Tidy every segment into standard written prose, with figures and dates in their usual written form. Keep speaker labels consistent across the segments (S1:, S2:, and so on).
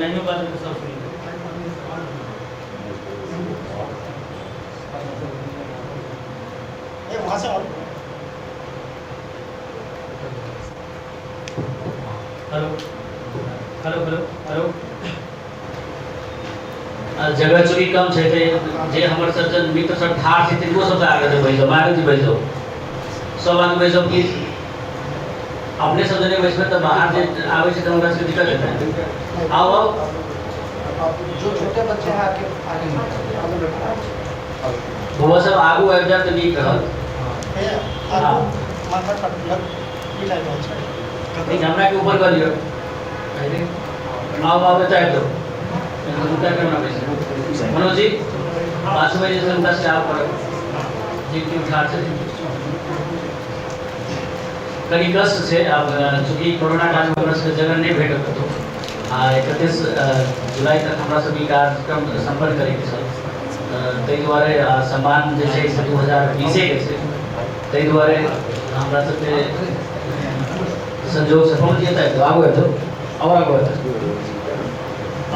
S1: नहीं बात सब सुनी वहाँ से और हेलो हेलो हेलो हेलो जगह चुकी कम छै ते जे हमर सज्जन मित्र सब ठाढ़ छै तिनको सब आगे दे बैसो मारे जी बैसो सब आगे बैसो कि अपने सब जने बैसबे त बाहर जे आवे छै त हमरा से दिक्कत हेतै आओ आओ
S2: जो छोटे बच्चे हैं आगे
S1: वो सब आगू आबि जात त नीक रहत
S2: हां माथा कटलक की लाइन हो छै
S1: नहीं हमरा के ऊपर कर लियो आओ आओ चाहे दो क्या करना वैसे मनोज जी 5 बजे से 10 से आप करो जी की उठा से कहीं कष्ट से अब चूंकि कोरोना काल में हमरा से जगह नहीं भेटत तो 31 जुलाई तक हमरा सभी कार्यक्रम संपन्न करे के छल तै दुआरे सम्मान जे छै से 2020 के छै तै दुआरे हमरा सबके संजोग से पहुंच जाता है तो आगो है तो और आगो है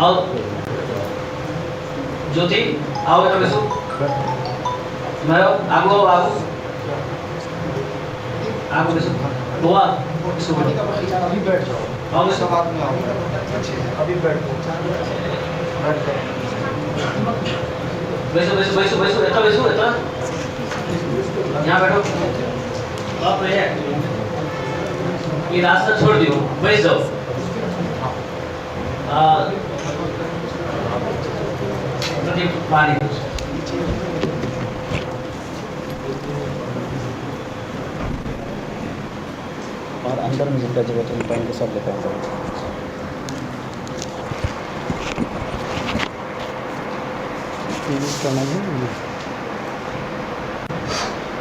S1: और ज्योति आओ तो बेसो मारो आगो आगो आगो बैसो बुआ इसको बैठो
S2: अभी बैठ जाओ,
S1: आओ बैसो
S2: बाद में आओ, अभी बैठ जाओ, बैठ जाओ।
S1: बैसो बैसो बैसो बैसो एता बैसो एता यहाँ बैठो आप ये रास्ता छोड़ दियो बैठ जाओ प्रदीप पानी दो।
S3: और अंदर में जितना जगह तुम पाएंगे सब लेकर आएंगे।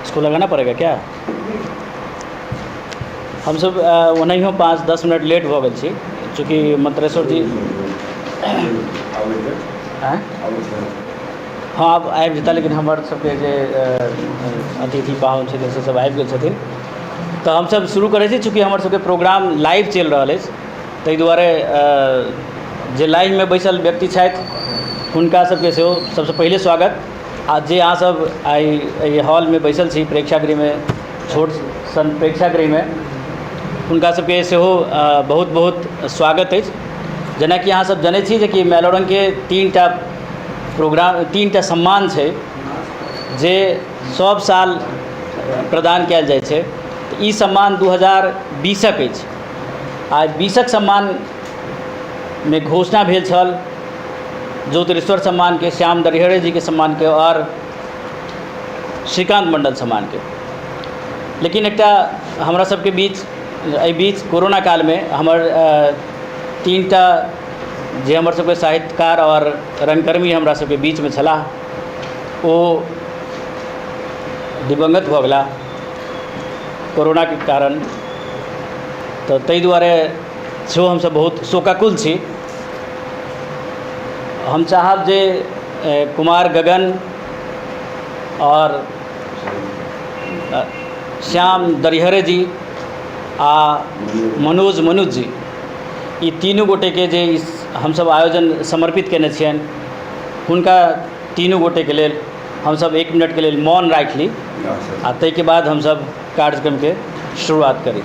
S3: इसको लगाना पड़ेगा क्या? हम सब ओनाही 5-10 मिनट लेट हो गए छी चूँकि मंत्रेश्वर जी हाँ आब आबि जेता लेकिन हमर सबके जे अतिथि पाहुन छथिन से सब आबि गेल छथिन तो हम सब शुरू करै छी चूँकि हमर सबके प्रोग्राम लाइव चलि रहल अछि ताहि दुआरे जे लाइव में बैसल व्यक्ति छथि हुनका सबके सेहो सबसे पहिले स्वागत आ जे अहाँ सब आइ हॉल में बैसल छी प्रेक्षागृह में छोट सन प्रेक्षागृह में हुनका सबके सेहो बहुत बहुत स्वागत अछि। जेनाकि अहाँ सब जानै छी जे कि मेलोरंग के 3टा प्रोग्राम 3टा सम्मान छै जे सब साल प्रदान कयल जाइ छै। तऽ ई सम्मान 2020क अछि आ 20क सम्मान में घोषणा भेल छल ज्योतिरेश्वर सम्मान के, श्याम दरिहरे जी के सम्मान के और श्रीकांत मंडल सम्मान के। लेकिन एकटा हमरा सबके बीच बीच कोरोना काल में हमर 3टा जे हमर सबके साहित्यकार और रंगकर्मी हमरा सबके बीच में छलाह ओ दिवंगत भऽ गेला कोरोना के कारण। तो ताहि दुआरे सेहो हमसब बहुत शोकाकुल छी। हम चाहब जे कुमार गगन और श्याम दरिहरे जी आ मनोज जी ई तीनों गोटे के जे हम सब आयोजन समर्पित केने छियनि हुनका तीनों गोटे के लेल हम सब 1 मिनट के लेल मौन राखि ली आ ताहि के बाद हम सब कार्यक्रम के शुरुआत करी।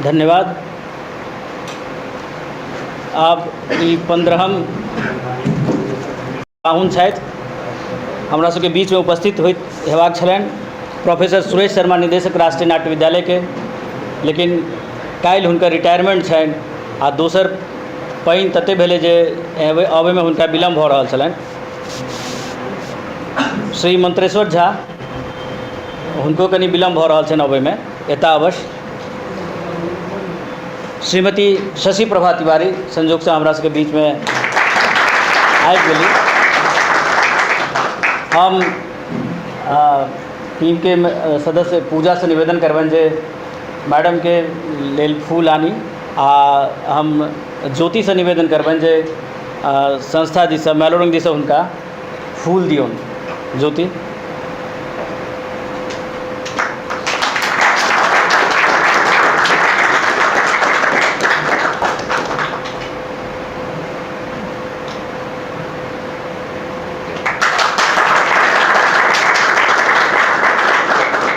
S3: धन्यवाद। आब ई 15हम पाहुन छथि हमरा सबके बीच में उपस्थित हेबाक छलनि प्रोफेसर सुरेश शर्मा निदेशक राष्ट्रीय नाट्य विद्यालय के, लेकिन काल्हि हुनकर रिटायरमेंट छनि आ दोसर पानि तते भेलै जे अबै में हुनका विलम्ब भऽ रहल छलनि। श्री मंत्रेश्वर झा हुनको कनि विलम्ब भऽ रहल छनि अबै में, एता अवश्य। श्रीमती शशि प्रभा तिवारी संयोग से हमरा सबके बीच में आबि गेली। हम टीम के सदस्य पूजा से निवेदन करबनि जे मैडम के लेल फूल आनी आ हम ज्योति से निवेदन करबनि जे संस्था जी से मेलोरंग जी से हुनका फूल दियौन। ज्योति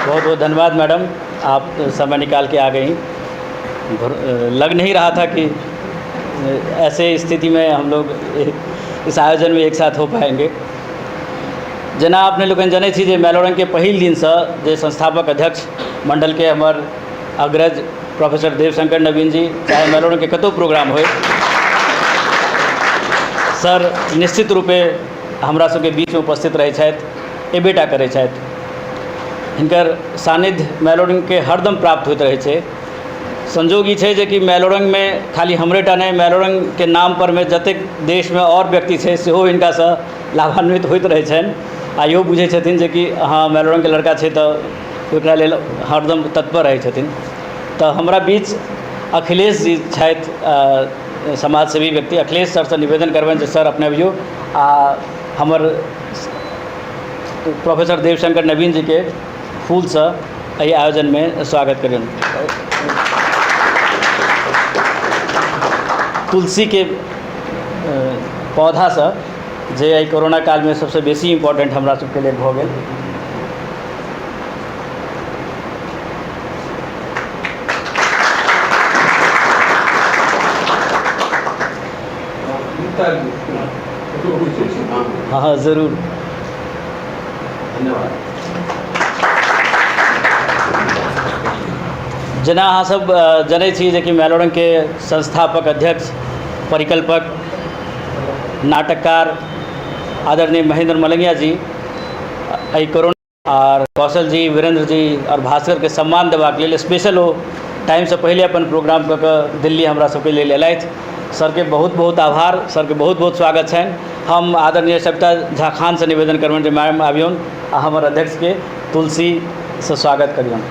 S3: बहुत बहुत धन्यवाद मैडम, आप समय निकाल के आ गई। लग नहीं रहा था कि ऐसे स्थिति में हम लोग इस आयोजन में एक साथ हो पाएंगे। जना अपने लोग जाने छी जे मेलोरंग के पहिल दिन से जे संस्थापक अध्यक्ष मंडल के हमर अग्रज प्रोफेसर देवशंकर नवीन जी, चाहे मेलोडन के कतौ प्रोग्राम होय, सर निश्चित रूपे हमरा सबके बीच में उपस्थित रहै छथि, एबेटा करै छथि। हिनकर सानिध्य मेलोडन के हरदम प्राप्त होइत रहै छै। संजोग ई छै जे कि मेलोडन में खाली हमरेटा नहीं, मेलोडन के नाम पर में जतेक देश में और व्यक्ति छै सेहो हिनका से लाभान्वित होइत रहै छनि आ इहो बुझै छथिन जे कि हाँ मेलोडन के लड़का छै तऽ ओकरा लेल हरदम तत्पर रहै छथिन। तऽ हमरा बीच अखिलेश जी छथि, समाजसेवी व्यक्ति। अखिलेश सर से निवेदन करबनि जे सर अपने अबियो आ हमर प्रोफेसर देवशंकर नवीन जी के फूल से एहि आयोजन में स्वागत करियौन। तुलसी के पौधा से जे एहि कोरोना काल में सबसे बेसी इम्पोर्टेंट हमरा सबके लिए भऽ गेल। हाँ हाँ जरूर,
S4: धन्यवाद।
S3: जेना अहाँ सब जनै छी जे कि मेलोडन के संस्थापक अध्यक्ष, परिकल्पक, नाटककार आदरणीय महेंद्र मलंगिया जी एहि कोरोना और कौशल जी, वीरेंद्र जी और भास्कर के सम्मान देबाक लेल स्पेशल ओ टाइम से पहले अपन प्रोग्राम कऽ कऽ दिल्ली हमरा सबके लेल एलथि। सर के बहुत बहुत आभार, सर के बहुत बहुत स्वागत छनि। हम आदरणीय सविता झा खान से निवेदन करबनि जे मैम आबियौन आ हमर अध्यक्ष के तुलसी से स्वागत करियौन।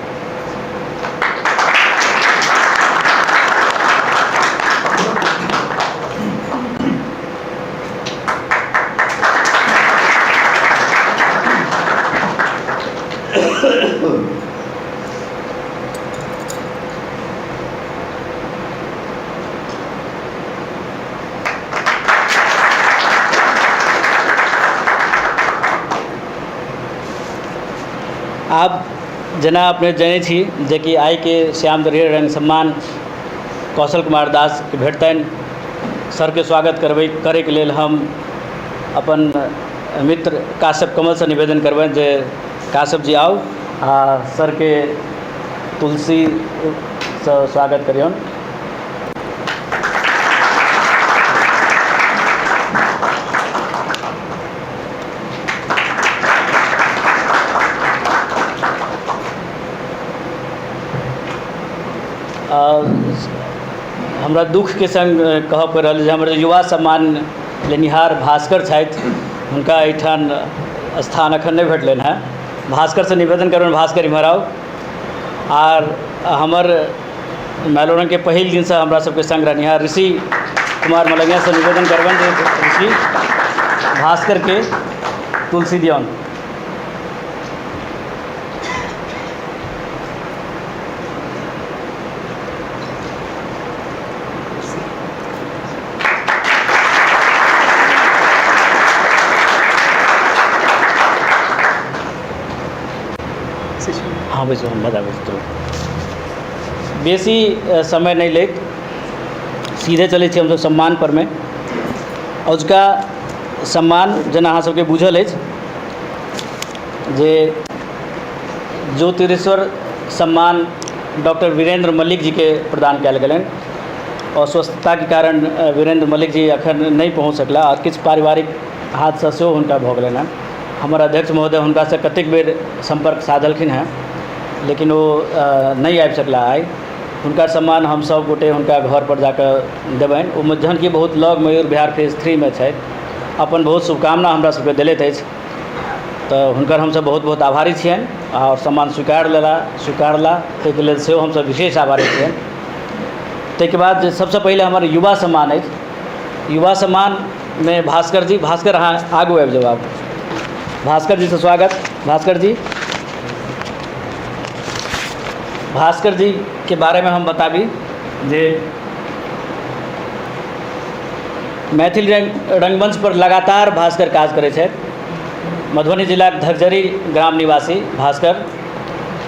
S3: आप जेना अपने जनै छी जे कि आइ के श्याम दरियर रंग सम्मान कौशल कुमार दास के भेटतनि। सर के स्वागत करे के लेल हम अपन मित्र काश्यप कमल से निवेदन करबनि जे काश्यप जी आउ आ सर के तुलसी से स्वागत करियौन। हमरा दुख के संग कह पड़ि रहल जे हमर युवा सम्मान लेनिहार भास्कर छथि, हुनका एहिठाम स्थान अखन नहीं भेटलनि हैं। भास्कर से निवेदन करबनि भास्कर इम्हर आउ। आर हमर मेलोडन के पहिल दिन से हमरा सबके संग रहनिहार ऋषि कुमार मलंगिया से निवेदन करबनि जे ऋषि भास्कर के तुलसी दियौन। हाँ बैसो, हम बताबै छी। बेसी समय नहीं लैत, सीधे चलै छी हमसब सम्मान पर में। अजुका सम्मान जेना अहाँ सबके बुझल अछि जे ज्योतिरेश्वर सम्मान डॉक्टर वीरेंद्र मल्लिक जी के प्रदान कयल गेलनि। अस्वस्थता के कारण वीरेंद्र मल्लिक जी अखन नहीं पहुँच सकला और किछु पारिवारिक हादसा सेहो हुनका भऽ गेलनि हैं। हमर अध्यक्ष महोदय हुनका से कतेक बेर संपर्क साधलखिन हैं लेकिन वो नहीं आबि सकला। आइ हुनकर सम्मान हम सब गोटे हुनका घर पर जाकर देबनि। ओ जहन कि बहुत लग मयूर बिहार फेज 3 में छथि, अपन बहुत शुभकामना हमरा सबके देलथि अछि, तऽ हुनकर हमसब बहुत बहुत आभारी छियनि और सम्मान स्वीकारला ताहिके लेल सेहो हमसब विशेष आभारी छियनि। ताहिके बाद जे सबसे पहले हमर युवा सम्मान अछि, युवा सम्मान में भास्कर जी, भास्कर अहाँ आगू आबि जाउ। आब भास्कर जी से स्वागत। भास्कर जी, भास्कर जी के बारे में हम बताबी जे मैथिली रंगमंच पर लगातार भास्कर काज करै छथि। मधुबनी जिला धगजरी ग्राम निवासी भास्कर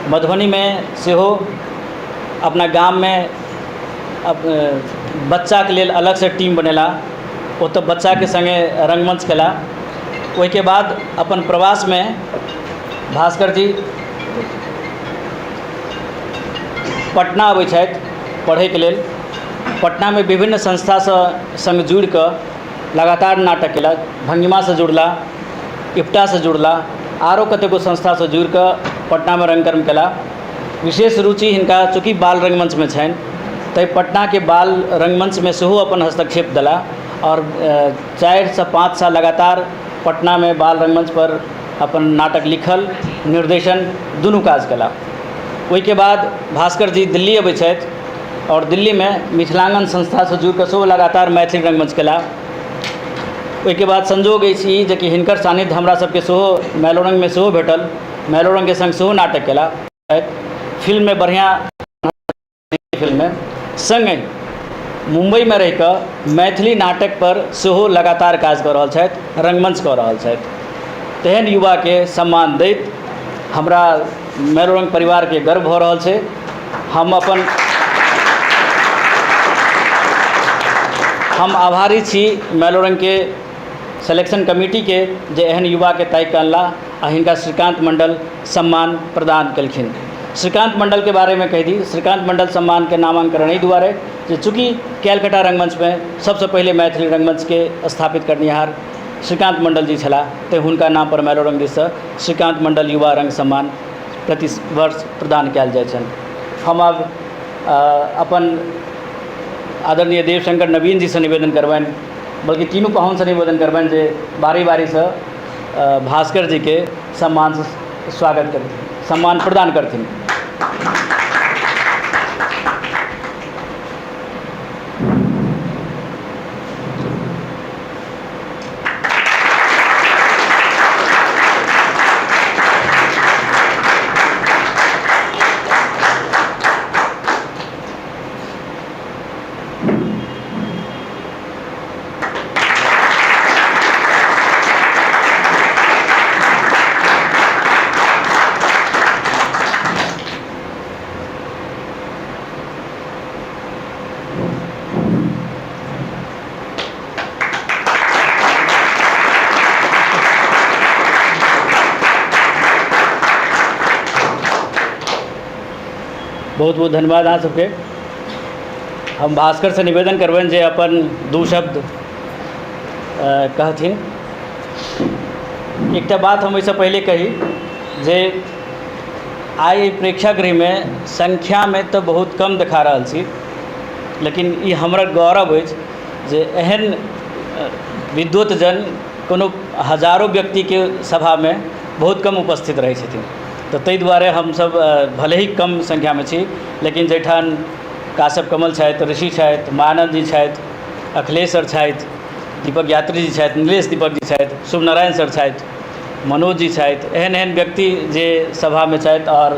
S3: मधुबनी में सेहो अपना गाम में बच्चा के लेल अलग से टीम बनेला, ओतऽ बच्चा के संगे रंगमंच केला। ओहिके बाद अपन प्रवास में भास्कर जी पटना अबै छथि पढ़े के लेल पटना में विभिन्न संस्था संग जुड़ कर लगातार नाटक केला, भंगिमा से जुड़ला, इप्टा से जुड़ला, आरो कतेको संस्था से जुड़ कर पटना में रंगकर्म केला। विशेष रुचि हिनका चूँकि बाल रंगमंच में छनि, तै पटना के बाल रंगमंच में सेहो अपन हस्तक्षेप दिला और 4 से 5 साल लगातार पटना में बाल रंगमंच पर अपन नाटक लिखल, निर्देशन दुनू काज केला। ओहि के बाद भास्कर जी दिल्ली अबै छथि और दिल्ली में मिथिलांगन संस्था से जुड़ कऽ सेहो लगातार मैथिली रंगमंच केला। ओहि के बाद संजोग अछि जे कि हिनकर सानिध्य हमरा सबके सेहो मैलोरंग में सेहो भेटल, मैलोरंग के संग सेहो नाटक केला। फिल्म में बढ़िया फिल्म में संगे मुंबई में रहि कऽ मैथिली नाटक पर सेहो लगातार काज कऽ रहल छथि, रंगमंच कऽ रहल छथि। तेहन युवा के सम्मान दैत हमरा मैलोरंग परिवार के गर्व भऽ रहल छै। हम आभारी छी मैलोरंग के सिलेक्शन कमिटी के जे एहन युवा के ताकि अनला आ हिनका श्रीकांत मंडल सम्मान प्रदान केलखिन। श्रीकांत मंडल के बारे में कह दी, श्रीकांत मंडल सम्मान के नामांकन एहि दुआरे जे चूँकि कैलकाटा रंगमंच में सबसे पहले मैथिली रंगमंच के स्थापित करनिहार श्रीकांत मंडल जी छला, ते हुनका नाम पर मैलोरंग दिससँ श्रीकांत मंडल युवा रंग सम्मान प्रति वर्ष प्रदान कयल जाइ छनि। हम अब अपन आदरणीय देवशंकर नवीन जी से निवेदन करबनि, बल्कि तीनों पाहुन से निवेदन करबनि जे बारी बारी से भास्कर जी के सम्मान से स्वागत करथिन, सम्मान प्रदान करथिन। बहुत बहुत धन्यवाद अहाँ सबके। हम भास्कर से निवेदन करबनि जे अपन 2 शब्द कहथिन। एकटा बात हम इससे पहले कही जे आइ प्रेक्षागृह में संख्या में तो बहुत कम देखा रहल छी, लेकिन ई हमरा गौरव अछि जे एहन विद्वत जन कोनो हजारों व्यक्ति के सभा में बहुत कम उपस्थित रहै छथिन। तो ताहि दुआरे हमसब भले ही कम संख्या में छी, लेकिन जैठान काश्यप कमल छथि, ऋषि छथि, मानव जी छथि, अखिलेश सर छथि, दीपक यात्री जी छथि, नीलेश दीपक जी छथि, शुभ नारायण सर छथि, मनोज जी छथि, एहन एहन व्यक्ति जे सभा में छथि और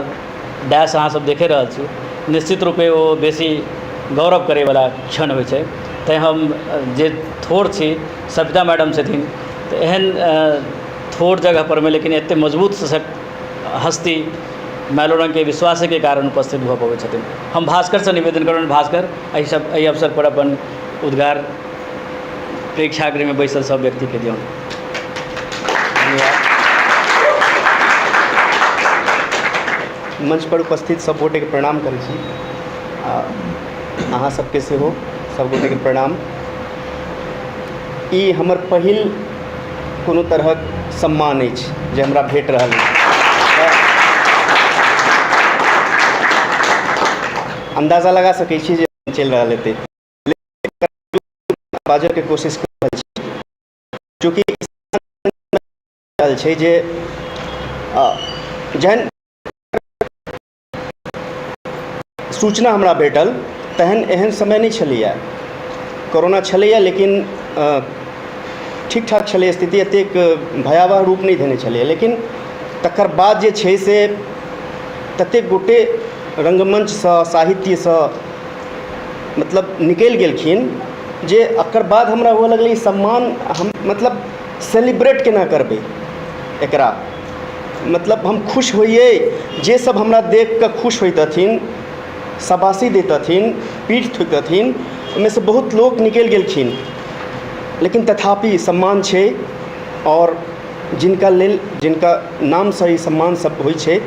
S3: डैश अहाँ सब देखे रहल छी, निश्चित रूपे वो बेसी गौरव करे वाला क्षण होइ छै। तैं हम जे थोड़ छी सविता मैडम छथिन, तो एहन थोड़ जगह पर में लेकिन एते मजबूत सशक्त हस्ती मैलोरंग के विश्वास के कारण उपस्थित भऽ पबै छथिन। हम भास्कर से निवेदन करबनि, भास्कर एहि अवसर पर अपन उद्गार प्रेक्षागृह में बैसल सब व्यक्ति के दियौन।
S4: मंच पर उपस्थित सब गोटे के प्रणाम करै छी। अहाँ सबके सेहो सब गोटे के प्रणाम। ई हमर पहिल कोनो तरहक सम्मान अछि जे हमरा भेट रहल अछि। अंदाजा लगा सकै छी जे चलि रहल हेतै, बाजय के कोशिश कर रहल छी, चूँकि छै जे जहन सूचना हमरा भेटल तहन एहन समय नहीं छलैया, कोरोना छलैया, लेकिन ठीक ठाक छलै स्थिति, एतेक भयावह रूप नहीं देने छलैया। लेकिन तकर बाद जे छै से ततेक गोटे रंगमंच से साहित्य से मतलब निकलि गेलखिन जे एकर बाद हमरा हुअ लगलै सम्मान हम मतलब सेलिब्रेट केना करबै एकरा। मतलब हम खुश होइए, जे सब हमरा देख कऽ खुश होइतथिन, शाबाशी दैतथिन, पीठ ठोकतथिन, ओहिमे से बहुत लोग निकलि गेलखिन, लेकिन तथापि सम्मान छै। और जिनका लेल जिनका नाम से ई सम्मान सब होइ छै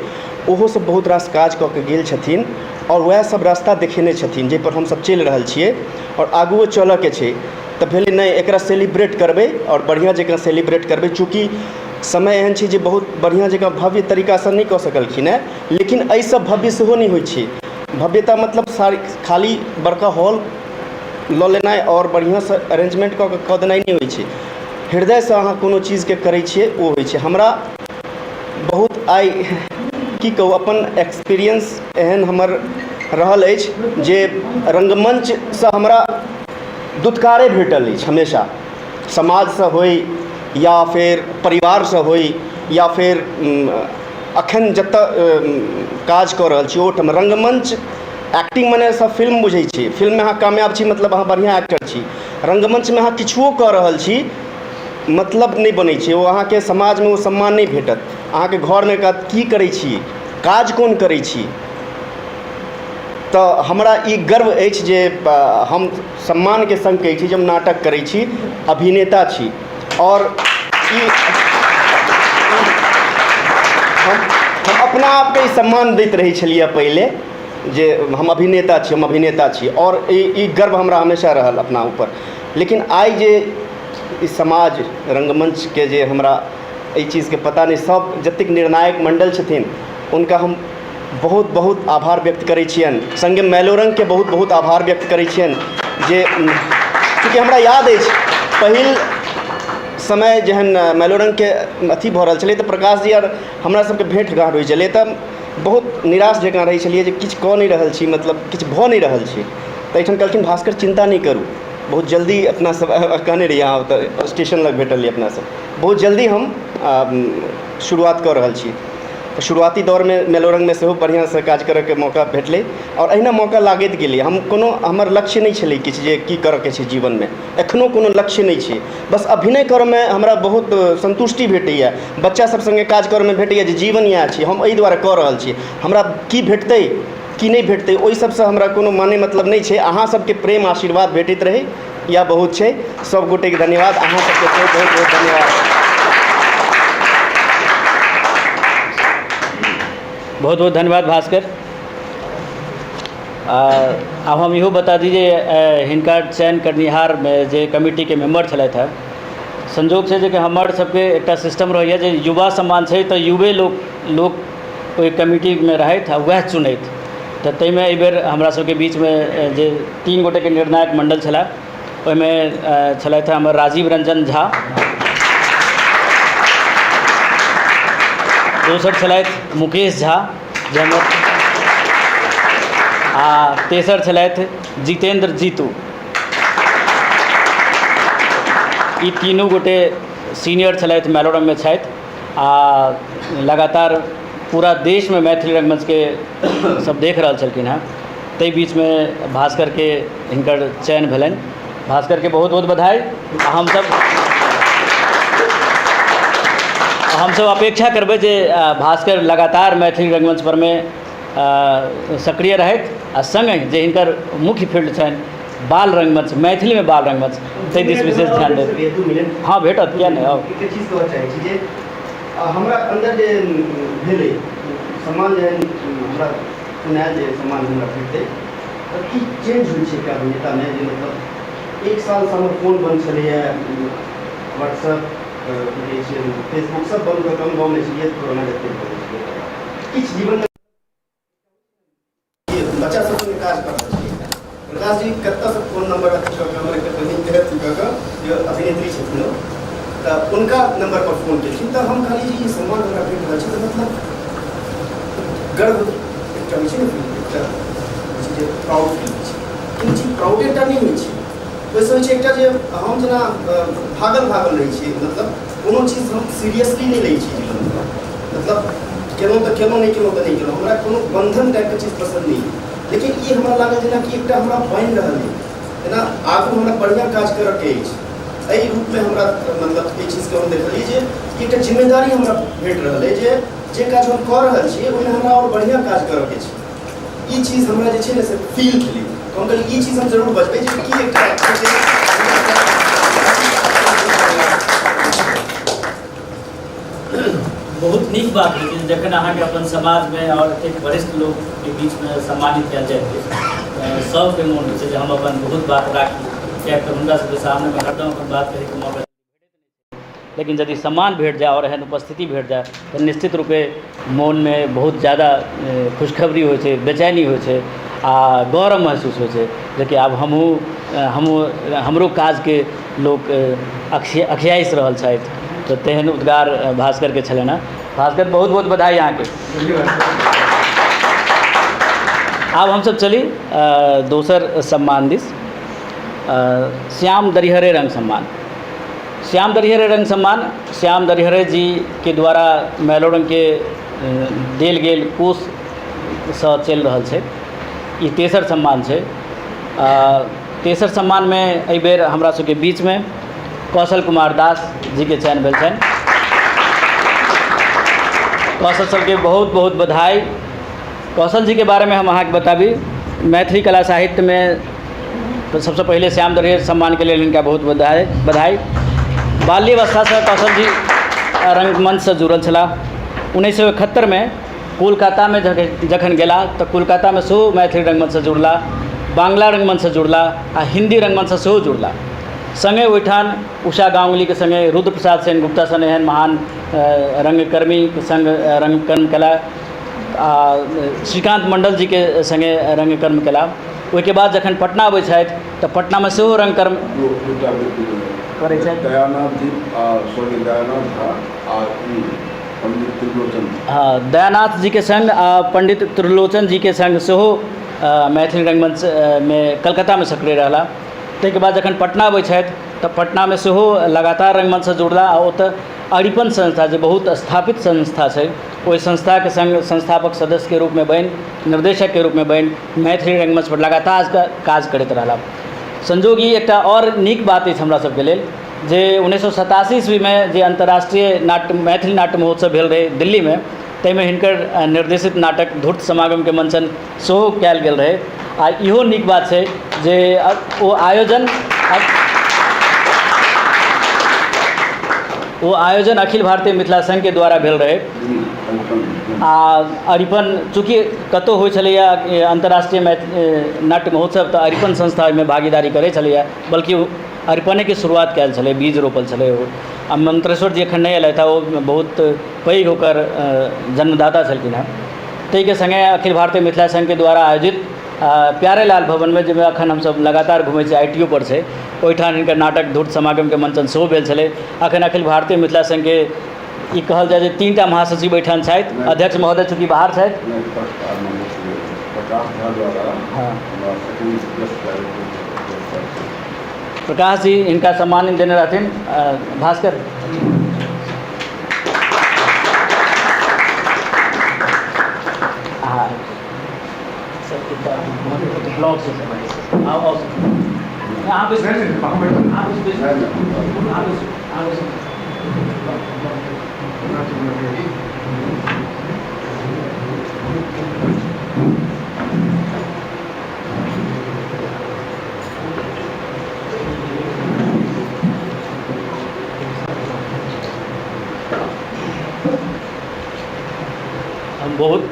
S4: ओहो सब बहुत रास काज कऽ के गेल छथिन और वह सब रास्ता देखेने छथिन जे पर हम सब चल रहल छियै और आगुओ चलऽ के छै। तऽ भेलै नहीं एकरा सेलिब्रेट करबै और बढ़िया जकाँ सेलिब्रेट करबै, चूँकि समय एहन छै जे बहुत बढ़िया जकाँ भव्य तरीकासँ नहीं कऽ सकलखिन हैं, लेकिन एहिसँ भव्य सेहो नहीं होइ छै। भव्यता मतलब सारी खाली बड़का हॉल लऽ लेनाइ और बढ़िआँसँ अरेंजमेंट कऽ देनाइ नहीं होइ छै। हृदयसँ अहाँ कोनो चीजके करै छियै ओ होइ छै। हमरा बहुत आइ की कहू अपन एक्सपीरियंस एहन हमर रहल अछि जे रंगमंचसँ हमरा दुत्कारे भेटल अछि हमेशा, समाजसँ होइ या फिर परिवारसँ होइ या फिर अखन जतऽ काज कऽ रहल छी ओहिठाम रंगमंच एक्टिंग मने सब फिल्म बुझै छी, फिल्ममे अहाँ कामयाब छी मतलब अहाँ बढ़िआँ एक्टर छी। रंगमंचमे अहाँ किछुओ कऽ रहल छी मतलब नहीं बनै छै, ओ अहाँके समाजमे ओ सम्मान नहीं भेटत। अहाँके घरमे कहत की करै छी, काज कोन करै छी। तऽ हमरा ई गर्व अछि जे हम सम्मानके संग कहै छी जे हम नाटक करै छी, अभिनेता छी। और हम अपना आपके ई सम्मान दैत रहै छलिए पहिले जे हम अभिनेता छी, हम अभिनेता छी, और ई गर्व हमरा हमेशा रहल अपना ऊपर। लेकिन आइ जे ई समाज रंगमंचके जे हमरा एहि चीज़के पता नहीं, सब जतेक निर्णायक मंडल छथिन हुनका हम बहुत बहुत आभार व्यक्त करै छियनि, संगे मेलोरंगके बहुत बहुत आभार व्यक्त करै छियनि जे चूँकि हमरा याद अछि पहिल समय जहन मेलोरंगके अथी भऽ रहल छलै तऽ प्रकाश जी आर हमरा सबके भेँट घाँट होइ छलै तऽ बहुत निराश जकाँ रहै छलिए जे किछु कऽ नहीं रहल छी, मतलब किछु भऽ नहीं रहल छै। तऽ एहिठाम कहलखिन भास्कर चिंता नहीं करू, बहुत जल्दी अपना सब कहने रहिए अहाँ तऽ स्टेशन लग भेटल रही अपना सब, बहुत जल्दी हम शुरुआत कऽ रहल छी। तऽ शुरुआती दौरमे मेलोरंगमे सेहो बढ़िआँसँ काज करैके मौका भेटलै और अहिना मौका लागैत गेलै। हम कोनो हमर लक्ष्य नहीं छलै किछु जे की करऽके छै जीवनमे, एखनो कोनो लक्ष्य नहीं छै, बस अभिनय करऽमे हमरा बहुत संतुष्टि भेटैए, बच्चा सब संगे काज करऽमे भेटैए जे जीवन इएह छै, हम एहि दुआरे कऽ रहल छी। हमरा की भेटतै की नहीं भेटतै ओहि सबसँ हमरा कोनो माने मतलब नहीं छै। अहाँ सबके प्रेम आशीर्वाद भेटैत रहै या बहुत छै। सब गोटेके धन्यवाद, अहाँ सबके बहुत बहुत धन्यवाद।
S3: बहुत बहुत धन्यवाद भास्कर। अब हम इहो बता दी जे हिनकर चयन करनिहार में जे कमिटीके मेम्बर छलथि हैं, संजोग छै जे कि हमर सबके एकटा सिस्टम रहैए जे युवा सम्मान छै तऽ युवे लोक ओहि कमिटीमे रहथि आ वएह चुनैत। तऽ ताहिमे एहि बेर हमरा सबके बीचमे जे 3 गोटेके निर्णायक मंडल छलै ओहिमे छलथि हमर राजीव रंजन झा, दोसर छलथि मुकेश झा जे हमर, आ तेसर छलथि जितेंद्र जीतू। ई तीनों गोटे सीनियर छलथि, मेलोरंगमे छथि आ लगातार पूरा देश में मैथिली रंगमंच के सब देख रहल छलखिन हैं। ताहि बीचमे भास्करके हिनकर चयन भेलनि। भास्करके बहुत बहुत बधाई। हमसब अपेक्षा करबै जे भास्कर लगातार मैथिली रंगमंच पर में सक्रिय रहथि आ संगे जे हिनकर मुख्य फील्ड छनि बाल रंगमंच, मैथिली में बाल रंगमंच, ताहि दिस विशेष ध्यान देत। हाँ भेटत, किया नहीं। आउ
S4: एक चीज कहऽ चाहै छी जे हमरा अंदर जे भेलै सम्मान जे हमरा सुनायल जे सम्मान हमरा भेटतै तऽ की चेंज होइ छै एकटा अभिनेतामे जे मतलब 1 सालसँ हमर फोन बन्द छलैए, व्हाट्सएप फेसबुक सब बंद कऽ कऽ हम गाँवमे छलियै, कोरोना जतेक भऽ गेल छलै किछु जीवन बच्चा सब संगे काज कऽ रहल छियै। प्रकाश जी कतऽसँ फोन नंबर अथी कऽ कऽ हमर एकटा जे अभिनेत्री छथिन तऽ उनका नंबर पर फोन केलखिन तऽ हम कहलिए जे ई सम्मान हमरा भेट रहल छै तऽ मतलब गर्व एकटा होइ छै ने, एकटा प्राउड फील होइ छै। ई चीज प्राउड एकटा नहीं होइ छै, ओहिसँ होइ छै एकटा जे हम जेना भागल रहै छी, मतलब कोनो चीज हम सीरियसली नहीं लै छी जीवनमे, मतलब केलहुँ तऽ केलहुँ, नहीं केलहुँ तऽ नहीं केलहुँ, हमरा कोनो बंधन टाइपके चीज पसंद नहीं है। लेकिन ई हमरा लागल जेना कि एकटा हमरा बान्हि रहल है, जेना आगू हमरा बढ़िआँ काज करऽके अछि। एहि रूपमे हमरा मतलब एहि चीजके हम देखलिए जे एकटा जिम्मेदारी हमरा भेट रहल है जे काज हम कऽ रहल छी ओहिमे हमरा और बढ़िआँ काज करऽके छै। ई चीज हमरा जे छै ने से फील केली, हम कहलिए ई चीज हम जरूर बचबै जे कि एकटा
S2: बहुत
S3: नीक बात है कि जखन अहाँके अपन समाज में और एक वरिष्ठ लोग के बीच में सम्मानित कयल जाए सबके मोन होइ छै जे हम अपन बहुत बात राखी, किएक तऽ हुनका सबके सामने में हरदम अपन बात करैके मौका, लेकिन यदि सम्मान भेट जाए और एहन उपस्थिति भेट जाए तो निश्चित रूपे मोन में बहुत ज़्यादा खुशखबरी होइ छै, बेचैनी होइ छै आ गौरव महसूस होइ छै जेकि आब हमरो काज के लोग अखियाइस रहल छथि। तो तेहन उद्गार भास्कर के छलनि हँ। भास्कर बहुत बहुत बधाई अहाँके। आब हमसब चली दोसर सम्मान दिस। श्याम दरिहरे रंग सम्मान। श्याम दरिहरे रंग सम्मान श्याम दरिहरे जी के द्वारा मेलोरंग के देल गेल कोष सँ चलि रहल छै। ई तेसर सम्मान छै। तेसर सम्मान में एहि बेर हमरा सबके बीच में कौशल कुमार दास जी के चयन भेल छनि। कौशल सर के बहुत बहुत बधाई। कौशल जी के बारे में हम अहाँके बताबी, मैथिली कला साहित्य में तो सबसे पहले श्याम दरिहरे सम्मान के लिए इनका बहुत बधाई। बाल्यावस्था से कौशल जी रंगमंच से जुड़ल छलाह। 1971 में कोलकाता में जखन गेला तो कोलकाता में सेहो मैथिली रंगमंच से जुड़ला, बांग्ला रंगमंच से जुड़ला आ हिंदी रंगमंच से सेहो जुड़ला। संगे ओहिठाम उषा गांगुली के संगे रुद्र प्रसाद सेनगुप्ता सन एहन महान रंगकर्मी के संग रंगकर्म कला, श्रीकांत मंडल जी के संगे रंगकर्म कला। ओहिके बाद जखन पटना अबै छथि तऽ पटना में सेहो रंगकर्म करै छथि।
S5: दयानाथ जी स्वर्गीय दयानाथ झा आ पंडित त्रिलोचन,
S3: हाँ, दयानाथ जी के संग पंडित त्रिलोचन जी के संग सेहो मैथिली रंगमंच में कलकत्ता में सक्रिय रहला। ताहिके बाद जखन पटना अबै छथि तऽ पटना में सेहो लगातार रंगमंच से जुड़ला आ ओतऽ अरिपन संस्था जे बहुत स्थापित संस्था छै, ओहि संस्था के संग संस्थापक सदस्य के रूप में बनि, निर्देशक के रूप में बनि मैथिली रंगमंच पर लगातार काज करैत रहला। संजोग ई एकटा और नीक बात अछि हमरा सबके लेल जे 1987 ईस्वी में जे अंतर्राष्ट्रीय मैथिली नाट्य महोत्सव भेल रहे दिल्ली में, ताहिमे हिनकर निर्देशित नाटक धूर्त समागम के मंचन सेहो कयल गेल रहे। आ इहो नीक बात छै जे ओ आयोजन अखिल भारतीय मिथिला संघ के द्वारा भेल रहे। आ अरिपन चूँकि कतौ होइ छलैया अंतर्राष्ट्रीय नाट्य महोत्सव तऽ अरिपन संस्था में भागीदारी करै छलैया, बल्कि अरिपने के शुरुआत कयल छलै, बीज रोपल छलै। आ मंत्रेश्वर जी एखन नहि एलथि, ओ बहुत पैघ होकर जन्मदाता छलखिन हँ। ताहिके संगे अखिल भारतीय मिथिला संघ के द्वारा आयोजित प्यारेलाल भवन में जाहिमे अखन हमसब लगातार घुमै छी, ITO पर छै, ओहिठाम हिनकर नाटक धूर्त समागम के मंचन सेहो भेल छलै। अखन अखिल भारतीय मिथिला संघ के ई कहल जाए जे 3टा महासचिव एहिठाम छथि। अध्यक्ष महोदय चूँकि बाहर छथि, प्रकाश जी इनका सम्मान देने रहथिन। भास्कर हाँ ब्लॉग से आओ यहाँ हम बहुत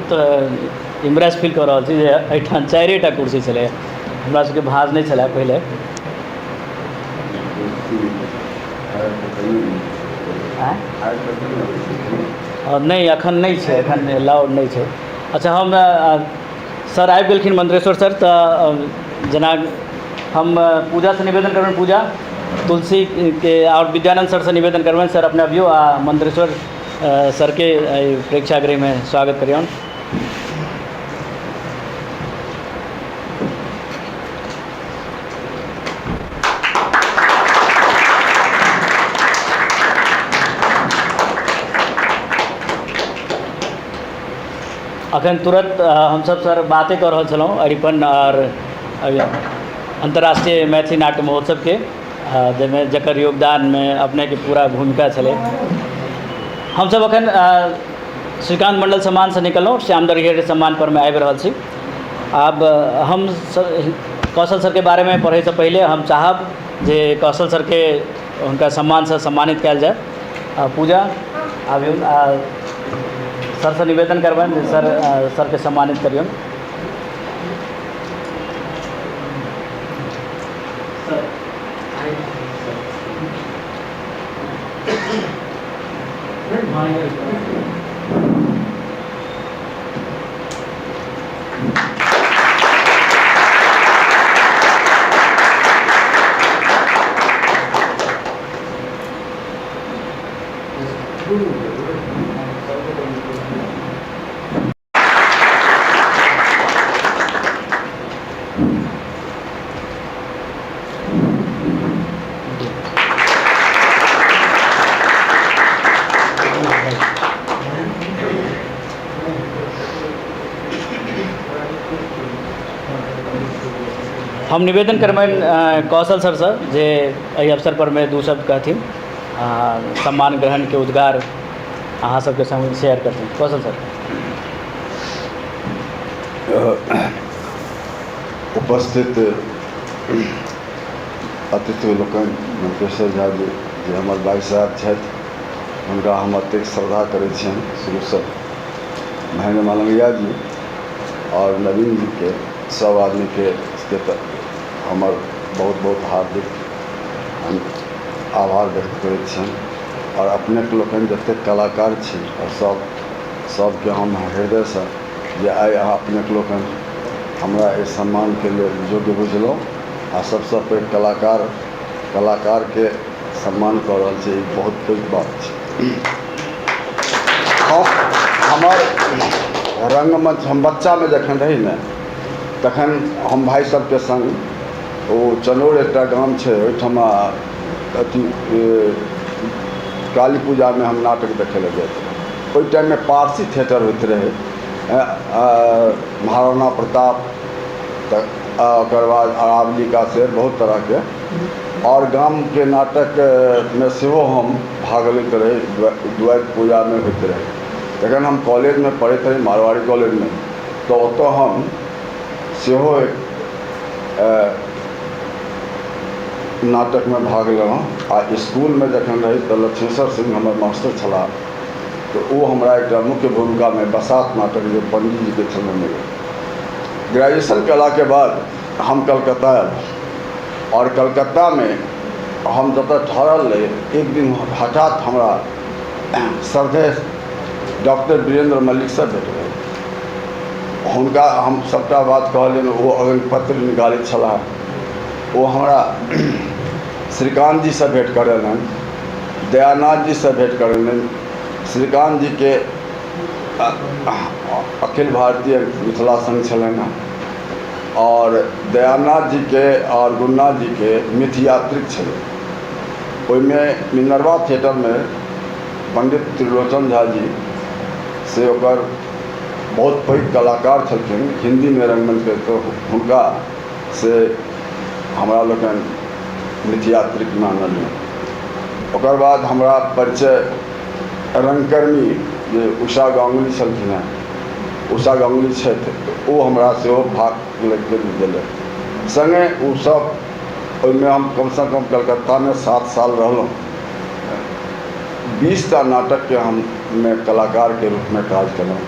S3: इम्प्रेस फील कर रहा छी जे एहिठाम 4टा कुर्सी छलै, हमरा सबके भाज नहीं छलै पहले। नहीं अखन नहीं छै, अखन अलाउड नहीं छै। अच्छा हम सर आबि गेलखिन मंत्रेश्वर सर, तऽ जेना हम पूजा से निवेदन करबनि, पूजा तुलसी के और विद्यानंद सर से निवेदन करबनि, सर अपने अभियो आ मंत्रेश्वर सर के प्रेक्षागृह में स्वागत करियौन। अखन तुरंत हम सब सर बातें कर रहल छलहुँ अरिपन और अंतर्राष्ट्रीय मैथिली नाट्य महोत्सव के, जाहिमे जकर योगदान में अपने के पूरा भूमिका छलै। हम सब अखन श्रीकांत मंडल सम्मान से निकललहुँ, श्याम दरिहरे सम्मान पर मैं आबि रहल छी। आब हम कौशल सर के बारे में पढ़े से पहले हम चाहब जे कौशल सर के उनका सम्मान से सम्मानित कयल जाए। पूजा आबियौ। सर से निवेदन करबनि जे सर के सम्मानित करियौन। हम निवेदन करबनि कौशल सर से जे एहि अवसर पर में दू शब्द कहथिन, सम्मान ग्रहण के उद्गार अहाँ सबके संग शेयर करथिन। कौशल सर।
S5: उपस्थित अतिथि लोकनि, मंत्रेश्वर झा जी जे हमर भाई साहब छथि, हुनका हम अत्यधिक श्रद्धा करै छियनि शुरूसँ, महेंद्र मालविया जी और नवीन जी के सब आदमी के हमर बहुत बहुत हार्दिक आभार व्यक्त करैत छियनि। और अपने के लोकनि जतेक कलाकार छी और सबके हम हृदयसँ जे आइ अहाँ अपने के लोकनि हमरा एहि सम्मानके लेल योग्य बुझलहुँ आ सबसँ पैघ कलाकार के सम्मान कऽ रहल छी, ई बहुत पैघ बात छै। हमर रंगमंच हम बच्चामे जखन रही ने तखन हम भाई सबके संग ओ चनौर एकटा गाम छै, ओहिठाम अथी काली पूजा में हम नाटक देखे लए जाइत रही। ओहि टाइम में पारसी थिएटर होइत रहे, महाराणा प्रताप, ओकर बाद अरावली का शेर, बहुत तरह के। और गाम के नाटक में सेहो हम भाग लैत रही, द्वैत पूजा में होइत रहे। तखन हम कॉलेज में पढ़ैत रही, मारवाड़ी कॉलेज में, तो ओतऽ हम सेहो नाटक में भाग लेलहुँ। आ स्कूल में जखन रही तो लक्ष्मेश्वर सिंह हमर मास्टर छलाह, तो वो हमरा एक मुख्य भूमिका में बसात नाटक जो पंडित जी के समय में। ग्रेजुएशन कला के बाद हम कलकत्ता आयल, और कलकत्ता में हम जतऽ ठहरल रही, एक दिन हठात हमरा श्रद्धेय डॉक्टर वीरेंद्र मल्लिक से भेट भेल। हुनका हम सबटा बात कहलियनि, वो अगन पत्र निकालैत छलाह। वो हमरा श्रीकांत जी से भेंट करेलनि, दयानाथ जी से भेंट करेलनि। श्रीकांत जी के अखिल भारतीय मिथिला संघ छलनि हैं, और दयानाथ जी के और गुरुनाथ जी के मिथयात्रिक छलै। ओहिमे मिनरवा थिएटर में पंडित त्रिलोचन झा जी से ओकर बहुत पैघ कलाकार छलखिन, हिंदी में रंगमंच के, तो हुनका से हमरा लोकनि मिथयात्रिक मानलिए। ओकर बाद हमरा परिचय रंगकर्मी जे उषा गांगुली छलखिन हैं, उषा गांगुली छथि, ओ हमरा सेहो भाग लैके देलथि। संगे ओ सब ओहिमे हम कमसँ कम कलकत्ता में 7 साल रहलहुँ। 20 टा नाटक के हम कलाकार के रूप में काज केलहुँ।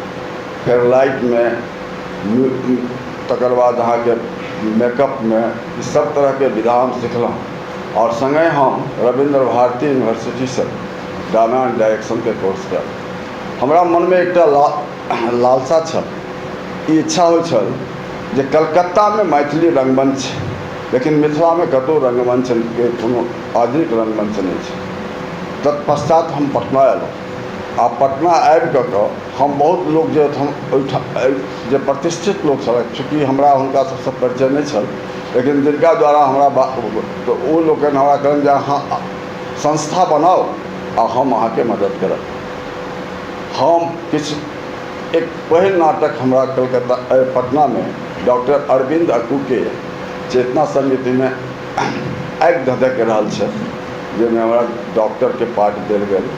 S5: फिर लाइट में, तकर बाद अहाँके मेकअप में, इस सब तरह के विधा हम सिखलहुँ। और संगे हम रविंद्र भारती यूनिवर्सिटी से ड्रामा एंड डायरेक्शन के कोर्स कयल। हमरा मन में एकटा लालसा छल, ई इच्छा होइ छल जे कलकत्ता में मैथिली रंगमंच छै, लेकिन मिथिला में कतौ रंगमंच के कोनो आधुनिक रंगमंच नहीं छै। तत्पश्चात हम पटना एलहुँ। आ पटना आबि कऽ हम बहुत लोग जे जे प्रतिष्ठित लोग छलथि, चूँकि हमरा हुनका सबसँ परिचय नहीं छल, लेकिन जिनका द्वारा हमरा तो वो लोग हमरा कहलनि जे अहाँ संस्था बनाओ आ हम अहाँके मदद करब। हम एक पहिल नाटक हमरा कलकत्ता पटना में डॉक्टर अरविंद अक्कू के चेतना समिति में आगि धधक रहल छै, जाहिमे हमरा डॉक्टर के पार्ट देल गेल।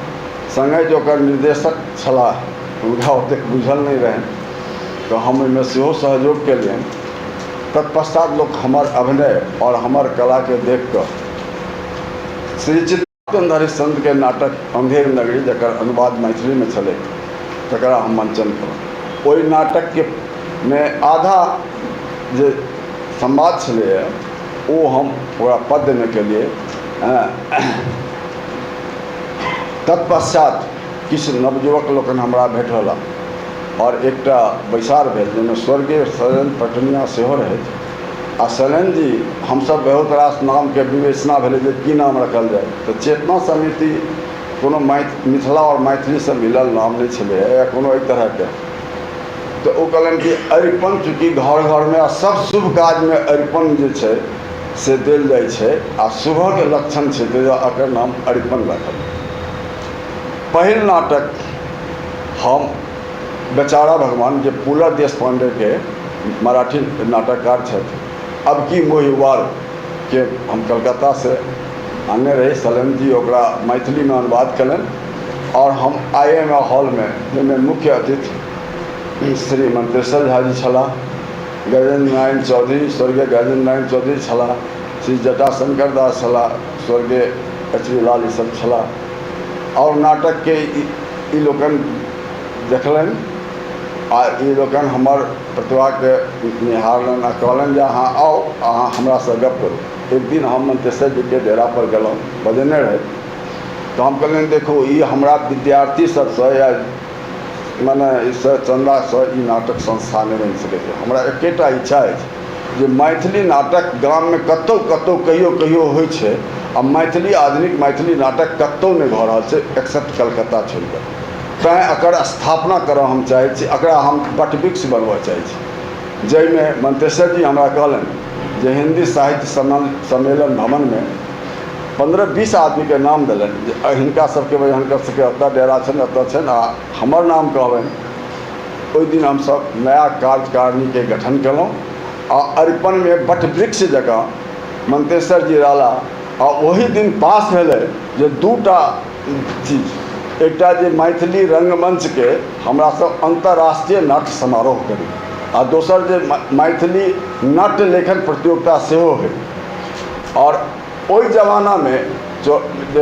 S5: संगे जो ओकर निर्देशक छलाह, हुनका ओतेक बुझल नहीं रहनि, तो हम ओहिमे सेहो सहयोग केलियनि। तत्पश्चात लोग हमर अभिनय और हमर कला के देख कर श्री चित्तन हरिश्चंद्र के नाटक अंधेर नगरी, जकर अनुवाद मैथिली में छलै, तकरा हम मंचन कलहुँ। ओहि नाटकके में आधा जे संवाद छलैए ओ हम ओकरा पद्य में केलिए। तत्पश्चात किछु नवयुवक लोकनि हमरा भेटल और एकटा बैसार भेल जाहिमे स्वर्गीय शैलेन्द्र पटनिया सेहो रहथि। आ शैलेन्द्र जी हमसब बहुत रास नामके विवेचना भेलै जे की नाम रखल जाए, तऽ चेतना समिति कोनो मिथिला और मैथिली से मिलल नाम नहीं छलै या कोनो एहि तरहके। तो ओ कहलनि कि अरिपन चूँकि घर घरमे आ सब शुभ काजमे अरिपन जे छै से देल जाइ छै आ शुभके लक्षण छै, ताहि दुआरे एकर नाम अरिपन रखल। पहिल नाटक हम बेचारा भगवान जे पुलर देशपांडे के मराठी नाटककार छथि, अब की मोहिवार के हम कलकत्ता से आने रही। शैलेन्द्र जी ओकरा मैथिली में अनुवाद कलन और हम IM हॉल में जिनमें मुख्य अतिथि श्री मंतेश्वर झा जी छला, गजेंद्र नारायण चौधरी स्वर्गीय गजेंद्र नारायण चौधरी छला, श्री जटाशंकर दास छला, स्वर्गीय HV लाल ई सब छला। और नाटक के ई लोकन देखलन आ ई लोकन हमर प्रतिभा के निहारलन आ कहलन जे अहाँ आओ अहाँ हमरा से गप करू। एक दिन हम मंतेश्वर जी के डेरा पर गेलहुँ, बजेने रहे, तो हम कहलियनि देखो ई हमरा विद्यार्थी सबसे या मने इससे चंदा से ई नाटक संस्था नहीं बनि सकै छै। हमरा एकेटा इच्छा अछि जे मैथिली नाटक गाम में कतौ कतौ कहियो कहियो होइ छै आ मैथिली आधुनिक मैथिली नाटक कतौ नहीं भऽ रहल छै एक्सेप्ट कलकत्ता छोड़ि कऽ। तैँ एकर स्थापना करऽ हम चाहै छी, एकरा हम वटवृक्ष बनबऽ चाहै छी, जाहिमे मंतेश्वर जी हमरा कहलनि जे हिंदी साहित्य सम्मेलन भवन में 15-20 आदमी के नाम दिलनि जे हिनका सबके वजह हिनकर सबके एतऽ डेरा छनि एतऽ छनि आ हमर नाम कहबनि। ओहि दिन हमसब नया कार्यकारिणी के गठन केलहुँ आ अरिपन में वटवृक्ष जकाँ मंतेश्वर जी रहला। आ ओहि दिन पास भेलै जे दूटा चीज, एकटा जे मैथिली रंगमंच के हमरा सब अंतर्राष्ट्रीय नाट्य समारोह करी आ दोसर जे मैथिली नाट्य लेखन प्रतियोगिता सेहो होइ। और ओहि जमाना में जो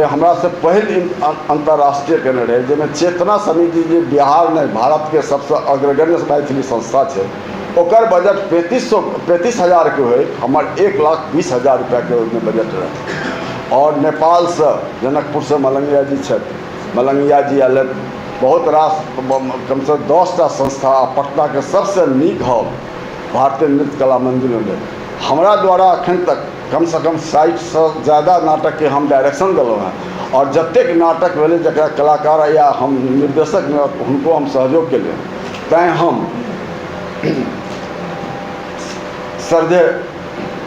S5: हमरा से पहिल अंतर्राष्ट्रीय केने रहे जाहिमे चेतना समिति जे बिहार में भारत के सबसे अग्रगण्य मैथिली संस्था छै, ओकर बजट 35,000 के होइ, हमर 1,20,000 रुपया के ओहिमे बजट रहे। और नेपाल से जनकपुर से मलंगिया जी छथि, मलंगिया जी आयल, बहुत रास कम से 10टा संस्था, पटना के सबसे नीक हॉल भारतीय नृत्य कला मंदिर में हमरा द्वारा अखन तक कम से कम 60 से ज़्यादा नाटक के हम डायरेक्शन दिलहुँ हैं। और जतेक नाटक भेलै जकरा कलाकार या हम निर्देशक में उनको हम सहयोग के लिए, तैँ हम श्रद्धेय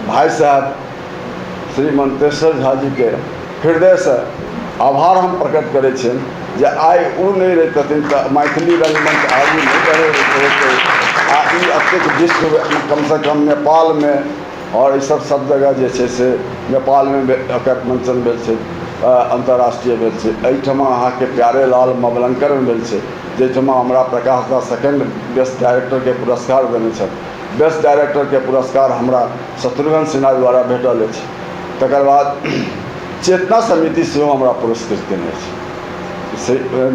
S5: भाई साहब श्री मंतेश्वर झा जी के हृदय से आभार हम प्रकट करै छियनि जे आइ ओ नहीं रहितथिन तऽ मैथिली रंगमंच आगू नहीं बढ़े आ ई एतेक विश्व कम से कम नेपाल में और ये सब जगह जे छै से नेपाल में एकर मंचन भेल छै, अंतर्राष्ट्रीय भेल छै। एहिठमा अहाँके प्यारे लाल मवलंकर में भेल छै, जाहिठमा हमरा प्रकाश दा सेकेंड बेस्ट डायरेक्टर के पुरस्कार देने छथि। बेस्ट डायरेक्टर के पुरस्कार हमरा शत्रुघ्न सिन्हा द्वारा भेटल अछि। तकर बाद चेतना समिति सेहो हमरा पुरस्कृत केने अछि,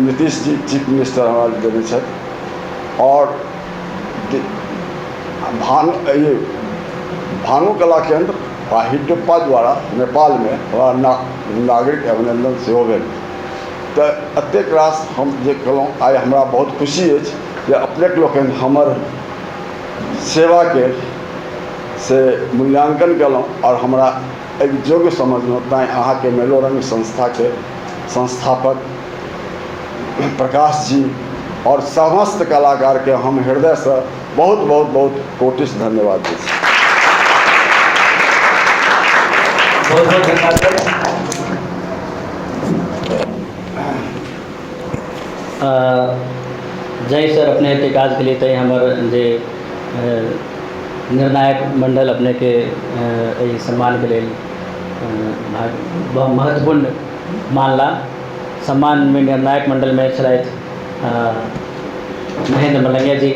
S5: नीतीश जी चीफ मिनिस्टर हमरा देने छथि। और भानु कला केंद्र आ हिडप्पा द्वारा नेपाल में हमरा नागरिक अभिनंदन सेहो भेल। तऽ एतेक रास हम जे कहलहुँ आइ हमरा बहुत खुशी अछि जे अपनेक लोकनि हमर सेवा के से मूल्यांकन केलहुँ और हमरा एक योग्य समझलहुँ। तैँ अहाँके मेलोरंग संस्था के संस्थापक प्रकाश जी और समस्त कलाकार के हम हृदय से बहुत बहुत बहुत कोटिश धन्यवाद दै छी।
S1: बहुत बहुत धन्यवाद सर।
S3: जय सर अपने के काज के लिए तय हमर जे निर्णायक मंडल अपने के सम्मान के लिए बहुत महत्वपूर्ण मानला। सम्मान में निर्णायक मंडल में छलथि महेंद्र मलंगिया जी,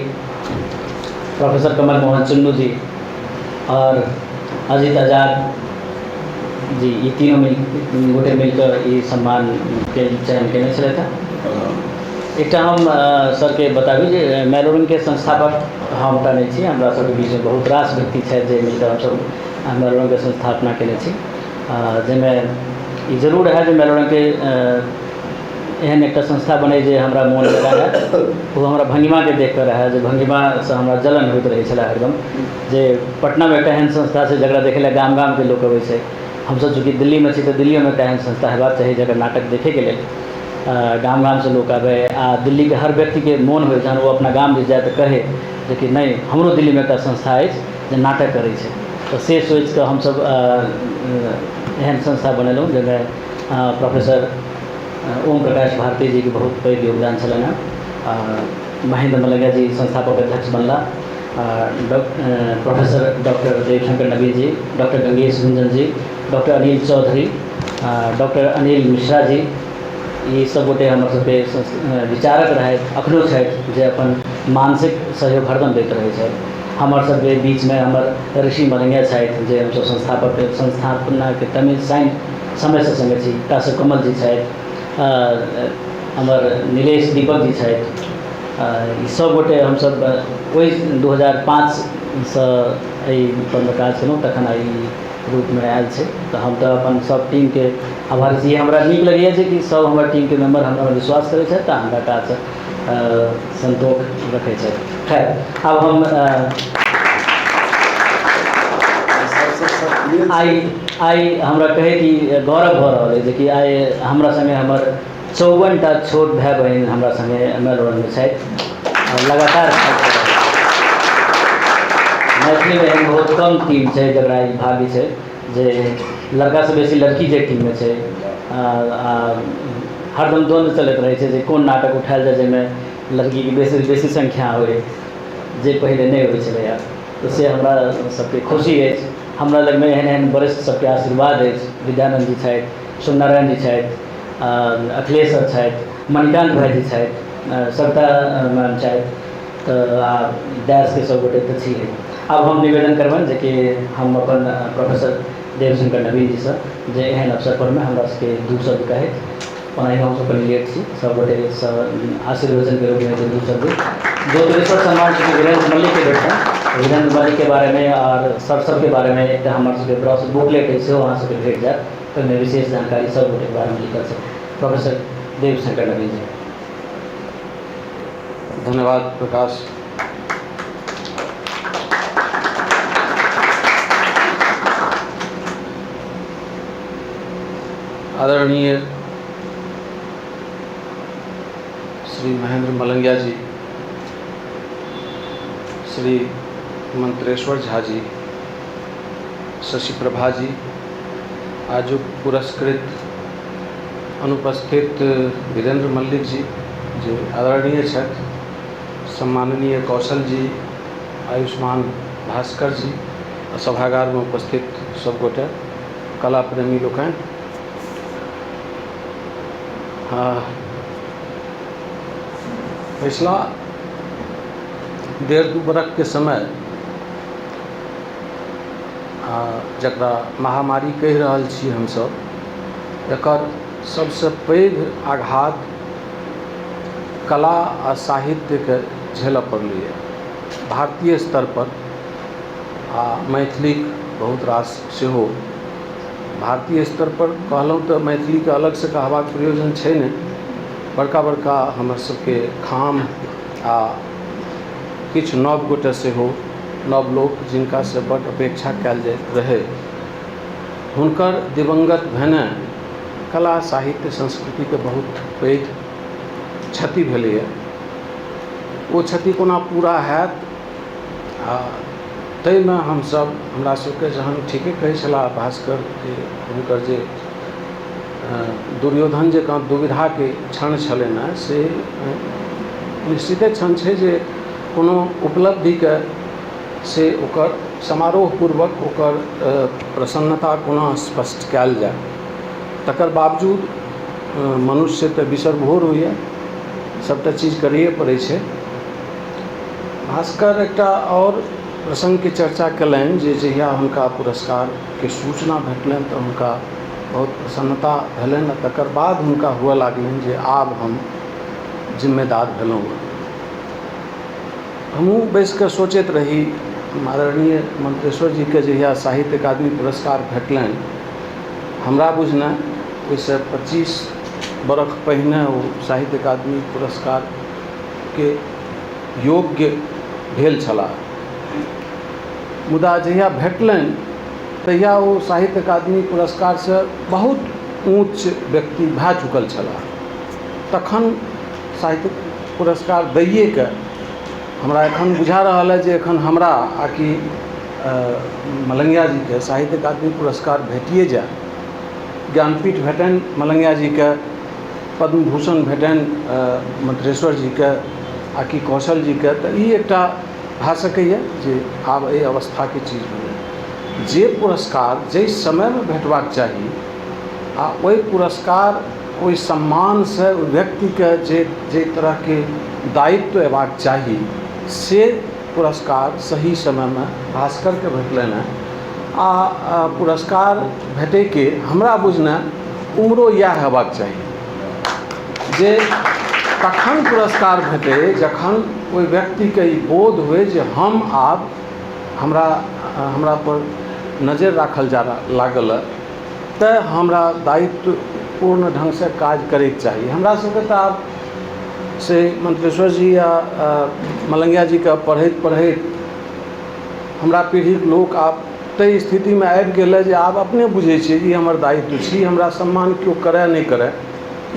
S3: प्रोफेसर कमल मोहन चुन्नू जी और अजीत आजाद जी, ये तीनों गोटे मिलकर ये सम्मान के चयन केने छलथि। एक हम सर के बताबी जे मेलोरन के संस्थापक हम टा नहीं छी, हमरा सबके बीच में बहुत रास व्यक्ति छथि जे मिलकर हमसब मेलोरन के संस्थापना केने छी, जाहिमे ई जरूर है जे मेलोरन के एहन एक संस्था बने जे हमरा मोन लगा है, वो हमरा भंगिमा के देख कर रहा जे भंगिमा से हमरा जलन होइत रहे छला एकदम, जे पटना में एक एहन संस्था से जकरा देखे ला गाम गाम के लोग अबै छै। हमसब चूँकि दिल्ली में छी तो दिल्ली में एक एहन संस्था हेबाक चाही जकर नाटक देखे के लेल गाम गाम से लोग आवे, आ दिल्ली के हर व्यक्ति के मोन हो जहन वो अपना गाम दिस जाए तो कहे जे कि नहीं हमरो दिल्ली में एक संस्था है जे नाटक करे छै। तो से सोच के हमसब एहन संस्था बनेलहुँ जाहिमे प्रोफेसर ओम प्रकाश भारती जी के बहुत पैघ योगदान छलनि हैं। महेंद्र मलंगिया जी संस्थापक अध्यक्ष बनला, professor doctor Devshankar Nabi ji, doctor Gangesh Gunjan जी, डॉक्टर अनिल चौधरी, डॉक्टर अनिल मिश्रा जी, ये सब गोटे हमर सबके विचारक रहे, अखनो छथि जे अपन मानसिक सहयोग हरदम दैत रहै छथि। हमर सबके बीच में हमर ऋषि मलंगिया छथि जे हमसब संस्थापक संस्थापना के तमिल साइन समय से संगे छी, कासर कमल जी छथि, हमर नीलेश दीपक जी छथि, ई सब गोटे हमसब ओहि 2005 से एहि पर काज केलहुँ, तखन एहि रूप में आयल छै। तो हम तो अपन सब टीम के आभारी छी। हमरा नीक लगैए जे कि सब हमर टीम के मेंबर हमरा पर विश्वास करै छथि, हमरा काज संतोष रखै छथि। खैर अब हम आई हमरा कहे कि गौरव भऽ रहल है जे कि आई हमरा संगे हमर 54टा छोट भाई बहन हमरा संगे मेलोरन में छथि। लगातार मैथिली में एहन बहुत कम टीम छै जकरा ई भाग्य छै जे लड़का से बेसी लड़की जे टीम में छै। हरदम द्वंद्व चलैत रहै छै जे कोन नाटक उठायल जाय जाहिमे लड़की के बेसी संख्या होय, जे पहले नहीं होइ छलैया। तो से हमरा सबके खुशी अछि। हमरा लग में एहन वरिष्ठ सबके आशीर्वाद अछि। विद्यानंद जी छथि, सूर्यनारायण जी छथि, अखिलेश सर छथि, मणिकांत भाईजी छथि, सविता मैम छथि, तो डैश के सब गोटे तो छियै। अब हम निवेदन करबनि जे कि हम अपन प्रोफेसर देवशंकर नवीन जी से जे एहन अवसर पर में हमरा सबके दू शब्द कहैत, ओना हम सब कनि लेट छी, सब गोटे आशीर्वचन के रूप में दू शब्द जो तिरस्वर सम्मान चूँकि वीरेंद्र मल्लिक के भेटतनि, वीरेंद्र मल्लिक के बारे में और सब के बारे में एक हमर सबके ब्रॉस बुकलेट है सेहो अहाँ सबके भेट जायत, तो में विशेष जानकारी सब गोटे के बारे में लिखल छै। प्रोफेसर देवशंकर नवीन जी।
S6: धन्यवाद प्रकाश। आदरणीय श्री महेंद्र मलंगिया जी, श्री मंत्रेश्वर झा जी, शशि प्रभा जी, आजुक पुरस्कृत अनुपस्थित वीरेंद्र मल्लिक जी जे आदरणीय छथि, सम्माननीय कौशल जी, आयुष्मान भास्कर जी, सभागार में उपस्थित सब गोटे कला प्रेमी लोकनि, पिछला 1.5-2 बरख के समय जकरा महामारी कहि रहल छी हमसब, एकर सबसे पैघ आघात कला आ साहित्य के झेलऽ पड़लै। भारतीय स्तर पर आ मैथिलीक बहुत रास सेहो। भारतीय स्तर पर कहलहुँ तो मैथिली के अलग से कहबाक प्रयोजन छै नहि, बड़का बड़का हमर सबके खाम आ किछु नव गोटे सेहो, नव लोक जिनका से बड़ अपेक्षा कयल जाइत रहै, हुनकर दिवंगत भेने कला साहित्य संस्कृति के बहुत पैघ क्षति भेलैए। ओ क्षति कोना पूरा हैत, ताहिमे हमसब हमरा सबके जहन ठीके कहै छलाह भास्कर के, हुनकर जे दुर्योधन जकाँ दुविधा के क्षण छलनि हैं, से निश्चिते क्षण छै जे कोनो उपलब्धि के से ओकर समारोहपूर्वक ओकर प्रसन्नता कोना स्पष्ट कयल जाय। तकर बावजूद मनुष्य तऽ बिसरभोर होइए, सबटा चीज करैए पड़ै छै। भास्कर एकटा और प्रसंग के चर्चा कयलनि जे जहिया हुनका पुरस्कार के सूचना भेटलनि तऽ हुनका बहुत प्रसन्नता भेलनि, तकर बाद हुनका हुअ लागलनि जे आब हम जिम्मेदार भेलहुँ। हमहूँ बैस कऽ सोचैत रही, आदरणीय मंत्रेश्वर जी के जहिया साहित्य अकादमी पुरस्कार भेटलनि, हमरा बुझने ओहिसँ 25 बरख पहिने ओ साहित्य अकादमी पुरस्कार के योग्य भेल छलाह। मुदा जहिया भेटलनि तहिया ओ साहित्य अकादमी पुरस्कार से बहुत ऊँच व्यक्ति भए चुकल छलाह। तखन साहित्य पुरस्कार दैए के हमरा एखन बुझा रहल है जे एखन हमरा आकि मलंगिया जी के साहित्य अकादमी पुरस्कार भेटिए जाए, ज्ञानपीठ भेटनि मलंगिया जी के, पद्म भूषण भेटनि मंत्रेश्वर जी के आकि कौशल जी के, तऽ ई एकटा भए सकैए जे आब एहि अवस्थाके चीज भेलै। जे पुरस्कार जाहि समयमे भेटबाक चाही आ ओहि पुरस्कार ओहि सम्मानसँ व्यक्तिके जे तरहके दायित्व अयबाक चाही से पुरस्कार सही समयमे भास्करके भेटलनि हेँ। आ पुरस्कार भेटैके हमरा बुझने उम्रो इएह हेबाक चाही जे तखन पुरस्कार भेटै जखन ओहि व्यक्तिके ई बोध होय जे हम आब हमरा पर नजर राखल जा लागल तऽ हमरा दायित्व पूर्ण ढङ्गसँ काज करैके चाही। हमरा सबके तऽ आब से मंत्रेश्वर जी या मलंगिया जी के पढ़ैत पढ़ैत हमरा पीढ़ीके लोक आब ताहि स्थितिमे आबि गेल जे आब अपने बुझै छियै ई हमर दायित्व छी, हमरा सम्मान केओ करय नहि करय,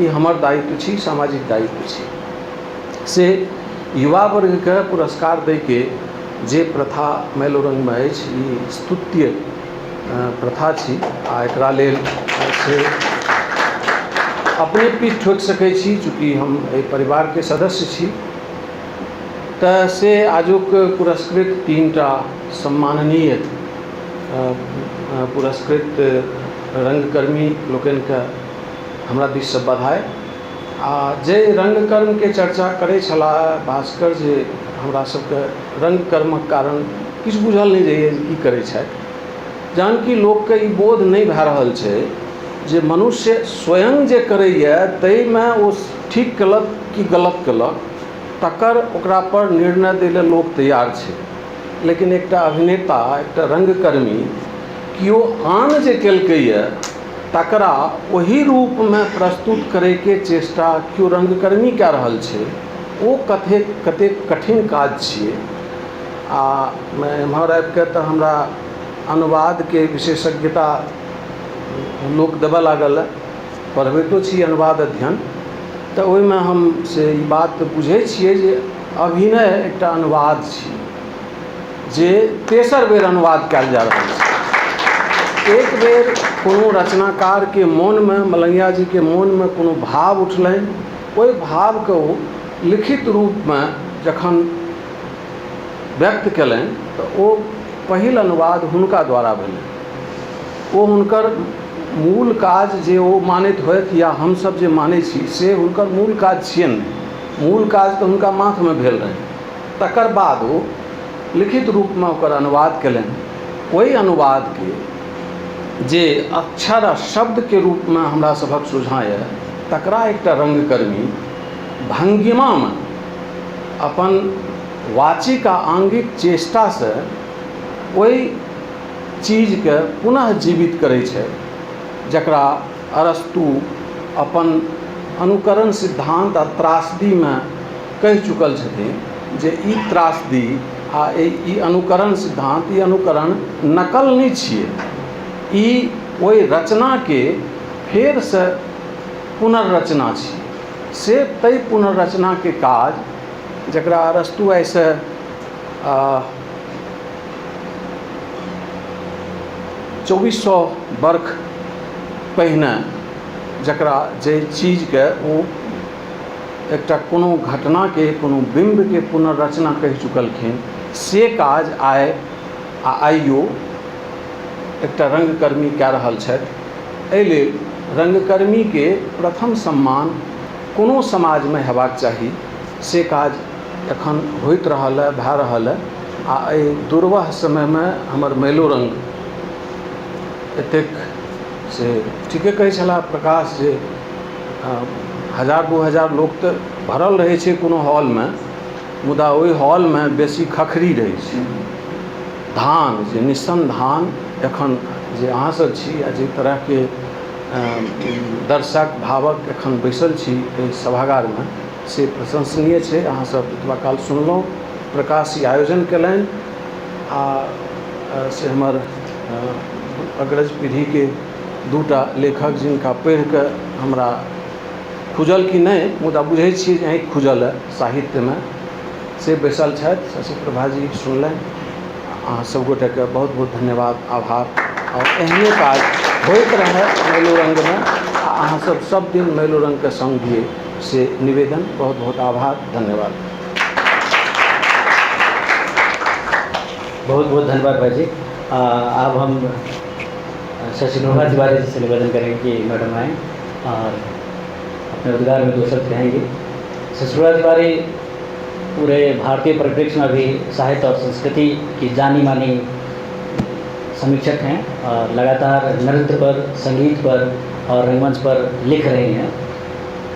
S6: ई हमर दायित्व छी, सामाजिक दायित्व छी। से युवा वर्गके पुरस्कार दैके जे प्रथा मेलोरंगमे अछि ई स्तुत्य प्रथा छी आ एकरा लेल से अपने पीठ ठोकि सकैत छी। चूँकि हम एहि परिवारके सदस्य छी तऽ से आजुक पुरस्कृत 3टा सम्माननीय पुरस्कृत रंगकर्मी लोकनिके हमरा दिससँ बधाई। आ जे रंगकर्मके चर्चा करै छलाह भास्कर जे हमरा सबके रंगकर्मक कारण किछु बुझल नहि जाइए जे की करै छथि, जहन कि लोकके ई बोध नहि भए रहल छै जे मनुष्य स्वयं जे करैए ताहिमे ओ ठीक केलक कि गलत केलक तकर ओकरा पर निर्णय दै लेल लोक तैयार छै। लेकिन एकटा अभिनेता, एकटा रंगकर्मी केओ आन जे केलकैए तकरा ओही रूपमे प्रस्तुत करैके चेष्टा केओ रंगकर्मी कए रहल छै, ओ कतेक कठिन काज छियै। आ एम्हर आबिके तऽ हमरा अनुवादके विशेषज्ञता लोक देबऽ लागल, पढ़बितो छी अनुवाद अध्ययन, तऽ ओहिमे हम से ई बात बुझै छियै जे अभिनय एकटा अनुवाद छी जे तेसर बेर अनुवाद कयल जा रहल छै। एक बेर कोनो रचनाकारके मोनमे, मलंगिया जीके मोनमे कोनो भाव उठलनि, ओहि भावके ओ लिखित रूपमे जखन व्यक्त कयलनि तऽ ओ पहिल अनुवाद हुनका द्वारा भेलनि। ओ हुनकर मूल काज जे ओ मानैत होथि या हमसब जे मानै छी से हुनकर मूल काज छियनि, मूल काज तऽ हुनका माथमे भेल रहनि। तकर बाद ओ लिखित रूपमे ओकर अनुवाद कयलनि। ओहि अनुवादके जे अक्षर आ शब्दके रूपमे हमरा सभक सुझाए तकरा एकटा रंगकर्मी भंगिमामे अपन वाचिक आ आंगिक चेष्टासँ ओहि चीजके पुनः जीवित करै छै जकरा अरस्तु अपन अनुकरण सिद्धांत आ त्रासदीमे कहि चुकल छथिन जे ई त्रासदी आ ई अनुकरण सिद्धांत, ई अनुकरण नकल नहि छियै, ई ओहि रचनाके फेरसँ पुनर्रचना छी। से ताहि पुनर्रचनाके काज जकरा अरस्तु आइसँ 2400 वर्ष पहिने जकरा जे चीजके ओ एकटा कोनो घटनाके, कोनो बिम्बके पुनर्रचना कहि चुकलखिन, से काज आइयो एकटा रंगकर्मी कए रहल छथि। एहि लेल रंगकर्मीके प्रथम सम्मान कोनो समाजमे हेबाक चाही, से काज एखन होइत रहल है, भए रहल है। आ एहि दुर्वह समयमे हमर मेलोरंग एतेक से ठीके कहै छलाह प्रकाश जे 1000-2000 लोक तऽ भरल रहै छै कोनो हॉलमे, मुदा ओहि हॉलमे बेसी खखरी रहै छै। धान जे निस्सन धान एखन जे अहाँसभ छी आ जे तरहके दर्शक भावक एखन बैसल छी एहि सभागारमे, से प्रशंसनीय छै। अहाँसभ एतबा काल सुनलहुँ, प्रकाश ई आयोजन कयलनि आ से हमर अग्रज पीढ़ीके दूटा लेखक जिनका पढ़ि कऽ हमरा खुजल कि नहि, मुदा बुझै छियै जे आँखि खुजल है साहित्यमे, से बैसल छथि। शशि प्रभा जी सुनलनि। अहाँ सब गोटेके बहुत बहुत धन्यवाद, आभार। और एहने काज होइत रहै मैलोरंगमे, आ अहाँसभ सब दिन मैलोरंगके संग दिए, से निवेदन। बहुत बहुत आभार, धन्यवाद।
S3: बहुत बहुत धन्यवाद भाई जी। अब हम शशि प्रभा तिवारी जी से निवेदन करेंगे कि मैडम आएँ और अपने उद्गार में 2 शब्द कहेंगे। शशि प्रभा तिवारी पूरे भारतीय परिप्रेक्ष्य में भी साहित्य और संस्कृति की जानी मानी समीक्षक हैं और लगातार नृत्य पर, संगीत पर और रंगमंच पर लिख रही हैं।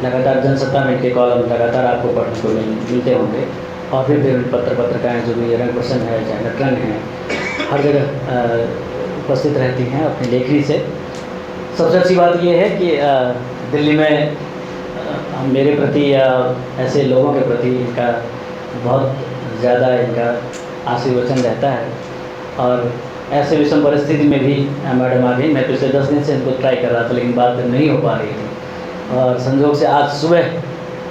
S3: लगातार जनसत्ता में इनके कॉलम लगातार आपको पढ़ने को मिलते होंगे, और भी विभिन्न पत्रिकाएँ जो भी रंग प्रसन्न है, चाहे नटरंग हैं, हर जगह उपस्थित रहती हैं अपनी लेखनी से। सबसे अच्छी बात ये है कि दिल्ली में मेरे प्रति या ऐसे लोगों के प्रति इनका बहुत ज़्यादा इनका आशीर्वचन रहता है, और ऐसे विषम परिस्थिति में भी मैडम आ गई। मैं पिछले 10 दिन से इनको ट्राई कर रहा था, लेकिन बात नहीं हो पा रही थी, और संजोग से आज सुबह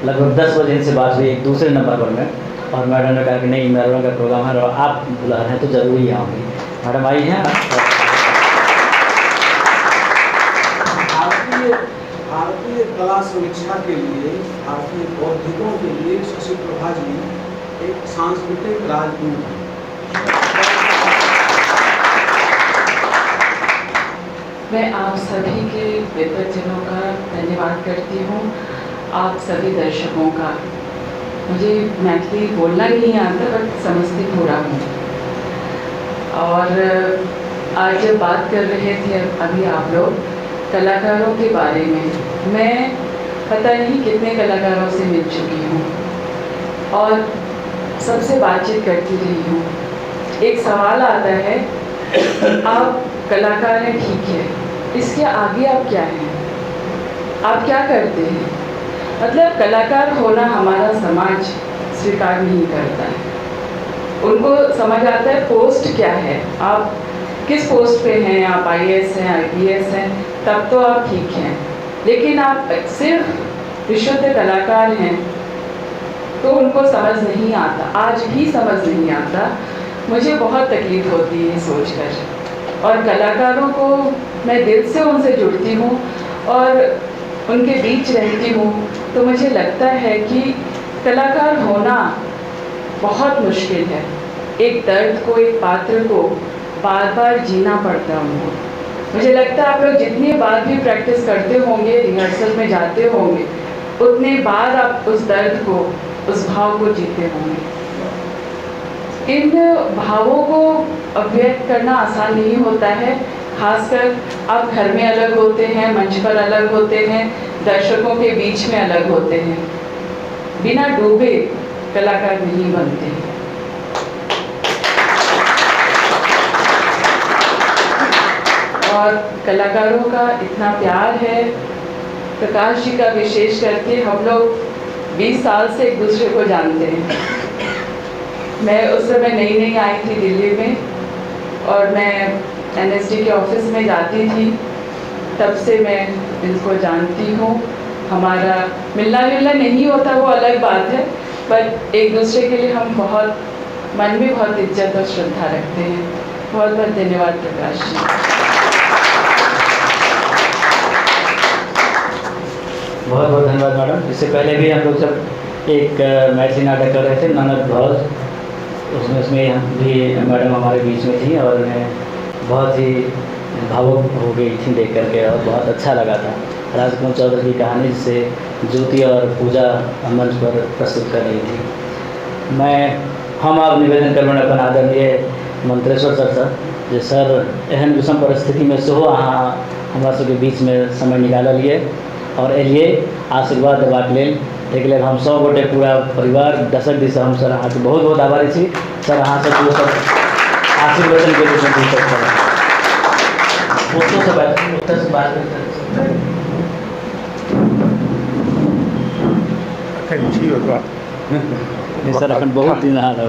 S3: लगभग 10 बजे इनसे बात हुई एक दूसरे नंबर पर में, और मैडम ने कहा कि नहीं, मैडम का प्रोग्राम है और आप बुला रहे हैं तो ज़रूरी आऊँगी। मैडम आई हैं।
S6: भारतीय कला समीक्षा के लिए, भारतीय बौद्धिकों के लिए शशि प्रभा जी एक सांस्कृतिक राजदूत हैं।
S7: मैं आप सभी के विद्वज्जनों का धन्यवाद करती हूँ, आप सभी दर्शकों का। मुझे मैथिली बोलना नहीं आता, बट समझती पूरा हूँ। और आज जब बात कर रहे थे अभी आप लोग कलाकारों के बारे में, मैं पता नहीं कितने कलाकारों से मिल चुकी हूँ और सबसे बातचीत करती रही हूँ। एक सवाल आता है, आप कलाकार हैं, ठीक है, इसके आगे आप क्या हैं, आप क्या करते हैं? मतलब कलाकार होना हमारा समाज स्वीकार नहीं करता है। उनको समझ आता है पोस्ट क्या है, आप किस पोस्ट पे हैं, आप IAS हैं, IPS हैं, तब तो आप ठीक हैं। लेकिन आप सिर्फ विशुद्ध कलाकार हैं तो उनको समझ नहीं आता, आज भी समझ नहीं आता। मुझे बहुत तकलीफ होती है सोचकर, और कलाकारों को मैं दिल से उनसे जुड़ती हूँ और उनके बीच रहती हूँ, तो मुझे लगता है कि कलाकार होना बहुत मुश्किल है। एक दर्द को, एक पात्र को बार बार जीना पड़ता है उनको। मुझे लगता है आप लोग जितनी बार भी प्रैक्टिस करते होंगे, रिहर्सल में जाते होंगे, उतने बार आप उस दर्द को, उस भाव को जीते होंगे। इन भावों को अभिव्यक्त करना आसान नहीं होता है, खासकर आप घर में अलग होते हैं, मंच पर अलग होते हैं, दर्शकों के बीच में अलग होते हैं। बिना डूबे कलाकार नहीं बनते। और कलाकारों का इतना प्यार है, प्रकाश जी का विशेष करके हम लोग 20 साल से एक दूसरे को जानते हैं। मैं उस समय नई नई आई थी दिल्ली में, और मैं NSD के ऑफिस में जाती थी, तब से मैं इनको जानती हूँ। हमारा मिलना जुलना नहीं होता, वो अलग बात है, पर एक दूसरे के लिए हम बहुत मन में बहुत इज्जत और श्रद्धा रखते हैं। बहुत बहुत धन्यवाद प्रकाश जी।
S3: बहुत बहुत धन्यवाद मैडम। इससे पहले भी हम लोग जब एक मैथिली नाटक कर रहे थे, ननद भौज, उसमें हम भी मैडम हमारे बीच में थी, और मैं बहुत ही भावुक हो गई थी देख करके, और बहुत अच्छा लगा था। राजकुमार चौधरी की कहानी जिसे ज्योति और पूजा मंच पर प्रस्तुत कर रही थी। हम आप निवेदन करबनि अपन आदरणीय मंत्रेश्वर सर जे सर एहन विषम परिस्थिति में सेहो अहाँ हमरा सबके बीच में समय निकाललिए और एलिए आशीर्वाद देबाक लेल। एक लेल हम सब गोटे पूरा परिवार दर्शक दिस हम सर अहाँके बहुत बहुत आभारी छी सर। अहाँ सब आशीर्वादन के रूप में
S1: दोस्तों से बात
S3: सर अखन बहुत दिन हाल हो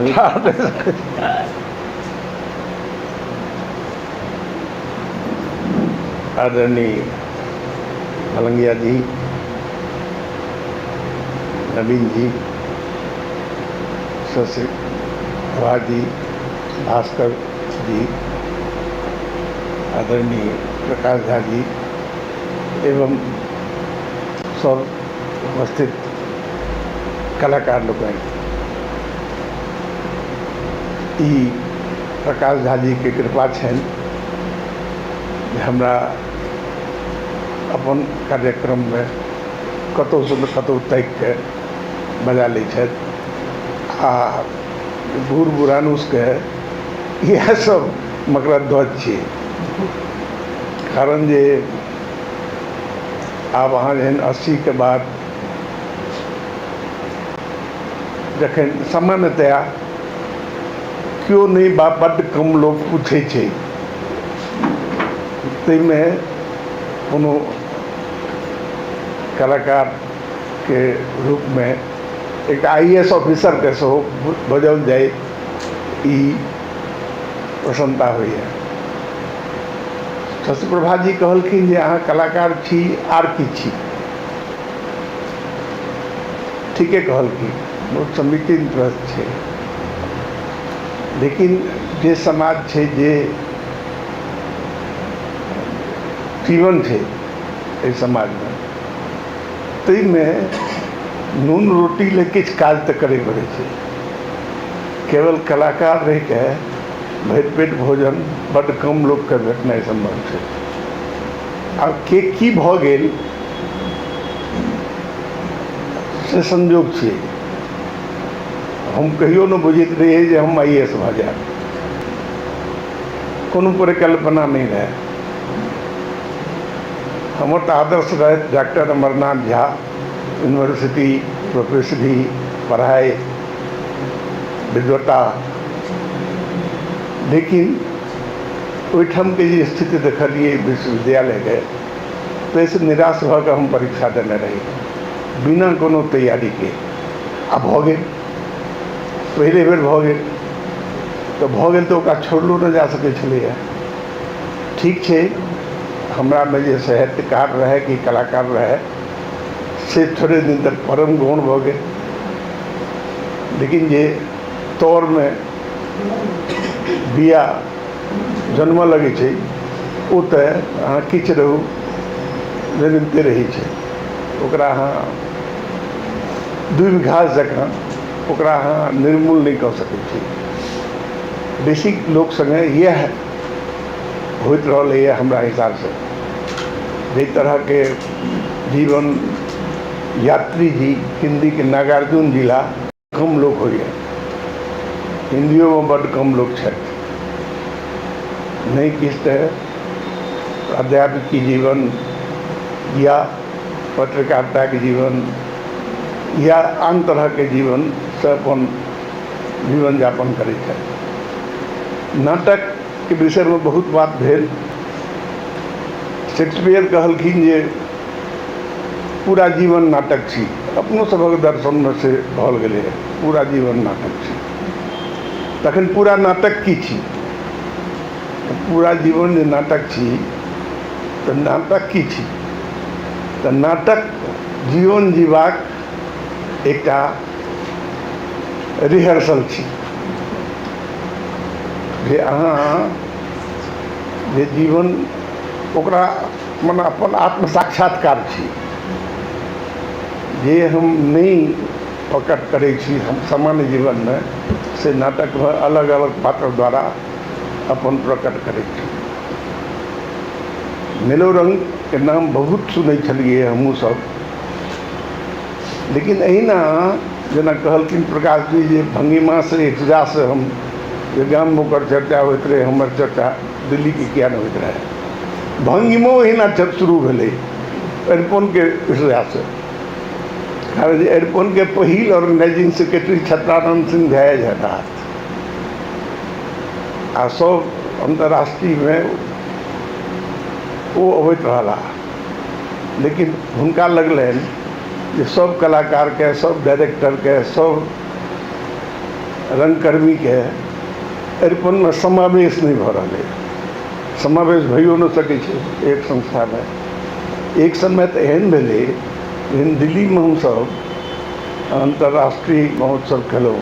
S8: आदरणीय मलंगिया जी, नवीन जी, शशि प्रभा जी, भास्कर जी, आदरणीय प्रकाश झा जी एवं सब उपस्थित कलाकार लोग ई प्रकाश झा जी के कृपा छनि जे हमरा अपन कार्यक्रम में कतौ से कतौ तक के बजा लै छथि आ बूढ़ बुढ़ानुस के इएह सब मकरद ध्वज छियै। कारण जे आब अहाँ जहन 80 के बाद जखन सामान्यतया क्यों नहीं बड्ड कम लोग पूछे छै ताहिमे कोनो कलाकार के रूप में एक IAS ऑफिसर के सेहो बजाओल जाए ई प्रसन्नता होइए। शशि प्रभा जी कहलखिन जे अहाँ कलाकार छी आर की छी, ठीके कहलखिन, बहुत समीचीन प्रश्न छै। लेकिन जे समाज छै जे जीवन छै एहि समाज में ताहिमे नून रोटी ले किछु काज तऽ करे पड़ै छै। केवल कलाकार रहि के भरि पेट भोजन बड्ड कम लोकके भेटनाइ संभव छै। आब के की भऽ गेल से संजोग छै। हम कहियो न बुझैत रहियै जे हम IAS भऽ जायब, कोनो परिकल्पना नहीं रहे। हमर तऽ आदर्श रहे डॉक्टर अमरनाथ झा, यूनिवर्सिटी प्रोफेसरी, पढ़ाई, विद्वता। लेकिन ओहिठाम के जे स्थिति देखलिए विश्वविद्यालय के, ताहिसँ निराश भऽ कऽ हम परीक्षा देने रही बिना कोनो तैयारी के। आ भऽ गेल, पहले बेर भऽ गेल तऽ भऽ गेल तऽ ओकरा छोड़लो नहि जा सकै छलैए। ठीक छै, हमरा में जे साहित्यकार रहे कि कलाकार रहे से थोड़े दिन तक परम गौण भऽ गेल। लेकिन जे तौर में बिया जन्म लगे छै ओ तऽ अहाँ किछु रहू जन्मते रहै छै, ओकरा अहाँ दूबि घास जकाँ ओकरा अहाँ निर्मूल नहीं कऽ सकै छी। बेसी लोक संगे इएह होइत रहलैए हमरा हिसाब से। जाहि तरह के जीवन यात्री जी हिंदी के नागार्जुन जिला कम लोग होइए, हिंदियों में बड्ड कम लोग छथि। नहीं किछु तऽ अध्यात्मिक जीवन या पत्रकारिता के जीवन या आन तरह के जीवन से अपन जीवन यापन करैत छथि। नाटक के विषय में बहुत बात भेल। शेक्सपियर कहलखिन जे पूरा जीवन नाटक छी, अपनो सभक दर्शन में से भल गेलै पूरा जीवन नाटक छी। तखन पूरा नाटक की छी? पूरा जीवन जे नाटक छी तऽ नाटक की छी? तऽ नाटक जीवन जीवाक एकटा रिहर्सल छी। जे अहाँ जे जीवन ओकरा मने अपन आत्म साक्षात्कार छी। जे हम नहीं प्रकट करै छी हम सामान्य जीवन में, से नाटक में अलग अलग पात्र द्वारा अपन प्रकट करै छी। नीलोरंग के नाम बहुत सुनै छलिए हमहूँ सब। लेकिन अहिना जेना कहलखिन प्रकाश जी जे भंगिमा से इर्तिजा से हम जे गाम में ओकर चर्चा होइत रहे, हमर चर्चा दिल्ली के किया नहीं होइत रहे। भंगिमो अहिना शुरू भेलै अरिपन के इर्तिजा से। कारण जे अरिपन के पहिल ऑर्गेनाइजिंग सेक्रेटरी छत्रानंद सिंह झाया झटा आ सब अंतर्राष्ट्रीय में वो अबैत रहला, लेकिन हुनका लगलनि जे सब कलाकार के, सब डायरेक्टर के, सब रंगकर्मी के अरिपन में समावेश नहीं भ रहा है। समावेश भइयो न सकै छै एक संस्था में। एक समय तो एहन भेलै, लेकिन दिल्ली में हम सब अंतर्राष्ट्रीय महोत्सव केलहुँ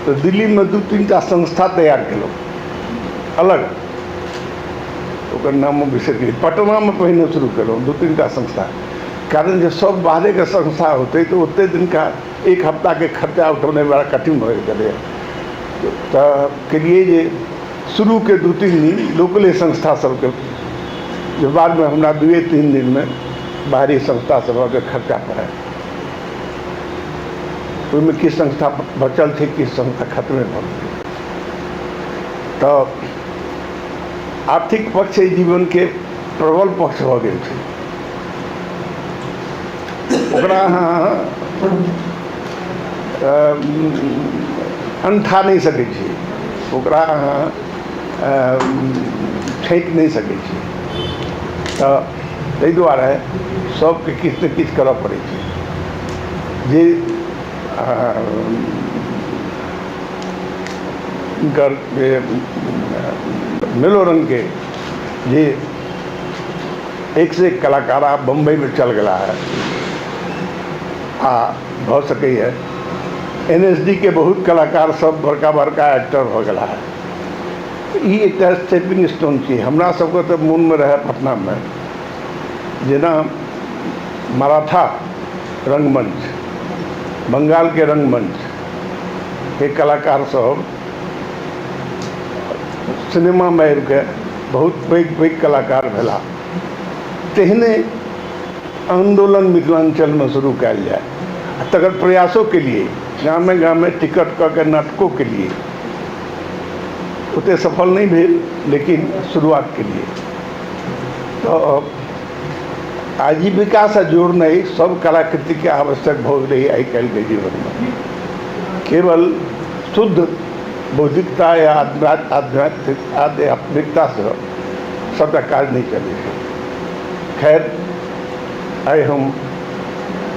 S8: तो दिल्ली में 2-3टा संस्था तैयार केलहुँ अलग, ओकर नाम बिसरि गेली। पटना में पहिने शुरू केलहुँ 2-3टा संस्था, कारण जे सब बाहरे के संस्था होते तो ओते दिन का एक हफ्ता के खर्चा उठौने बड़ा कठिन हो गेलै। तो केलिए जे शुरू के 2-3 दिन लोकले संस्था सबके, जो बाद में हमरा 2-3 दिन में बाहरी संस्था सबके खर्चा पड़े। उसमें किस संस्था बचल थे, किस संस्था खत्म भऽ गेलै। तो आर्थिक पक्ष जीवन के प्रबल पक्ष भऽ गेल छै, ओकरा अहाँ अंठा नहीं सकै छी, ओकरा अहाँ ठेक नहीं सकै छी। तो ताहि दुआरे सबके किछु ने किछु करऽ पड़ै छै। जे हुनकर मेलोरंग के जे एक से एक कलाकार आप बम्बई में चल गया है आ भऽ सकैए NSD के बहुत कलाकार सब बड़का बड़का एक्टर हो गया है। ई एक स्टेपिंग स्टोन छी। हमरा सबके तो मन में रहे पटना में जेना मराठा रंगमंच, बंगाल के रंगमंच के कलाकार सब सिनेमा में आबि के बहुत पैघ पैघ कलाकार भेला। तेहने आंदोलन मिथिलांचल में शुरू कयल जाए, तकर प्रयासों के लिए गामे गामे टिकट कऽ के नाटकों के लिए उतने सफल नहीं भेल, लेकिन शुरुआत के लिए। तो आजीविका से जोड़ना सब कलाकृति के आवश्यक भऽ गेलै आइ काल्हि के जीवन में। केवल शुद्ध बौद्धिकता या आध्यात्मिकता से सबटा काज नहीं चले। खैर आइ हम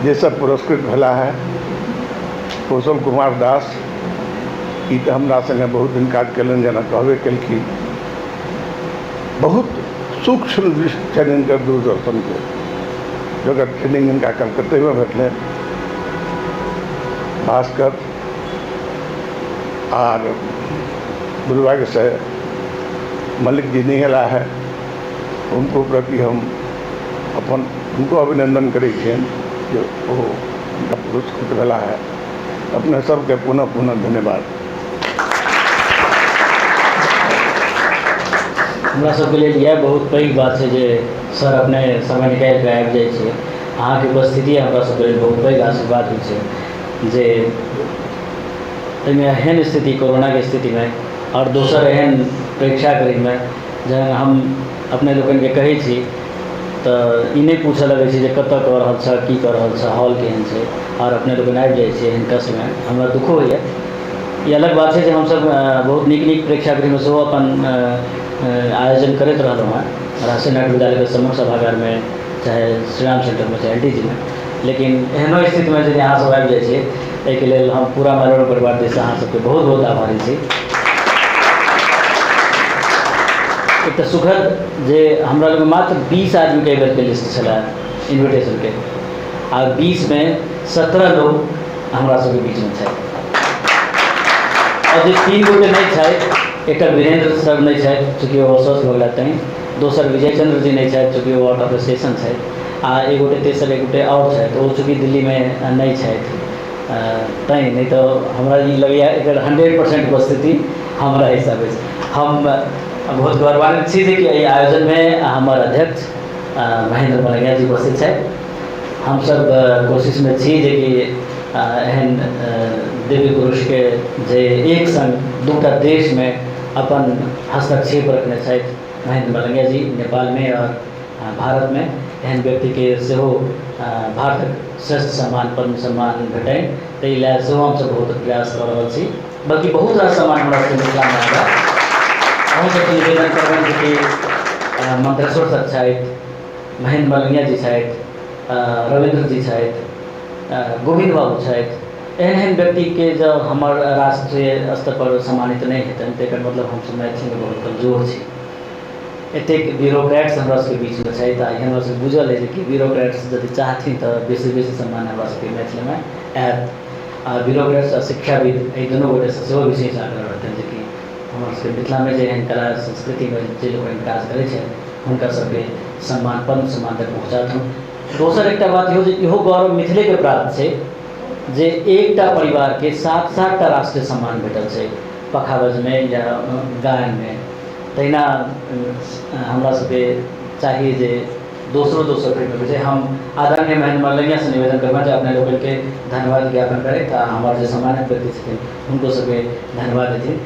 S8: जे सब पुरस्कृत भेला है, कौशल कुमार दास ई तो हमरा संगे बहुत दिन काज कलन, जेना कहबे केलखिन। बहुत सूक्ष्म दृष्टि छनि हिनकर दूरदर्शन के, जकर ट्रेनिंग हिनका कलकत्ते में भेटलै। भास्कर और दुर्भाग्य से मलिक जी नहीं अला है, उनको प्रति हम अपन उनको अभिनंदन करै छियनि जे ओ पुरस्कृत भेला है। अपने सबके पुनः पुनः धन्यवाद।
S3: हमरा सबके लेल यह बहुत पैघ बात है जे सर अपने समय निकालि कऽ आबि जाइ छै। अहाँके उपस्थिति हमरा सबके लेल बहुत पैघ आशीर्वाद होइ छै जे एहिमे एहन स्थिति, कोरोनाके स्थितिमे और दोसर एहन प्रेक्षागृहमे जहन हम अपने लोकनिके कहै छी तऽ ई नहि पूछऽ लगै छै जे कतऽ कऽ रहल छ, की कऽ रहल छ, हॉल केहन छै, और अपने लोकनि आबि जाइ छै एहन कसमे। हमरा दुखो होइए। ई अलग बात छै जे हमसब बहुत नीक नीक प्रेक्षागृहमे सेहो अपन आयोजन करैत रहलहुँ हैं, राष्ट्रीय नाट्य विद्यालय के सम्मुख सभागार में, चाहे श्रीराम सेंटर में, चाहे LTG में। लेकिन एहनो स्थिति में यदि अहाँ सब आबि जाइ छियै, एहिके लेल हम पूरा मनोरम परिवार दिससँ अहाँ सबके बहुत बहुत आभारी छी। एक तो सुखद जे हमरा लग मात्र 20 आदमी के बेर के लिस्ट छला इन्विटेशन के, आ 20 में 17 लोग हमरा सबके बीच में छथि। और जे 3 गोटे नहीं छथि, एक वीरेंद्र सर नहीं छथि चूँकि वो स्वस्थ भऽ गेला तैं, दोसर विजय चंद्र जी नहीं छथि चूँकि वो आउट ऑफ स्टेशन छथि, आ एक गोटे तेसर एक गोटे और छथि, ओ चूँकि दिल्ली में नहीं छथि तैं। नहीं तो हमरा ई लगैया एकर 100% उपस्थिति हमरा हिसाबे। हम बहुत गौरवान्वित छी जे कि एहि आयोजन में हमर अध्यक्ष महेंद्र मलंगिया जी उपस्थित छथि। हम सब कोशिश में छी जे कि एहन देवी पुरुष के जे एक संग दूटा देश में अपन हस्तक्षेप रखने छथि, महेंद्र मलंगिया जी नेपाल में और
S1: भारत में एहन व्यक्ति के सेहो भारतक श्रेष्ठ सम्मान पद्म सम्मान भेटनि ताहि लेल सेहो हमसब बहुत प्रयास कऽ रहल छी। बल्कि बहुत रास सम्मान हमरा सबके मिथिला में आएगा। अहूँ सबके निवेदन करबनि कि मंत्रेश्वर सर छथि, महेंद्र मलंगिया जी छथि, रविंद्र जी छथि, गोविंद बाबू छथि, एहन व्यक्ति के जब हमर राष्ट्रीय स्तर पर सम्मानित नहीं हेतनि तकर मतलब हमसब मैथिली में बहुत कमजोर छी। एतेक ब्यूरोक्रेट्स हमरा सबके बीच में छथि। हमरा सबके बुझल है कि ब्यूरोक्रेट्स यदि चाहथिन तो बेसी सम्मान हमरा सबके मैथिली में आयत। आ ब्यूरोक्रेट्स आ शिक्षाविद एहि दुनू गोटे से सेहो विशेष आग्रह रहतनि जे कि हमर सबके मिथिला में जे एहन कला संस्कृति में जे लोग काज करै छै हुनकर सबके सम्मान पद्म सम्मान तक पहुँचाथुन। दोसर एकटा बात इहो गौरव मिथिले के प्राप्त छै जे एकटा परिवार के 7-7टा राष्ट्रीय सम्मान भेटल छै पखावज में या गायन में। तहिना हमरा सबके चाहिए जे दोसरो फिल्म छै। हम आदरणीय महेंद्र मलंगिया से निवेदन करबनि जे अपने लोगन के धन्यवाद ज्ञापन करें आ हमारे जो सम्मानित व्यक्ति छथिन हुनको सबके धन्यवाद देथिन।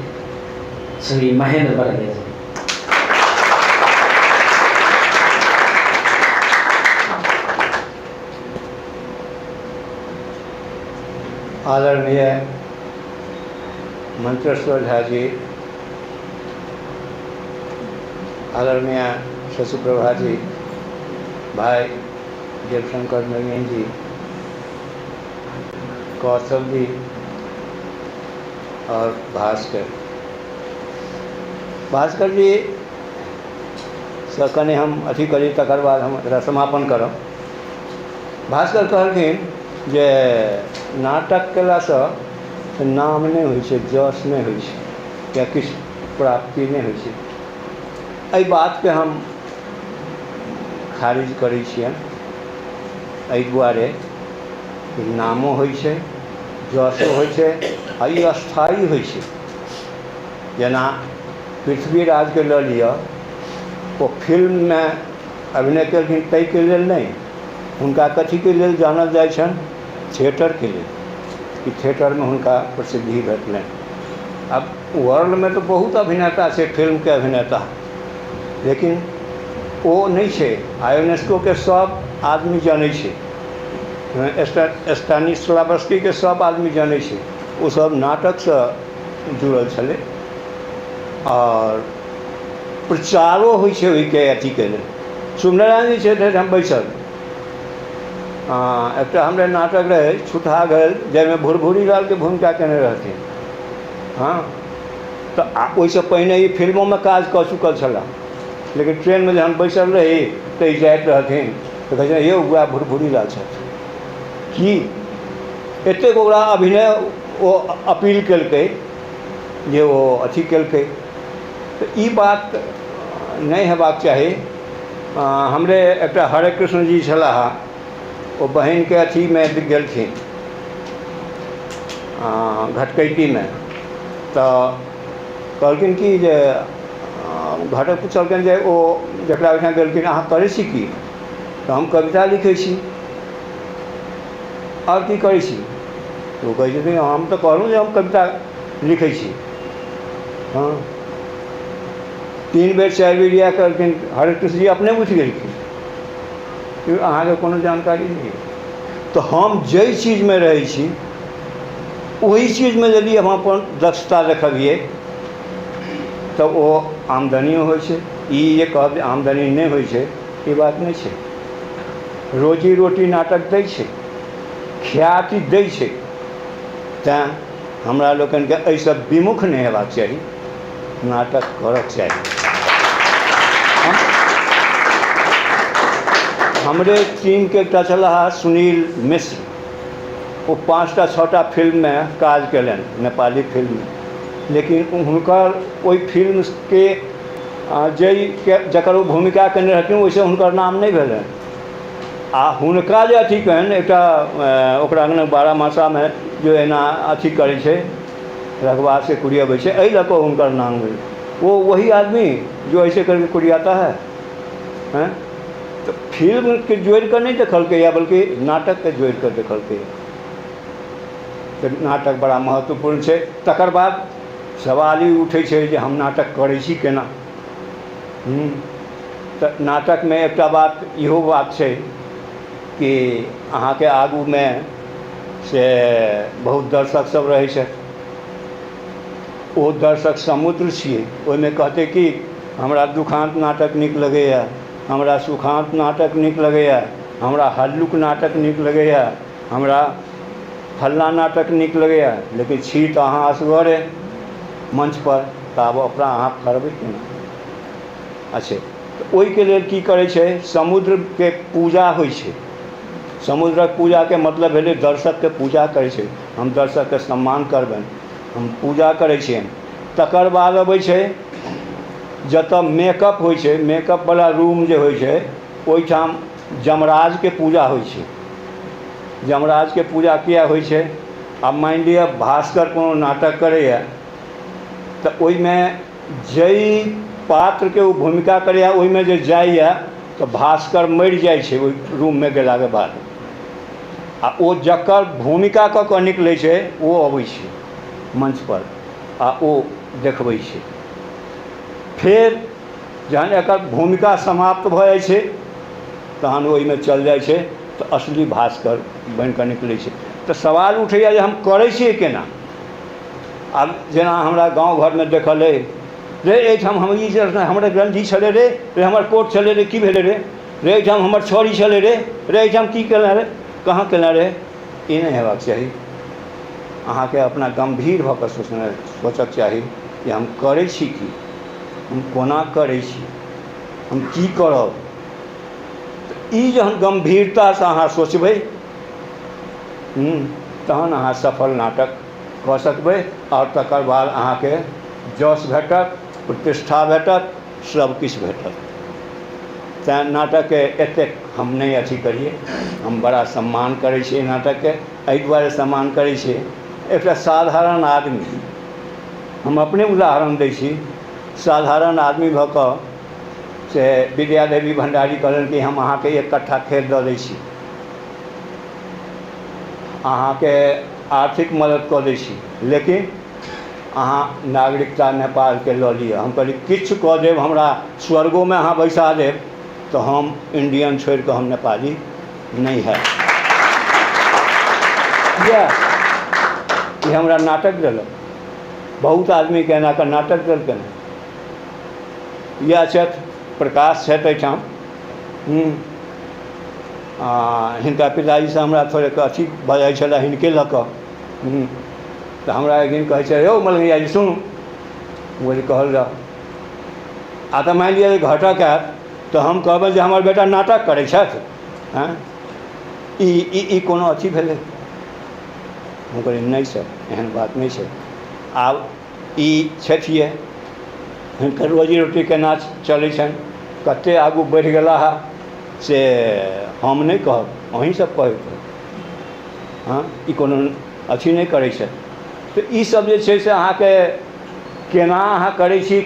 S1: श्री महेंद्र मलंगिया जी।
S8: आदरणीय मंत्रेश्वर झा जी, आदरणीय शशि प्रभा जी, भाई देवशंकर नवीन जी, कौशल जी और भास्कर जी से कने हम अथी करी तकर बाद हम एकरा समापन करब। भास्कर कहलखिन जे नाटक केलासँ नाम नहीं होइ छै, जश नहीं होइ छै या किछु प्राप्ति नहीं होइ छै। एहि बातके हम खारिज करै छियनि। एहि दुआरे कि नामो होइ छै, जशो होइ छै आ ई अस्थायी होइ छै। जेना पृथ्वीराजके लऽ लिअ, ओ फिल्ममे अभिनय केलखिन ताहिके लेल नहीं, हुनका कथीके लेल जानल जाइ छनि? थिएटरके लेल, कि थिएटरमे हुनका प्रसिद्धि भेटलनि। अब वर्ल्ड में तो बहुत अभिनेता छै फिल्मके अभिनेता, लेकिन ओ नहीं छै। आयोनेस्को के सब आदमी जानै छै, स्टानिस्लावस्की के सब आदमी जानै छै। ओ सब नाटकसँ जुड़ल छलै और प्रचारो होइ छै ओहिके अथीके लेल। सुमनारायण जी छै हम बैसल, एकटा हमरे नाटक रहे छूटा गेल जाहिमे भुरभुरी लालके भूमिका केने रहथिन। हाँ, तो ओहिसँ पहिने ई फिल्मों काज कऽ चुकल छलाह, लेकिन ट्रेन में जहन बैसल रही तो जाइत रहथिन तो कहै ये वएह भुरभुरी लाल छथि। कि एतेक ओकरा अभिनय ओ अपील केलकै जे ओ अथी केलकै। तो ई बात नहीं हेबाक चाही। हमरे एकटा हरे कृष्ण जी छलाह, वो बहन के अथी में गेलखिन घटकैती में, तो कहलखिन कि जे घटक पूछलखिन जे ओ जकरा ओहिठाम गेलखिन अहाँ करै छी की? तो हम कविता लिखै छी। और की करै छी? तो कहै छथिन हम तो कहलहुँ जे हम कविता लिखै छी। हाँ, 3 बेर 4 बेर इएह कहलखिन। हरे कृष्ण जी अपने उठि गेलखिन कि अहाँके कोनो जानकारी नहीं। तो हम जै चीज में रहै छी वही चीज में यदि हम अपन दक्षता देखबिए तो वो आमदनियो होइ छै। ई जे कहब आमदनी नहीं होइ छै, ई बात नहीं छै। रोजी रोटी नाटक दै छै, ख्याति दै छै। तैँ हमरा लोकनिके एहिसँ विमुख नहीं हेबाक चाही, नाटक करक चाही। हमरे टीम के एकटा छलाह सुनील मिश्र, वो 5टा 6टा फिल्म में काज केलनि, नेपाली फिल्म में। लेकिन हुनकर ओहि फिल्म के जकर वो भूमिका केने रहथिन ओहिसँ हुनकर नाम नहीं भेलनि। आ हुनका जे अथी कहनि एकटा ओकरा अंगना 12 मासा में जो एना अथी करै छै रखवार से कुरियाबै छै, एहि लऽ कऽ हुनकर नाम भेल। वो वही आदमी जो ऐसे करके कुरियाता है, हैं? तो फिल्म के जोड़ कर नहीं देखलकै या बल्कि नाटक के जोड़ कर देखलकै। तो नाटक बड़ा महत्वपूर्ण छै। तकर बाद सवाल ई उठै छै जे हम नाटक करै छी केना।
S9: तो नाटक में एक बात इहो बात है कि अहाँ के आगू में से बहुत दर्शक सब रहे छै। ओ दर्शक समुद्र छिए, ओहिमे कहते कि हमरा दुखांत नाटक नीक लगैए, हमरा सुखांत नाटक नीक लगैए, हमरा हल्लुक नाटक नीक लगैए, हमरा फल्ला नाटक नीक लगैए, लेकिन छी तो अहाँ असगरे मंच पर, तो आब अपना अहाँ करबै केना? अच्छे, तो ओहिके लेल की करै छै, समुद्र के पूजा होइ छै। समुद्रक पूजा के मतलब भेलै दर्शक के पूजा करै छै। हम दर्शक के सम्मान करबनि, हम पूजा करै छियनि। तकर बाद अबै छै जतऽ मेकअप होइ छै, मेकअप वाला रूम जे होइ छै, ओहिठाम जमराज के पूजा होइ छै। जमराज के पूजा किया होइ छै? आब मानि लिअ भास्कर कोनो नाटक करैए तो ओहिमे जई पात्र के वो भूमिका करैए ओहिमे जे जाइए तो भास्कर मरि जाइ छै ओहि रूममे गेलाके बाद। आ ओ जकर भूमिका कऽ कऽ निकलै छै ओ अबै छै मंच पर आ ओ देखबै छै। फेर जहन एकर भूमिका समाप्त भऽ जाइ छै तहन ओहिमे चल जाइ छै तो असली भास्कर बनि कऽ निकलै छै। तो सवाल उठैया जे हम करै छियै केना? आब जेना हमरा गाँव घरमे देखल अइ रे एहिठाम हम ई हमर ग्रंथी छलै रे, हमर कोट छलै रे, की भेलै रे, एहिठाम हमर छड़ी छलै रे, एहिठाम की केलहुँ रे, कहाँ केलहुँ रे। ई नहि हेबाक चाही। अहाँके अपना गम्भीर भऽ कऽ सोचक चाही कि हम करै छी की, हम कोना करै छी, हम की करब। ई जहन गम्भीरतासँ अहाँ सोचबै तहन अहाँ सफल नाटक कऽ सकबै आओर तकर बाद अहाँके जश भेटत, प्रतिष्ठा भेटत, सब किछु भेटत। तैँ नाटकके एतेक हम नहि अथी करिए। हम बड़ा सम्मान करै छियै नाटकके। एहि दुआरे सम्मान करै छियै, एकटा साधारण आदमी, हम अपने उदाहरण दै छी, साधारण आदमी भऽ कऽ से विद्यादेवी भंडारी कहलनि कि हम अहाँके 1 कट्ठा खेत दऽ दै छी, अहाँके आर्थिक मदद कऽ दै छी, लेकिन अहाँ नागरिकता नेपालके लऽ लिअ। हम कहली किछु कऽ देब, हमरा स्वर्गोमे अहाँ बैसा देब तो हम इंडियन छोड़ि कऽ हम नेपाली नहीं है। ये हमरा नाटक देलक। बहुत आदमी के एना कऽ नाटक देलकै। इएह छथि प्रकाश छथि एहिठाम। हिनका पिताजीसँ हमरा थोड़े अथी भऽ जाइ छलै हिनके लऽ कऽ। तऽ हमरा एक दिन कहै छै यौ मलंगिया जी सुनू, बोली कहल जाओ। आ तऽ मानि लिअ घटक आयत तो हम कहबै जे हमर बेटा नाटक करै छथि। हैं ई कोनो अथी भेलै? हम कहलियै नहीं सर, एहन बात नहीं छै। आब ई छथिए, हिनकर रोजी रोटी केना चलै छनि, कतेक आगू बढ़ि गेला है से हम नहीं कहब, अहीं सब कहबै। हाँ, ई कोनो अथी नहीं करै छै। तो ई सब जे छै से अहाँके केना अहाँ करै छी,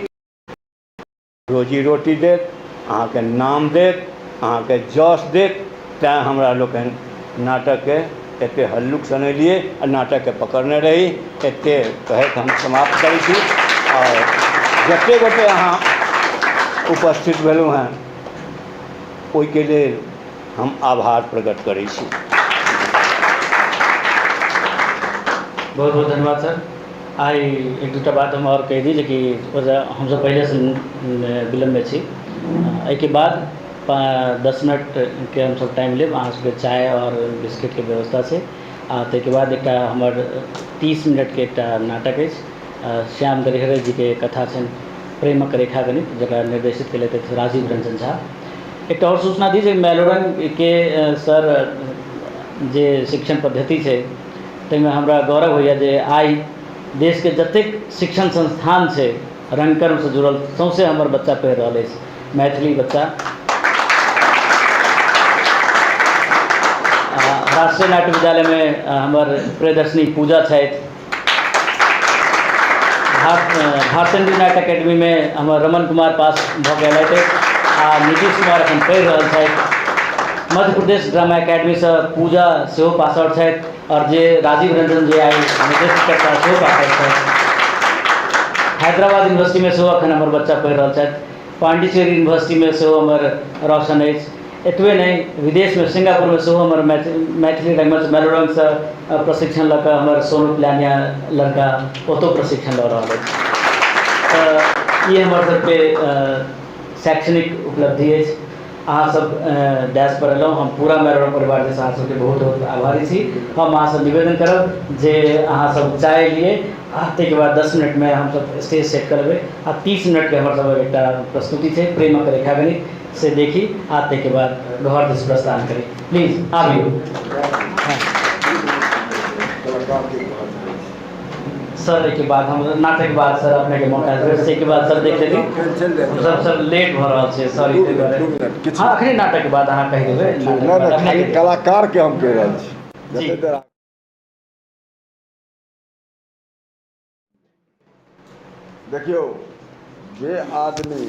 S9: रोजी रोटी देत, अहाँके नाम देत, अहाँके जश देत। तैँ हमरा लोकनि नाटकके एतेक हल्लुक सनेलिए आ नाटकके पकड़ने रही। एतेक कहैत हम समाप्त करै छी। आओर जतेक गोटे अहाँ उपस्थित भेलहुँ हेँ ओहिके लेल हम आभार प्रकट करै छी।
S3: बहुत बहुत धन्यवाद सर। आई एक दूटा बात हम और कह दी जे कि हम सब पहले से विलम्ब में छी। एहिके बाद 10 मिनट के हम सब टाइम लेब, अहाँ सबके चाय और बिस्किट के व्यवस्था छै। आ ताहिके बाद एकटा हमर 30 मिनट के एकटा नाटक अछि, श्याम दरिहरे जी के कथा छनि प्रेमक रेखा गणित, जकरा निर्देशित केले थे राजीव रंजन झा। एक और सूचना दी जे मेलोडन के सर जे शिक्षण पद्धति छै ताहिमे हमरा गौरव होइए जे आइ देश के जतेक शिक्षण संस्थान छै रंगकर्म से जुड़ल सौंसे हमर बच्चा पढ़ि रहल अछि, मैथिली बच्चा। राष्ट्रीय नाट्य विद्यालय में हमर प्रियदर्शनी पूजा छथि। भारतेंदु नाट्य अकेडमी में हमर रमन कुमार पास भऽ गेल अछि आ नीतीश कुमार एखन पढ़ि रहल छथि। मध्य प्रदेश ड्रामा अकेडमी से पूजा सेहो पास आउट छथि और जे राजीव रंजन जी आई निर्देशित करता सेहो पास आउट छथि। हैदराबाद यूनिवर्सिटी में सेहो एखन हमर बच्चा पढ़ि रहल छथि। पांडिचेरी यूनिवर्सिटी में सेहो हमर रोशन अछि। एतबे नहीं, विदेश में सिंगापुर में सेहो हमर मैथिली रंगमंच मेलोरंग से प्रशिक्षण लऽ कऽ हमर सोनू प्लानिया लड़का ओतौ प्रशिक्षण लऽ रहल अछि। तऽ ई हमर सबके शैक्षणिक उपलब्धि अछि। अहाँ सब डैश पर एलहुँ, हम पूरा मेलोरंग परिवार दिस अहाँ सबके बहुत बहुत आभारी छी। हम अहाँ सब निवेदन करब जे अहाँ सब चाय लिए ताहिके बाद 10 मिनट में हम सब स्टेज सेट करबै आ 30 मिनट के हमर सब एकटा प्रस्तुति छै प्रेमक रेखागणित से देखी आ ताहिके बाद घर दिस प्रस्थान करी। प्लीज आबियौ सर। के बाद हम नाटक के बाद सर अपने के मौका देबै, से के बाद सर देख लेती सर लेट भऽ रहल छै सॉरी। हाँ अखने नाटक के बाद अहाँ कहि देबै।
S5: खाली कलाकार के हम कहि रहल छी।
S3: जी।
S5: देखियो, जे आदमी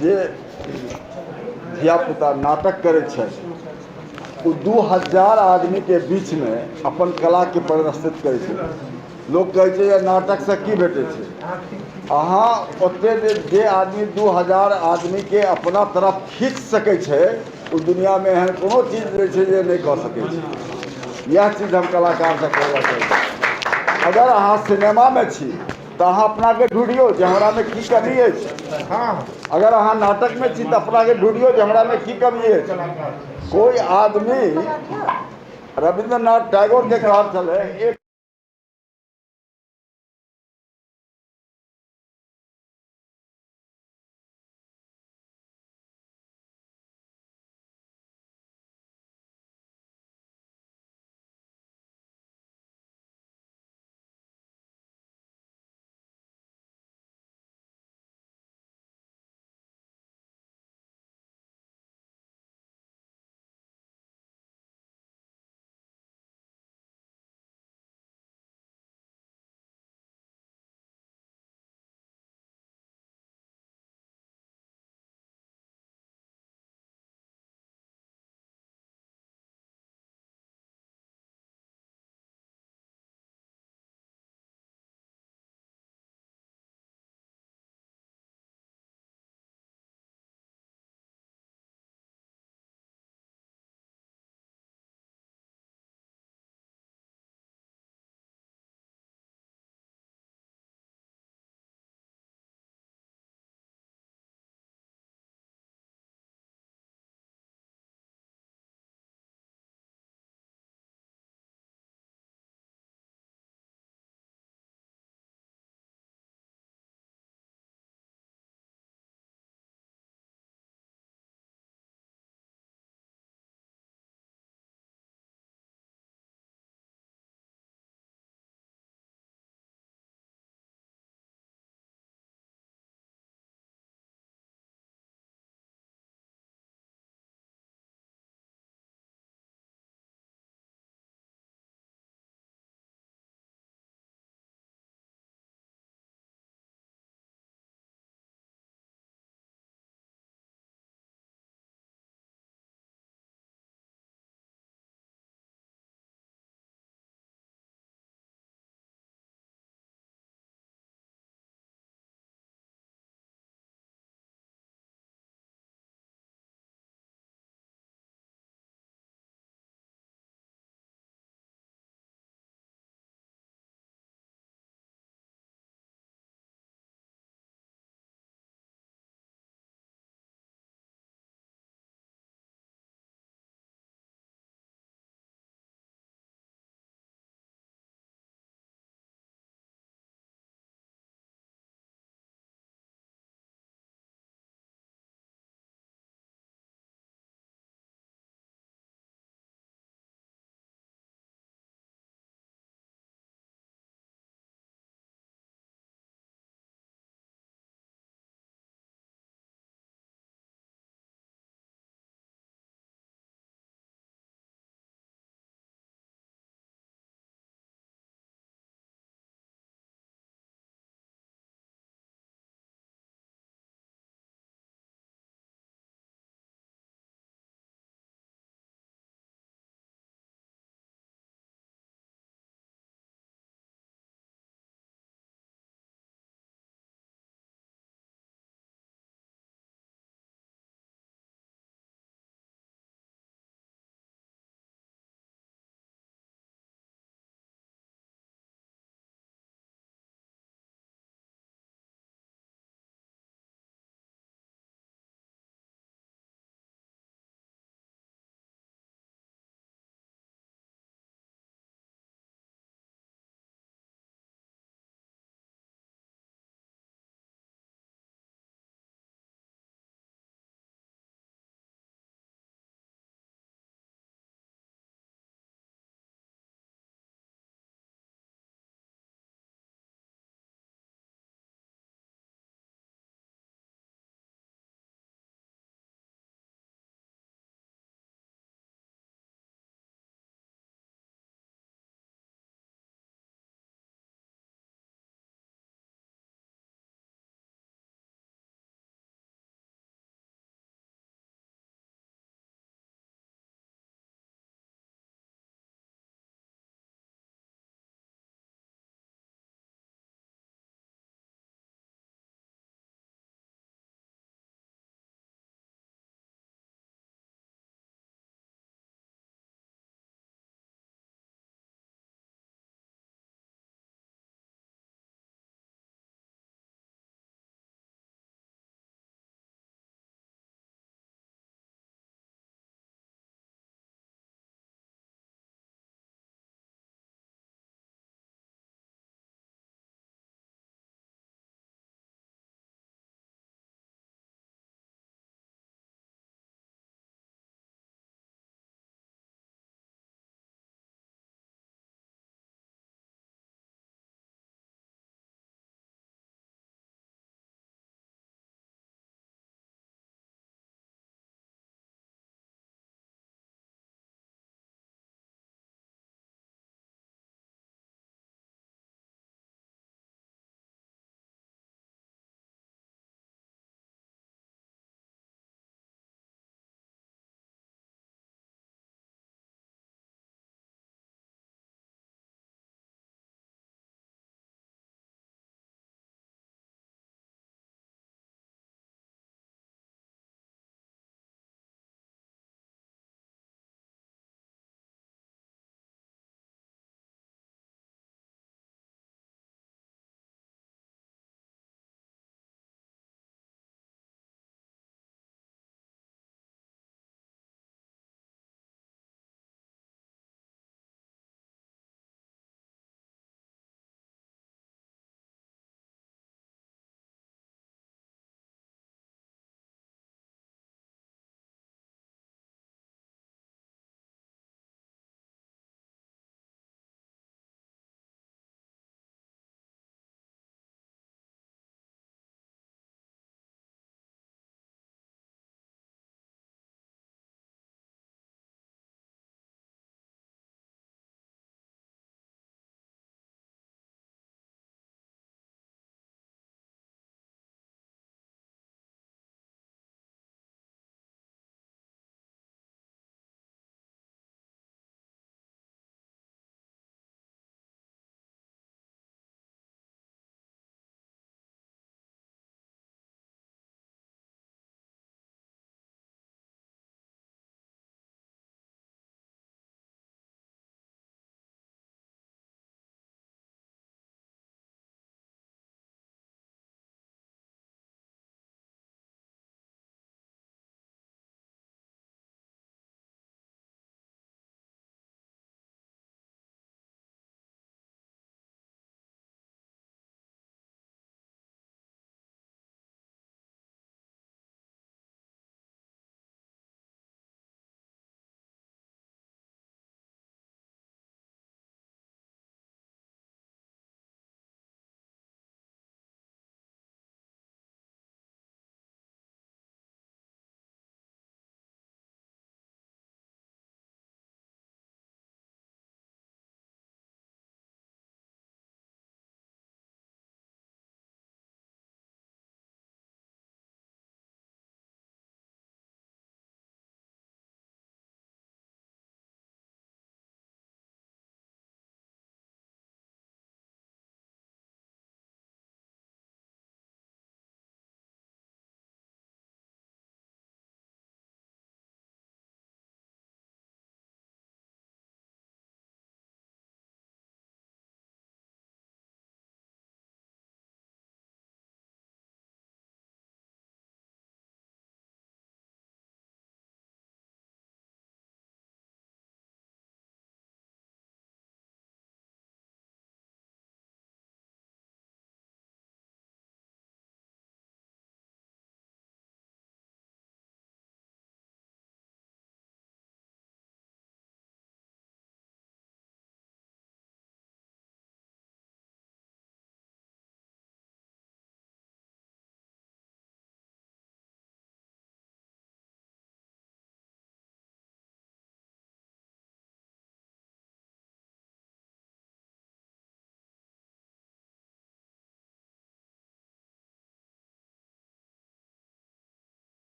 S5: जे धियापुता नाटक करैत छथि ओ 2000 आदमी के बीच में अपन कला के प्रदर्शित करैत छथि। लोग कहै छै जे नाटक से की भेटै छै। अहाँ ओते जे आदमी 2000 आदमी के अपना तरफ खींच सकै छै, ओ दुनिया में एहन कोनो चीज नहि छै जे नहीं कऽ सकै छै। यह चीज हम कलाकार से कहना चाहै। अगर अहाँ सिनेमा में छी तो अहाँ अपना के ढूंढियो जे हमरा में की कमी अछि। अगर अहाँ नाटक में छी तो अपना के ढूंढियो जे हमरा में की कमी अछि। कोई आदमी रविंद्रनाथ टैगोर के कहल छलै एक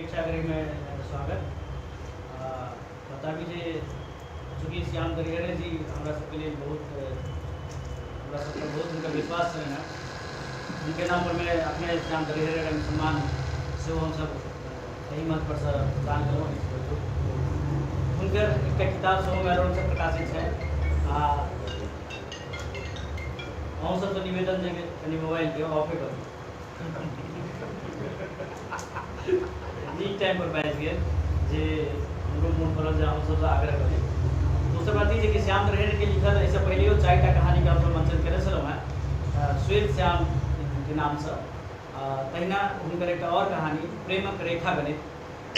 S1: प्रेक्षागृह में स्वागत। बता दीजिए चूँकि श्याम दरिहरे जी हमारा सबके लिए बहुत उनका विश्वास है ना, उनके नाम पर मैं अपने श्याम दरिहरे का सम्मान से हम सब यही मत पर प्रदान करूँ। उनकर एक किताब सब मेरे से प्रकाशित है। हम सब तो निवेदन देंगे कहीं मोबाइल के ऑफ कर नीक टाइम पर बैठ गए जे हमरो मन पड़ल जे हम सब आग्रह करें। दूसरा बात ये कि श्याम दरिहरे के लिखल ऐसे पहले 4टा कहानी का हम मंचन करे छलहुँ हैं श्वेत श्याम के नाम से। तहिना हुनकर एक और कहानी प्रेमक रेखा गणित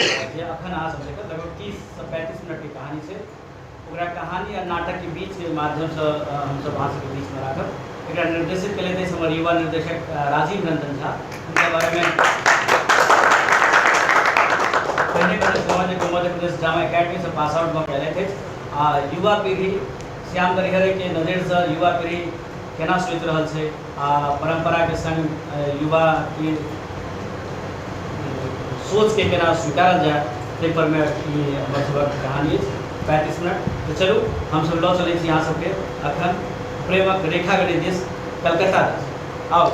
S1: जे अखन आज हम लेकर लगभग 30 से 35 मिनट की कहानी से ओकरा कहानी और नाटक के बीच के माध्यम से हम सब भाषा के बीच में राखब। एक निर्देशित कले थे हमारे युवा निर्देशक राजीव रंजन झा। उनके बारे में पहले मध्य प्रदेश ड्रामा अकेडमी से पास आउट में पहले थे। युवा पीढ़ी श्याम दरिहरे के नज़र से युवा पीढ़ी केना सोच रहा है, परंपरा के संग युवा की सोच के केना स्वीकार जाए ते पर में कहानी 35 मिनट। तो चलू हम सब लऽ चलै छी यहाँ सबके अखन प्रेमक रेखा गणित देश कलकत्ता आओ।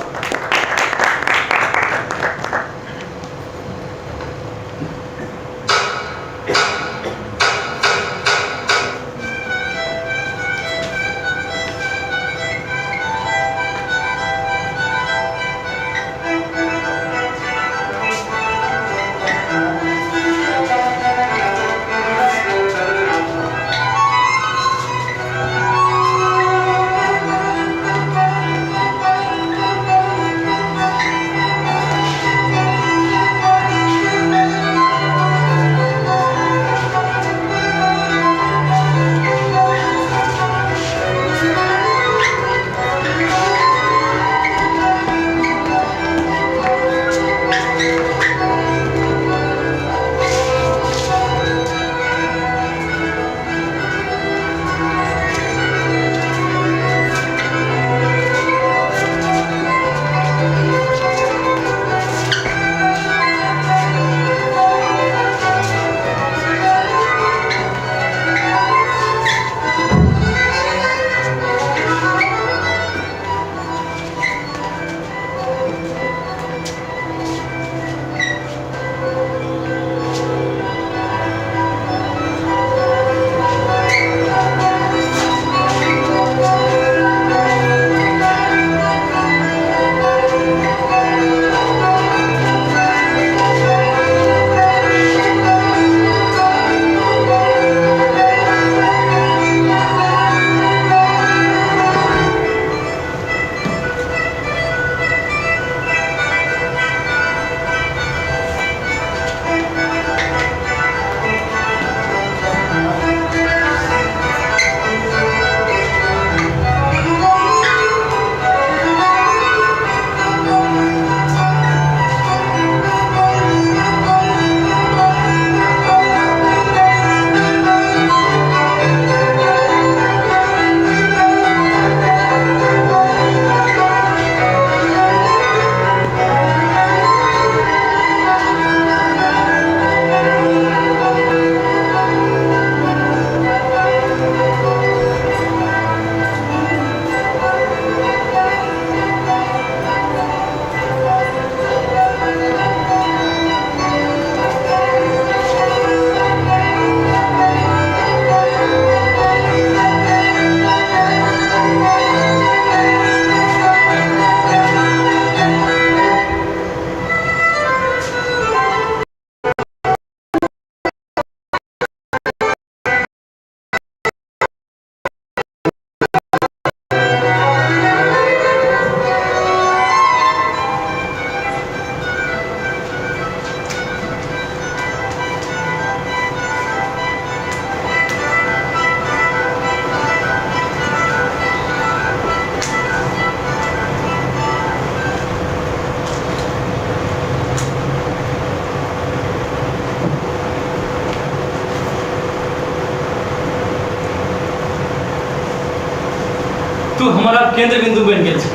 S1: तू हमारा केंद्र बिंदु बन गेल छै।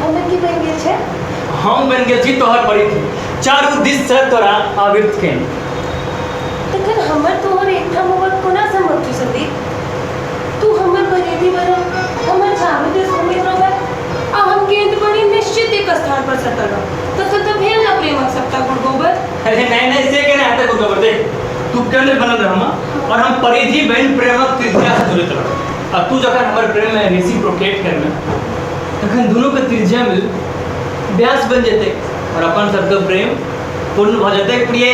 S10: हम की बन गेल छै?
S1: हम बन गेल छी तोहर परी थी।
S3: चारू दिस से तोरा आवृत केन।
S10: लेकिन हमर तोहर एकठाम होवत कोना समझ संदीप। तू हमर बरेदी बनो, हमर चारू दिस घूमित रहत, आ हम केंद्र बड़ी निश्चित एक स्थान पर सतल रह। तो भेल ना प्रेम सप्ताह गुण गोबर।
S3: अरे नहीं से के ना गुण गोबर दे। तू केंद्र बनल रह और हम परिधि बहन प्रेमक त्रिज्या से जुड़ित रह। और तू जखन हमर प्रेम में रेसिप्रोकेट करना तखन दोनों के त्रिज्या मिल व्यास बन जेते और अपन सबके प्रेम पूर्ण भ जेते। प्रिय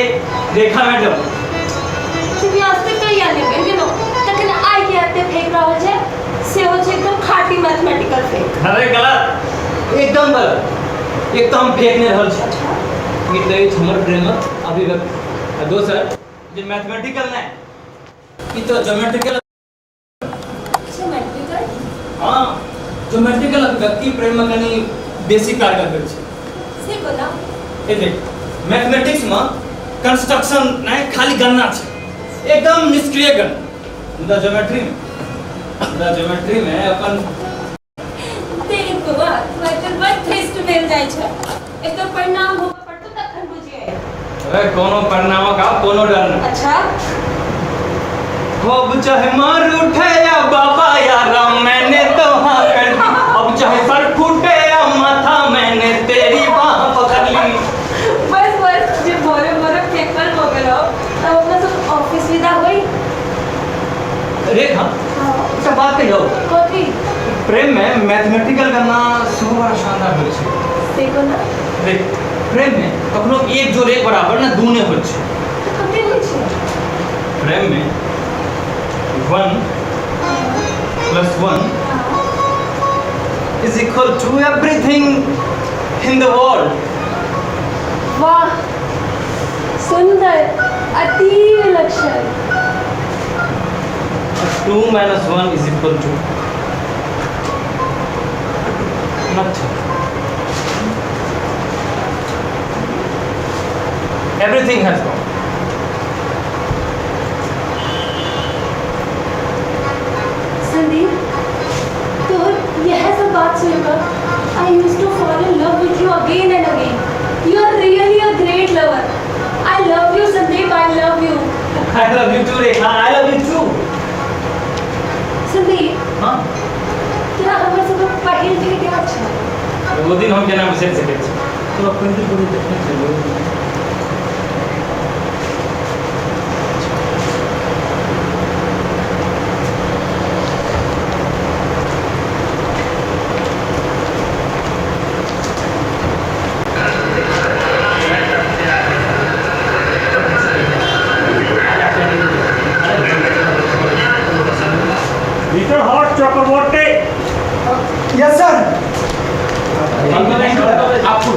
S3: रेखा मैडम
S10: व्यास पे कई आने बन गेलो, तखन आइ के आते फेंक रहल छै से हो छै एकदम खाटी मैथमेटिकल फेंक।
S3: अरे गलत, एकदम गलत। एक तो हम फेंक नहीं रहल छै, ई तो हमर प्रेमक अभिव्यक्ति। और दोसर जे मैथमेटिकल नहीं, ई तो ज्योमेट्रिकल।
S10: ज्योमेट्रिकल?
S3: हां, ज्योमेट्रिकल अभिव्यक्ति प्रेम में कनी बेसिक कार्य कर छै।
S10: से कोना?
S3: ए देख, मैथमेटिक्स में कंस्ट्रक्शन नहीं खाली गणना छै, एकदम निष्क्रिय गणना। द ज्योमेट्री में अपन
S10: देख बात मतलब बात टेस्ट भेल जाय छै। एकर परिणाम हो पड़तो तखन बुझिए।
S3: अरे कोनो परिणाम का कोनो डर नहीं।
S10: अच्छा
S3: अब चाहे मार उठे या बाबा या राम मैंने तो हाँ कर दी। अब चाहे सर फूटे या माथा मैंने तेरी बाह पकड़ ली।
S10: बस जे बोरे पेपर हो गेलो तब अपना सब ऑफिस विदा होई।
S3: रेखा सब बात कहियो
S10: कथी
S3: प्रेम में मैथमेटिकल करना सुबह बड़ा शानदार होय छै।
S10: देखो ना
S3: देख, प्रेम में कखनो एक जोड़ एक बराबर ना दू नहीं होय छै।
S10: तो कते होय छै?
S3: प्रेम में 1 + 1 is equal to everything in the world.
S10: वाह सुंदर अति विलक्षण।
S3: 2 - 1 is equal to nothing. Everything has gone.
S10: Sandeep तो यह सब बात सुनकर I used to fall in love with you again and again. You are really a great lover. I love you Sandeep, I love you.
S3: I love you too, Rekha. I love you too.
S10: Sandeep
S3: हाँ,
S10: क्या हमर सब पहिल भेट याद छै?
S3: वो दिन हम केना बिसरि सकै छी। तो अपन दिन पूरी देखने चलो।
S9: Yes sir.
S3: आपको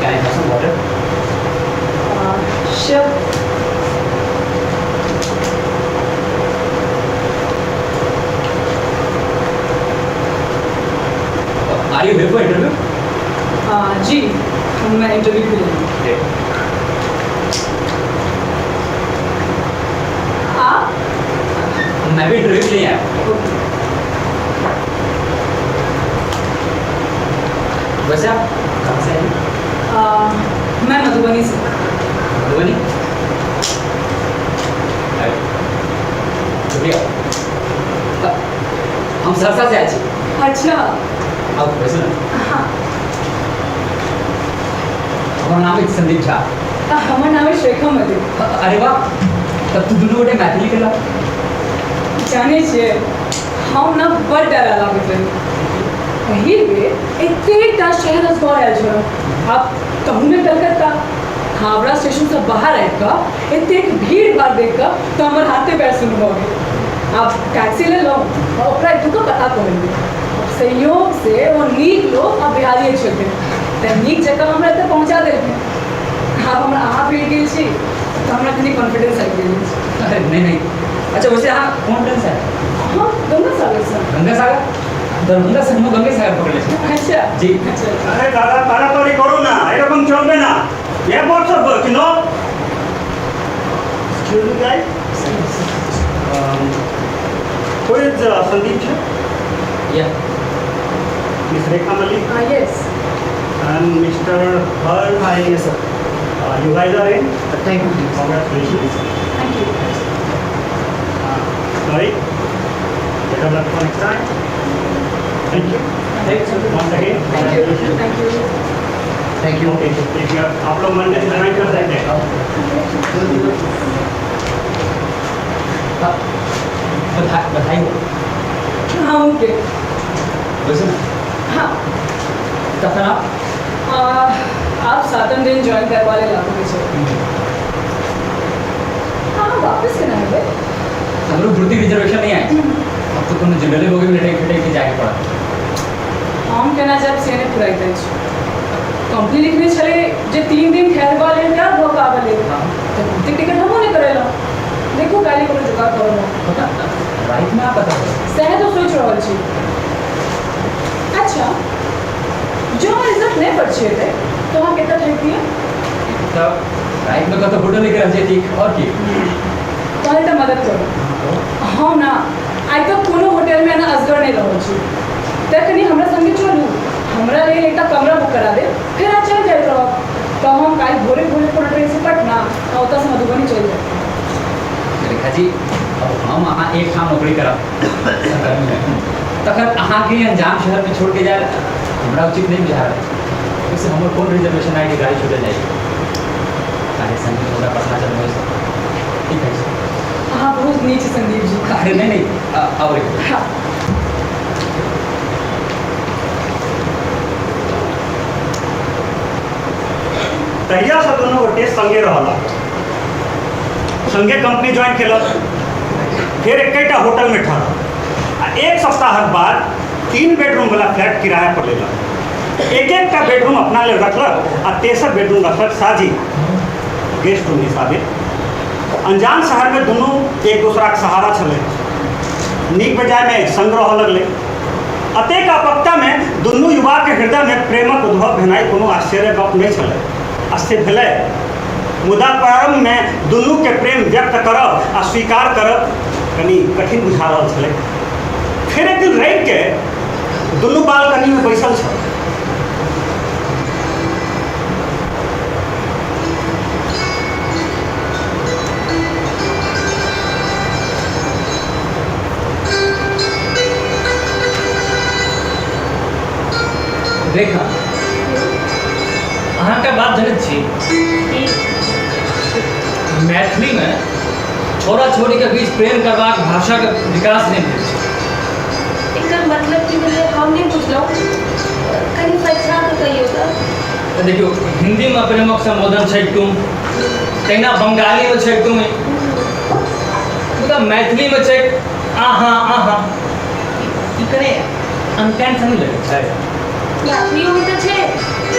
S1: Can I have some water?
S10: Sure.
S3: Are you here for interview?
S7: जी मैं इंटरव्यू के लिए। आप?
S3: मैं भी इंटरव्यू के लिए आया। वैसे आप कहाँ से आए?
S7: मैं मधुबनी से।
S3: मधुबनी? शुक्रिया। हम सहरसा से आए थे।
S7: अच्छा।
S3: आप वैसे ना?
S7: हाँ।
S3: हमारा नाम है संदीप झा।
S7: हमारा नाम है शेखा मधु।
S3: अरे वाह, तब तो दोनों गोटे मैथिली के ला।
S7: जाने छे हम ना बड़ डरा लागत रही। पहिल बेर एतेटा शहर असगर आयल छलहुँ। आब कहूँ ने कलकत्ता हावड़ा स्टेशन से बाहर आबि कऽ एतेक भीड़ भाड़ देख कऽ तो हमर हाथे पैर सुन्न भऽ गेल। आब टैक्सी लेलहुँ आओर ओकरा एतुका पता कहलियै। संयोग से वो नीक लोग आ बिहारिए छथिन, तऽ नीक जकाँ हमरा एतऽ पहुँचा देलखिन। आब हमरा अहाँ भेट गेल छी तऽ हमरा कनि कॉन्फिडेंस आबि गेल अछि।
S3: अरे नहीं। अच्छा वैसे यहाँ कौन ट्रेन से है?
S7: हाँ गंगा सागर से।
S3: गंगा सागर? दरभंगा से हम गंगा सागर पकड़ ले।
S7: अच्छा
S3: जी।
S7: अच्छा।
S9: আরে দাদা তাড়াতাড়ি করো না, এরকম চলবে না। এ বছর কিনো। Excuse me guys.
S2: Who is Sandeep?
S1: Yeah.
S2: Miss Rekha Malik
S7: Yes.
S2: and Mr. Har.
S1: Yes, sir.
S2: You guys are in.
S1: Thank you.
S2: Congratulations.
S7: Thank you.
S2: Sorry. Better luck for next time. Thank you.
S1: Thank you.
S2: Once again.
S1: Thank you.
S2: Congratulations.
S7: Thank you.
S1: Thank you.
S2: Okay. ठीक है आप लोग Monday से join कर सकते हैं।
S1: बधाई हो।
S7: हाँ ओके।
S1: वैसे
S7: हाँ
S1: कब तक
S7: आप 7 दिन ज्वाइन करवा ले लागू मुझे। हाँ वापस करना है भाई।
S1: हम लोग भर्ती रिजर्वेशन नहीं आए अब तो तुमने जनरल हो गए लेटे फेटे के जाके पड़ा
S7: हम कहना जब सेने पुराई थे कंपनी लिखने चले जे 3 दिन ठहर वाले क्या वो काबल है तो भर्ती टिकट हम नहीं करेला देखो गाली को जुगाड़ करो ना
S1: राइट में आप बताओ
S7: सह तो सोच रहल छी अच्छा जो हम रिजल्ट नहीं पढ़े थे तो हम कितना ठहरती है
S1: तो राइट में तो फोटो लेकर आ जाए ठीक और की
S7: तो तो मदद करो हम ना आई तो कोनो होटल में ना असगर नहीं रहल छी तखनी हमरा संगे चलू हमरा लिए एक कमरा बुक करा दे फिर आ चल जाए रहो तो हम काल भोरे भोरे कोनो ट्रेन से पटना और उतना से मधुबनी चल जाए
S1: रेखा जी अब हम अहाँ एक ठाम नौकरी करब सरकारी में तखन अहाँ के अनजान शहर में छोड़ के जाए हमरा उचित नहीं बुझा रहा उससे हमर कौन रिजर्वेशन आई के गाड़ी छूटे जाएगी काहे संगे थोड़ा पढ़ना चलना ठीक है
S7: हाँ बहुत नीचे संदीप जी
S1: अरे नहीं अब
S7: हाँ
S2: तहिया से दोनों गोटे संगे रहला संगे कंपनी ज्वाइन केलक फिर एकटा होटल में ठहरल एक सप्ताह बाद 3 बेडरूम वाला फ्लैट किराया पर लेलक एक बेडरूम अपना ले रखलक आ तेसर बेडरूम रखलक साझी गेस्ट रूम हिसाबे अनजान शहर में दोनों एक दूसरा के सहारा छले नीक बेजाय में संग रह लगले अतेक आपत्ता में दुनू युवा के हृदय में प्रेमक उद्भव भेनाई कोनो आश्चर्य गप नहीं छले आश्चर्य भेलै मुदा प्रारंभ में दुनू के प्रेम व्यक्त करब आ स्वीकार करब कनी कठिन बुझा रहल छलै फिर एक दिन रवि के दुनू बालकनी में बैसल छल
S1: रेखा अहाँ के बात जनैत छी मैथिली में छोरा छोरी के बीच प्रेम करबाक भाषा के विकास नहीं भेल छै
S10: एकर मतलब की भेलै हम नहीं बुझलहुँ कनी फैसला तो कहियो
S1: तो देखियो हिंदी में प्रेमक संबोधन छै तुम तहिना बंगाली में छै तुम मुदा मैथिली में छै आहाँ आहाँ ई करे अनकैन सन लगे छै
S10: यात्रियों में तो छे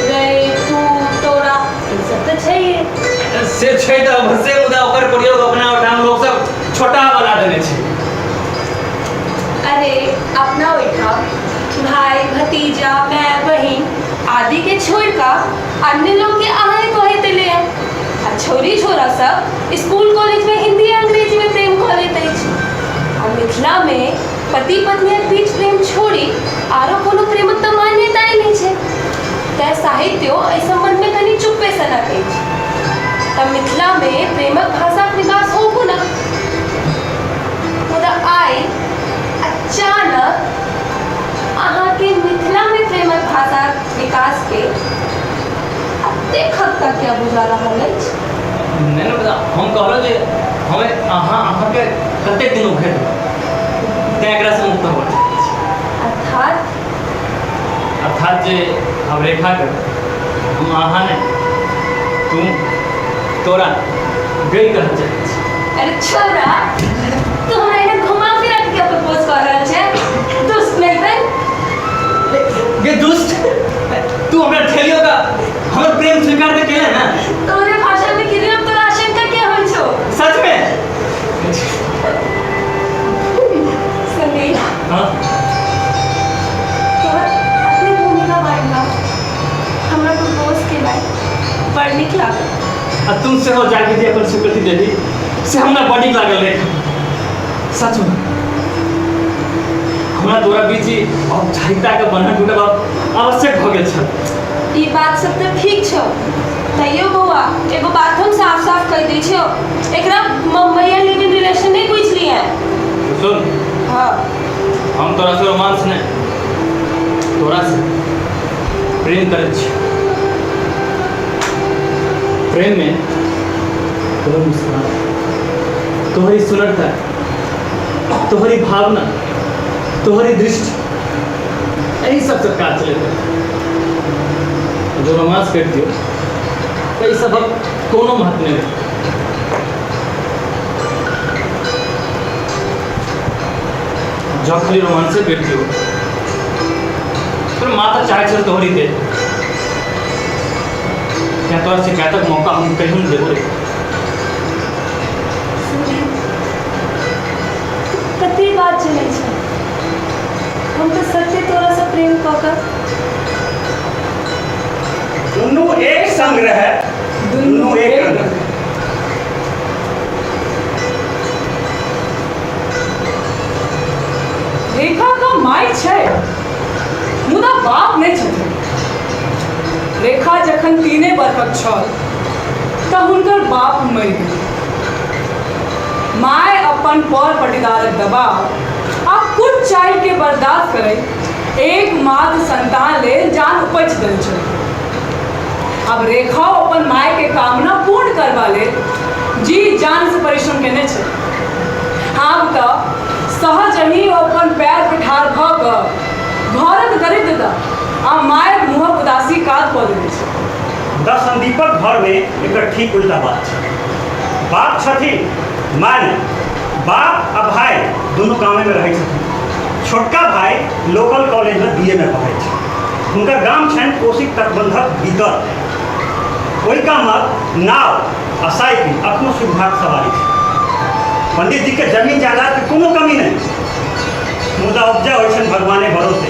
S10: रे तू तोरा ई सब तो छै
S1: से छै त भसे मुदा ओकर प्रयोग अपना ओठाम लोग सब छोटा बना देने छै
S10: अरे अपना ओठाम भाई भतीजा मैं बहन आदि के छोड़ का अन्य लोग के आहार कहे देले आ छोरी छोरा सब स्कूल कॉलेज में हिंदी अंग्रेजी में प्रेम कह लेते अछि आ मिथिला में पति पत्नी के बीच प्रेम छोड़ी आरो कोनो प्रेमक तो मान्यता ही नहीं छै तै साहित्यो एहि संबंध में कनी चुप्पे सना अछि तब मिथिला में प्रेमक भाषा के विकास होबो ना मुदा आई अचानक अहाँ के मिथिला में प्रेमक भाषा विकास के देखक तक क्या बुझा रहा अछि
S1: नहीं ना पता हम कहलो जे हमें अहाँ के कते दिन भेट तेकरा से मुक्त हो अर्थात जे हम रेखा कर हम अहाँ ने तुम तोरा गई कर चाहे
S10: अरे छोरा तू हमरा इने घुमा फिरा के प्रपोज कर रहल छै दुष्ट नहीं बन
S1: ये दुष्ट तू हमरा ठेलियो का हमर प्रेम स्वीकार के केले ना
S10: तोरे भाषा में किरियो तोरा आशंका क्या होल छो
S1: सच में
S10: संदेश
S1: हां
S10: तोहर अपनी भूमिका बांटना हमरा प्रपोज के लायक बड़ नीक लागल
S1: आ तुम से हो जाके जे अपन स्वीकृति दे दी से हमरा बड़ी लागल रे सच में हमरा तोरा बीच औपचारिकता के बंधन टूटब आवश्यक हो गेल छल।
S10: ई बात सब तो ठीक छो, तैयो बउआ एगो बात हम साफ साफ कह दै छियो, एकरा मम्मैया लिविंग रिलेशन नहीं पूछ ली है।
S1: सुन,
S10: हाँ
S1: हम तोरा से रोमांस नहीं, तोरा से प्रेम करे छी। प्रेम में तोहर मुस्कुराहट, तोहरी सुंदरता, तोहरी भावना, तोहरी दृष्टि, यही सब सरकार चले जो रोमांस करती हो तो ये सब अब कोनो महत्व नहीं रहे। जो खाली रोमांस करती हो फिर माता चाहे चल तोहरी दे क्या तोहर शिकायतक मौका हम कहीं नहीं देबो रे।
S10: कते बात चले छै, हम तो सत्य तोरा से प्रेम कऽ कऽ
S2: दोनों एक संग रहे, दोनों एक रंग।
S11: रेखा का माय छै मुदा बाप नहीं छथिन। रेखा जखन 3 बरखक छल तऽ हुनकर बाप मरि गेल। माय अपन पर पटीदारक दबाव आ कुछ चाइल्ड के बर्दाश्त करैत एक मात्र संतान लेल जान उपज देल छल। अब रेखा अपन माय के कामना पूर्ण करबा लेल जी जान से परिश्रम केने छै। आब तऽ सहज ही अपन पैर पर ठाढ़ भऽ कऽ घरक दरिद्रता आ मायक मुँहक उदासी काज कऽ देने छै।
S2: मुदा संदीपक घर में एक ठीक उल्टा बात छै। बाप छथिन, माय नहीं। बाप आ भाई दोनों गाँव में रहे छथिन। छोटका भाई लोकल कॉलेज में BA में पढ़े छै। हुनकर गाम छनि कोशिक तटबंधक भीतर। ओहि गामक नाव आ साइकिल अपनो सुविधाक सवारी छै। पंडित जी के जमीन जायदाद के कोनो कमी नहीं, मुदा उपजा होइ छनि भगवाने भरोसे।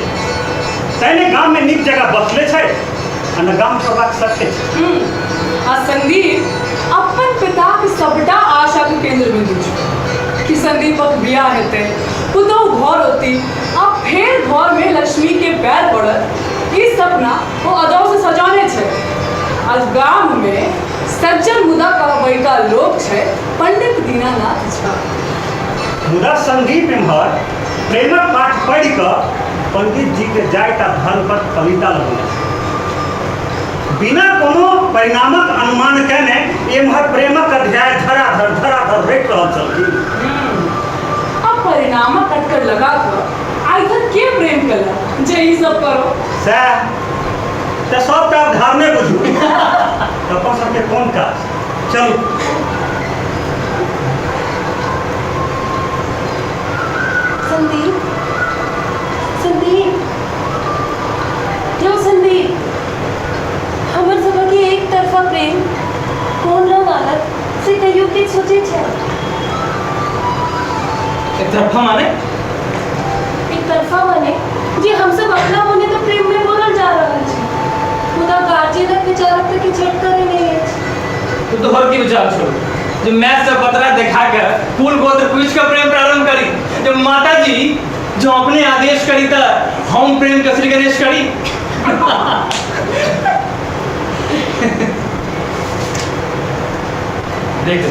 S2: तैने गाम में नीक जगह बसले छै आ न गाम छोड़बाक सत्य छै।
S11: आ संदीप अपन पिताक सबटा आशा के केंद्र बिंदु छै कि संदीपक बियाह हेतै, पुतहु घर होती आ फेर घर में लक्ष्मी के पैर पड़त। ई सपना वो अदौ से सजाने छै। आज गाम में सज्जन मुदा कहबैका लोक छै पंडित दीनानाथ झा।
S2: मुदा संदीप एम्हर प्रेमक पाठ पढ़ि कऽ पंडित जी के जायटा धर्म पर कविता लगौने छै। बिना कोनो परिणामक अनुमान केने एम्हर प्रेमक अध्याय धराधर रटि रहल छलखिन।
S11: अब परिणामक अटकर लगा कर आइधर के प्रेम कला जे ई सब करो।
S2: सएह तऽ सबटा धारणे बुझू। अपन सबके कोन काज, चलू।
S10: संदीप, संदीप, क्यों संदीप? हमर सबके एक तरफा प्रेम कोन रंग आलत से कहियो के सोचे छै।
S1: एक तरफा माने?
S10: एक तरफा माने जे हम सब अपना होने तो प्रेम में बोलल जा रहल छै, मुदा गार्जियनक विचारक तक झट करे नहीं है।
S1: तू तो हर की विचार छोड़, जो मैच से पतरा दिखा कर फूल गोत्र पूछ कर प्रेम प्रारंभ करी। जब माता जी जो अपने आदेश करी तो हम प्रेम के श्री गणेश करी। देख,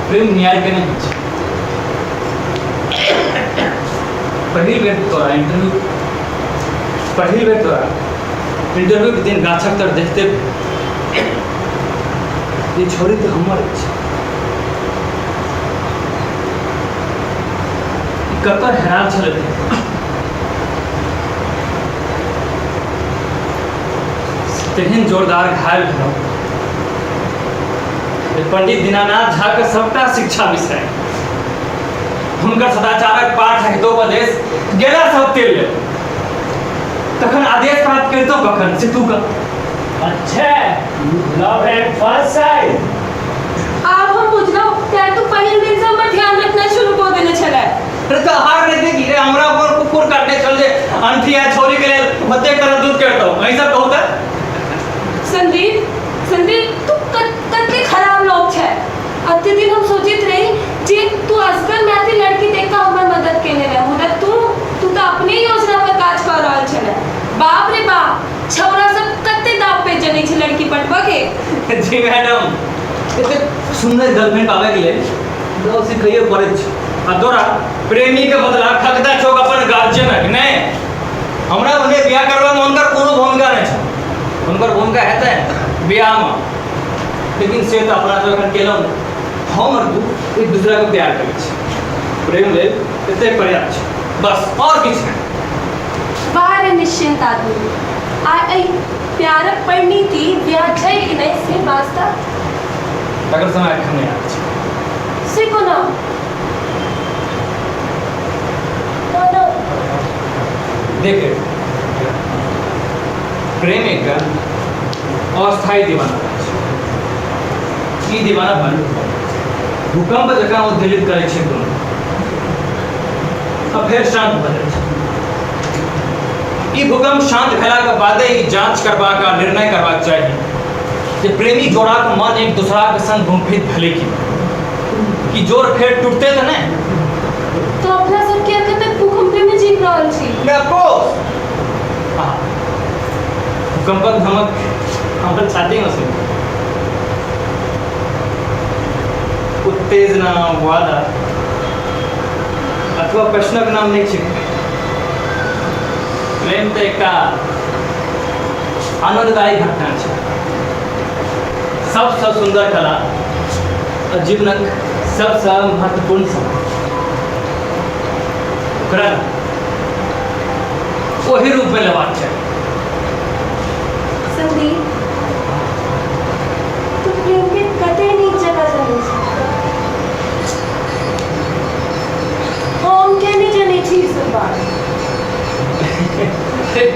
S1: प्रेम न्याय के नहीं छै। पहिल बेर तोरा इंटरव्यू के दिन गाछक तर देखते ये छोड़ी तो हमर छै। ककर हैरान छल तेहन जोरदार घायल भेलहुँ। पंडित दीनानाथ झा के सबटा शिक्षा विषय, हुनकर सदाचारक पाठ हितोपदेश गेला सब तेल ले तखन आदेश प्राप्त करितो कखन से तू का। अच्छा, लव एट फर्स्ट साइट।
S10: आब हम बुझलहुँ तें तू पहिल दिन से हमर ध्यान रखना शुरू कऽ देने छलै।
S1: रे तो हार नहीं देखी रे, हमरा ऊपर कुकुर काटने चल जे अंठी है छोरी के लिए मध्य कर दूध करता हूँ ऐसा कहता।
S10: संदीप, संदीप तू कते खराब लोग छै।
S3: जी मैडम, एते सुंदर गर्लफ्रेंड पावे के लिए तो उसे कहियो पड़े छ। आ तोरा प्रेमी के बदला खगदा चौक अपन गार्जियन ने हमरा उन्हें ब्याह करवा में उनकर कोनो भूमिका नहीं छ। उनकर भूमिका हेतै ब्याह में, लेकिन से तो अपना तो एखन केलौ हम और तू एक दूसरा को प्यार करै छी, प्रेम ले एते पर्याप्त छ, बस और किछ नहीं।
S10: बाहर निश्चिंत आदमी आई प्यारक पढ़नी थी ब्याह छै कि नहीं से वास्ता
S3: अगर समय एखन नहीं आबै छ
S10: से कोना कोना
S3: देखे प्रेम एक अस्थायी दीवाना ई दीवानापन भूकंप जकाँ उद्वेलित करै छै दुनू, आ फेर शांत भऽ जाइ छै। ई भूकंप शांत भेला के बादे ई जांच करबाक आ निर्णय करबाक चाही जे प्रेमी जोड़ाक मन एक दूसरा के संग गुंफित भेलै कि जोड़ फेर टूटते तऽ नहीं।
S10: तो अपना सब क्या कहते भूकंप में जीव रहल छी।
S3: ऑफ कोर्स भूकंपक धमक हमर छाती में से उत्तेजना वादा अथवा प्रश्नक नाम नहीं छिकै। प्रेम तो एक आनंददायी घटना है, सबसे सुंदर कला और जीवनक सबसे महत्वपूर्ण समय वही रूप में लेबाक चाहिए।
S10: संदीप तू प्रेम के कते नीक जगह जाने छी। हम के नहीं जाने छी सब बात।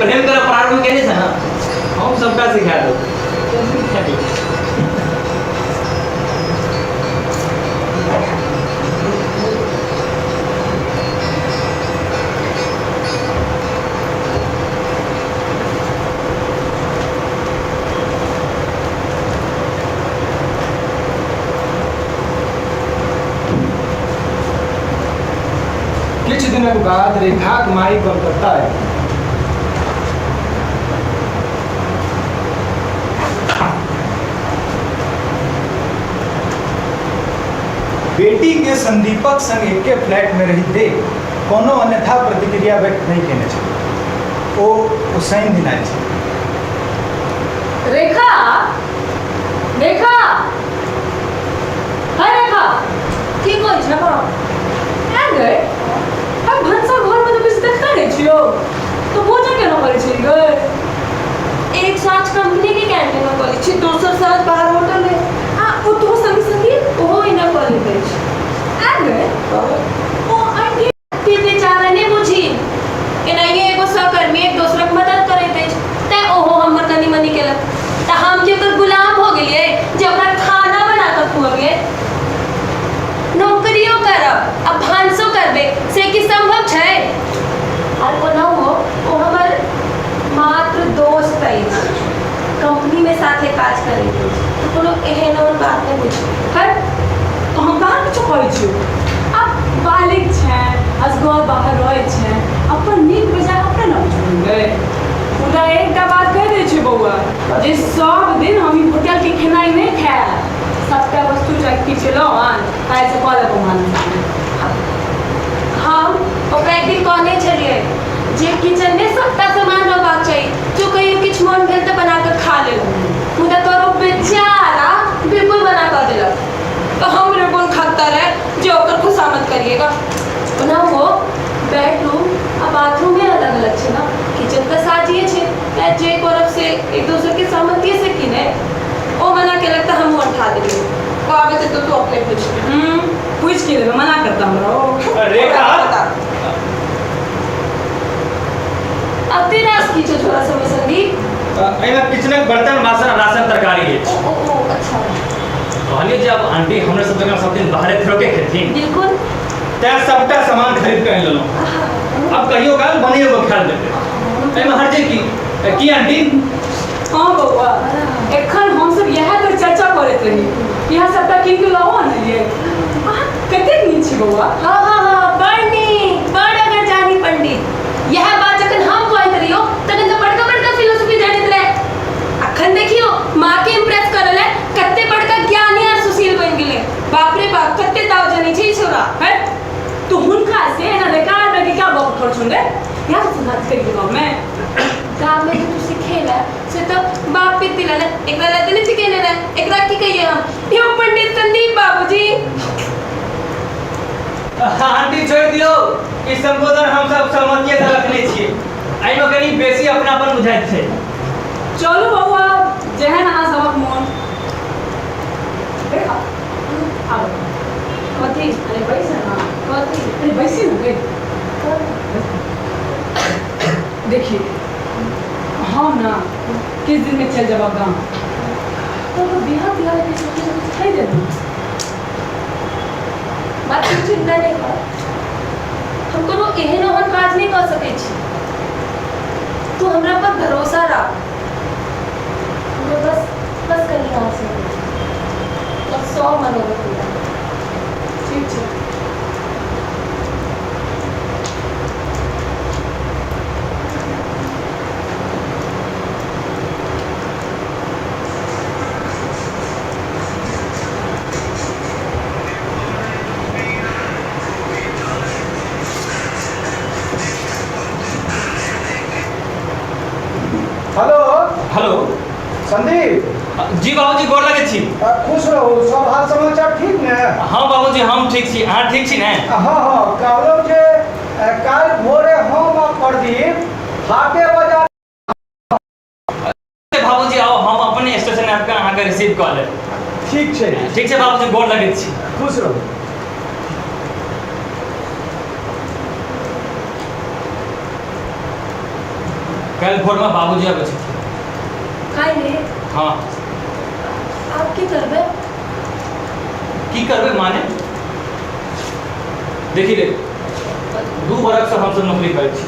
S3: प्रेम कर प्रारंभ केने छै ना, हम सबका सिखा दो।
S12: किछ दिनक बाद रेखाक माई कलकत्ता आयल। बेटी के संदीपक संग एके फ्लैट में रही देख कोनो अन्यथा प्रतिक्रिया व्यक्त नहीं केने छै। ओ शनि दिन आयल छै।
S11: रेखा रेखा हाय रेखा
S10: की कोइ छै बा
S11: आ गए हम भनसा घर में तो कुछ देखता नहीं छियो तो भोजन केना करै छी गए।
S10: एक साथ कंपनी के कैंटीन में कॉलेज छी, दोसर साथ बाहर होटल में आ ओ तो संग संगी ओहो इना कॉलेज गई छी।
S11: आ गए
S10: ओ आंटी ते बेचारा ने बुझी एना ये एगो सहकर्मी एक दूसरा के मदद करे दे ते ओहो हमर कनी मनी केलक त हम जे कर गुलाम हो गेलिए, जे ओकरा खाना बना कर खुआबे, नौकरियों करब अब भानसो करबे से की संभव छै। और कोना हो ओ हमर मात्र दोस्त है, कंपनी में साथे काज करे तो कोनो एहन और बात नहीं बुझ
S11: हर तो हम कहाँ किछो कहै छियो। अब बालिक छै असगर बाहर रहै छै अपन नीक बेजाय अपने न बुझबै गए। पूरा एकटा बात कह दै छी बौआ जे सब दिन हम ई होटल के खेनाई नहीं खाए, सबटा वस्तु चक्की चलो आन काहे से कॉल को मान
S10: हम ओकरा एक दिन कहने छलिए जे किचन में सबटा सामान रहबाक चाहिए, जो कहियो किछ मन भेल त बना कर खा ले। मुदा तोरो बेचारा बिल्कुल बना कर देलक तो हम बिल्कुल खतर है जो ओकर खुशामद करिएगा। ना वो बेडरूम आ बाथरूम में अलग अलग छै ना, किचन का साजिए छै त जे करब से एक दूसरे के सहमति से की ने ओ मना केलक त हम उठा देलिए। ओ आबे त तू अपने
S11: पूछ के लेबे मना करता हमरा।
S3: रेखा
S10: अब तेरा की जो थोड़ा समय संदीप
S3: एहिमे किचनक बर्तन बासन राशन तरकारी अछि।
S10: ओ अच्छा
S3: कहलिए जब आंटी हमरे सब जगह सब दिन बाहरे थोके खेथिन
S10: बिल्कुल
S3: तै सबटा सामान खरीद के लेलो। अब कहियो काल बनियो को ख्याल देते एहिमे हर जे की आंटी।
S11: हाँ बौआ एखन हम सब यह पर चर्चा करैत रही यह सबटा किन के लाओ न ये कतेक नीक छी बौआ।
S10: हाँ हाँ हाँ बड़ नीक बड़ अगर जानी पंडित यह बात जखन हम कहैत रहियो तखन तो बड़का बड़का फिलोसफी जानैत रहे। अखन देखियो माँ के इम्प्रेस करल है
S11: घर छोड़ दे यहाँ से सुना के गाँव में
S10: गाँव में जो सिखेला से तो बाप पे दिलाना एकरा लाते नहीं सिखेने ना एकरा की कहिए हम यो पंडित संदीप बाबूजी।
S1: आंटी छोड़ दियो ई संबोधन हम सब सहमतिये से रखने छिए आई में कनी बेसी अपनापन बुझाइत छै।
S11: चलो बउआ जेहन अहाँ सबक मोन देखा आब
S10: कथी
S11: अरे बैसे ना
S10: कथी
S11: अरे बैसे ना गे देखिए हम ना किस दिन में चल जाबा गाँव
S10: तो बिहार बिहार के सोचे कुछ खाई दे बात की चिंता नहीं कर हम कोनो एहन ओहन काज नहीं कर सके छी तू हमरा पर भरोसा रख हमको बस कहीं आ से और 100 मनोरथ पूरा ठीक है।
S12: हेलो
S1: हेलो
S12: संदीप
S1: जी बाबूजी गोर लगे छी।
S12: खुश रहू सब हाल समाचार ठीक ने?
S1: हाँ बाबूजी हम ठीक छी अहाँ ठीक छी ने?
S12: हाँ हाँ कहलहुँ जे काल्हि भोरे हम आ प्रदीप हाटे बाजार
S1: बाबूजी आओ हम अपने स्टेशन आबि कऽ अहाँके रिसीव कऽ लेब।
S12: ठीक छै
S1: बाबूजी गोर लगैत छी।
S12: खुश रहू।
S1: काल्हि भोरमे बाबूजी आबै छथिन।
S10: काहे
S1: हाँ
S10: आप की करबे
S1: माने देखी रे 2 बरख से हमसब नौकरी करै छी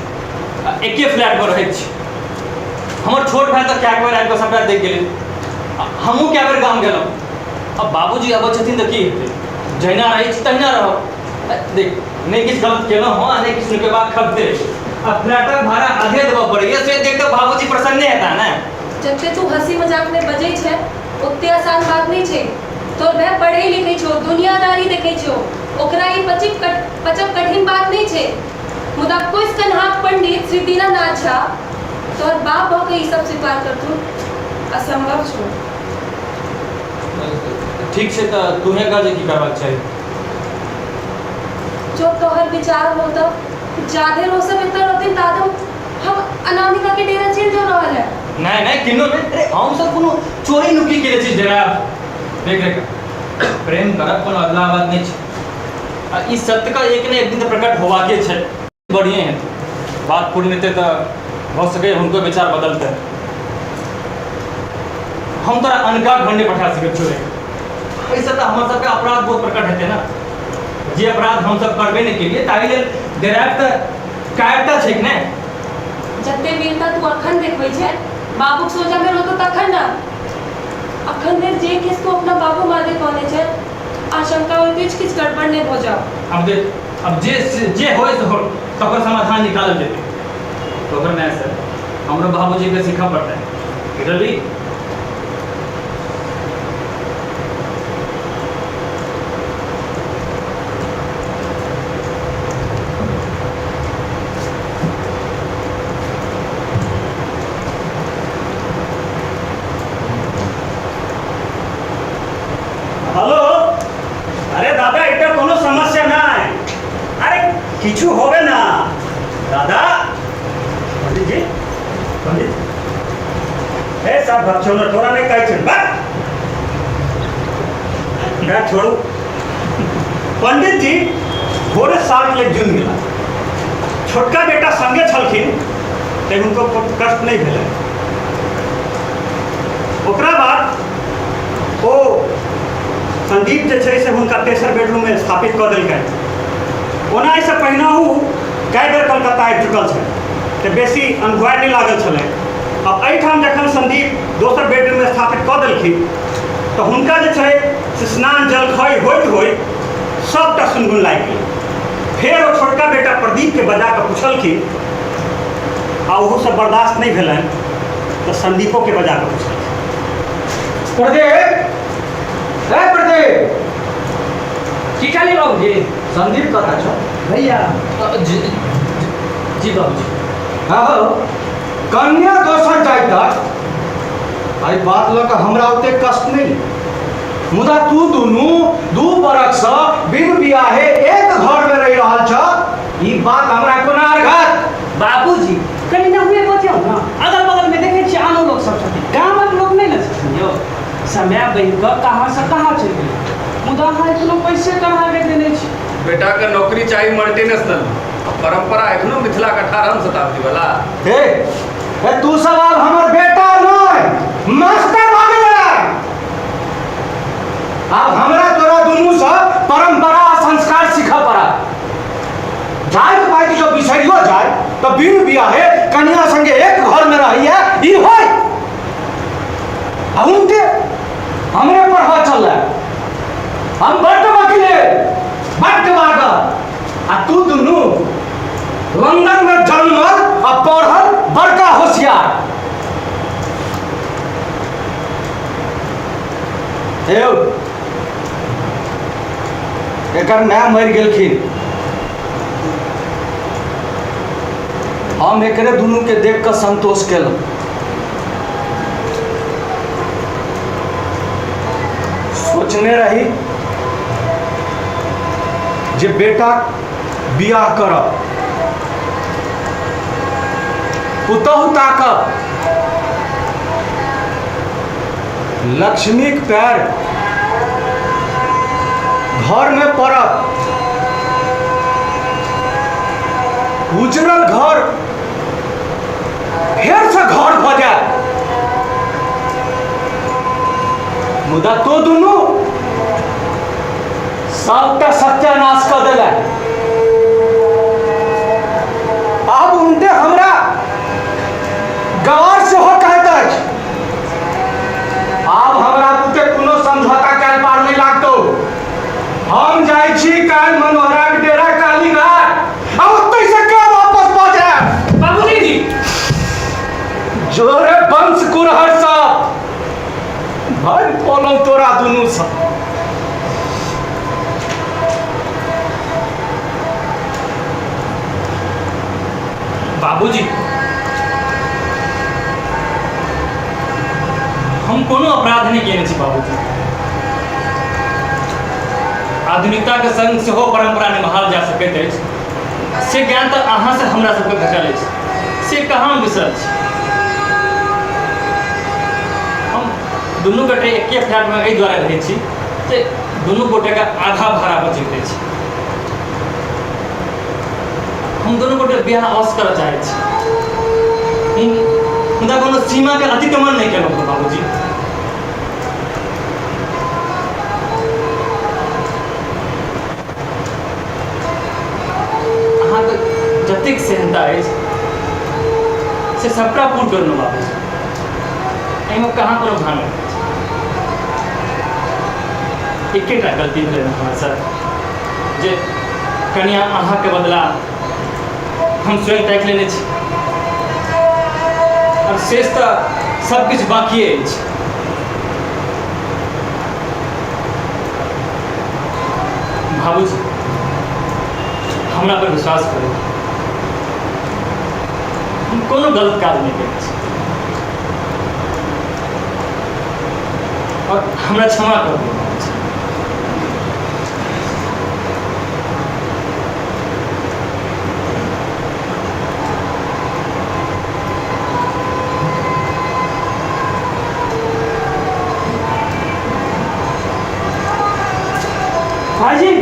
S1: एके फ्लैट पर रहै छी। हमर छोट भाई तऽ कए बेर आबि कऽ सबटा देख गेलै हमहूँ कए बेर गाम गेलहुँ। अब बाबूजी अबै छथिन तऽ की हेतै जहिना रहै छी तहिना रहब। देख नहीं किछु गलत केलहुँ हँ नहीं किछु के बाद खपते अब फ्लैटक भाड़ा आधे देबऽ पड़ैए से देख कऽ बाबूजी प्रसन्ने हेता ने।
S10: जते तू हंसी मजाक में बजै छै ओते आसान बात नहीं छै। तोर भाई पढ़े लिखे छो दुनियादारी देखे छो ओकरा ई पचब कठिन बात नहीं छै। मुदा कोई कन्हाक पंडित श्री दीनानाथ झा तोर बाप भ के ई सब स्वीकार करतू असंभव छो।
S1: ठीक छै तऽ तुम्हें काज की करबाक चाही?
S10: जो तोहर विचार हो तो जादे रो से बेहतर होते दादम हम अनामिका के डेरा चल जो रहल है।
S1: नहीं किन्नो नहीं अरे हम सब कोनो चोरी नुकी केले छी जरा देख प्रेम करब कोनो अगला बात नहीं छै। ई सत्य का एक ने एक दिन प्रकट होवा के छै बढ़िए है बात पूर्ण हेतै तऽ हो सके हुनको विचार बदलते हम तोरा अनका घंटे पठा सके छोड़े ऐसे तो हमर सबके अपराध बहुत प्रकट हेतै ना। जे अपराध हम सब करबे नहीं केलिए ताहि लेल डेराक तऽ कायरता छै ने।
S10: जते वीरता तू अखन देखबै छै बाबूक सोचा में रोतो तखन ना अखन देर जे किसको अपना बाबू मादे कहने छै आशंका होइत अछि किछु गड़बड़ नहीं हो जाओ।
S1: अब जे होय तो तकर समाधान निकालल जेतै तो ओकर में से हमरो बाबूजी के सीखा पड़तै बुझली।
S2: हेलो अरे दादा इतना कोनो समस्या ना है अरे किछु होवे ना दादा पंडित जी पंडित ए सब छोड़ो थोड़ा नहीं कही छे बस ना छोड़ू पंडित जी भोरे 7 ले जून मिला छोटका बेटा संगे छलखिन ते उनको कष्ट नहीं भेलै। ओकरा बाद ओ संदीप जे छै से हुनका तेसर बेडरूम में स्थापित कऽ देलकै। ओना एहिसँ पहिनहु कई बेर कलकत्ता आबि चुकल छै तऽ बेसी अनभुआइ नहीं लागल छलै। अब एहिठाम जखन संदीप दोसर बेडरूम में स्थापित कऽ देलखिन तऽ हुनका जे छै से स्नान जलखै होइत सबटा सुनगुन लागि गेलै। फेर ओ छोटका बेटा प्रदीप के बजा कऽ पुछलखिन आ ओहो सब बर्दाश्त नहीं भेलनि तऽ संदीपो के बजा कऽ पुछलखिन
S12: प्रदीप
S1: की कहली बाबूजी?
S12: संदीप कथा छो
S1: भैया
S3: जी बाबूजी।
S12: हाँ हो कन्या दोसर जाइत आई बात लऽ कऽ हमरा ओते कष्ट नहीं मुदा तू दुनू 2 बरख से बिन बियाहे एक घर में रह रहल छ ई बात हमरा कोना अर्घत
S3: बाबूजी कनी ना हुए बतियौ ना, अगल बगल में देखे छी आनो लोग सब छथिन, गामक लोग नहीं न छथिन यौ। समय बनि कऽ कहाँ से कहाँ चलि गेलै, मुदा अहाँ एखनो पैसे कहाँ के देने छी।
S6: बेटा के नौकरी चाहिए मल्टीनेशनल, परंपरा एखनो मिथिला के 18वीं शताब्दी वाला।
S12: हे तू सवाल हमर बेटा नहीं मास्टर भऽ गेलै। अब हमरा तोरा दुनू से परंपरा आ संस्कार सीखऽ पड़त। जाइत पाइत जो बिसरियो जाए तो बिन बियाहे कन्या संगे एक घर में रहिए ई होय। अब उनके हमरे पढ़वा चल रहा है, हम बड्ड वकीले बड्ड बागर आ तू दुनू लंदन में जन्मल आ पढ़ल बड़का होशियार। एकर माय मरि गेलखिन, हम एकरे दुनू के देख कर संतोष केलहुँ। सोचने रही जे बेटा बियाह करब, पुतहु ताकब, लक्ष्मीक पैर घर में पड़ब, उजरल घर फेर से घर भऽ जाए। मुदा तो दुनू सबटा सत्यानाश कऽ देलै। अब उनटे हमरा गवार सेहो कहैत अछि। आब हमरा बुते कोनो समझौता कैल पार नहीं लागतौ। हम जाइ छी काल्हि मनोहराक डेरा कालीघाट, आ ओतै से के वापस भऽ जायब।
S3: बाबूजी जी
S12: जोरे वंश कुरहर सब भाई पलौ तोरा दुनू से।
S3: बाबूजी हम कोनो अपराध नहीं केने छी बाबूजी। आधुनिकता के संग सेहो परंपरा निभाल जा सकैत अछि, से ज्ञान तऽ अहाँ से हमरा सबके भेटल अछि, से कहाँ बिसरल छी। हम दुनू गोटे एके फ्लैट में एहि दुआरे रहै छी जे दुनू गोटे के आधा भाड़ा बचैत अछि। हम दोनों गोटे बियाह अवश्य करऽ चाहै छी, मुदा कोनो सीमा के अतिक्रमण नहीं केलहुँ बाबूजी। अहाँ के जतेक सेहनता अछि से सबटा पूर्ण करलहुँ बाबूजी, एहिमे कहाँ कोनो भान नहि। एकेटा गलती भेलै हमरा सर जे कनिया अहाँ के बदला हम स्वयं ताकि लेने छी, और शेष तो सब कुछ बाकी अछि। बाबूजी हमरा पर विश्वास करू, हम कोनो गलत काज नहीं केने छी, और हमरा क्षमा कर दियौ। भाईजी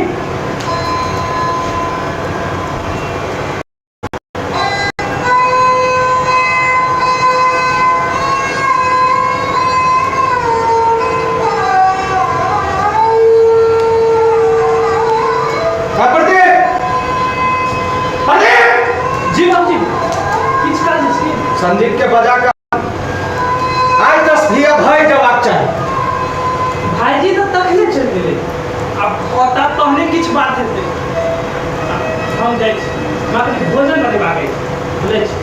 S3: जी बाबूजी किछ काज अछि।
S12: संदीप के बजा कर आइ 10 भैया भय जबाक चाही।
S3: भाईजी तो तखने चलि गेलै, अब पता तहने किछ बात हेतै। हम जाइ छी, हमरा कनि भोजन बनेबाक अछि, बुझै छी।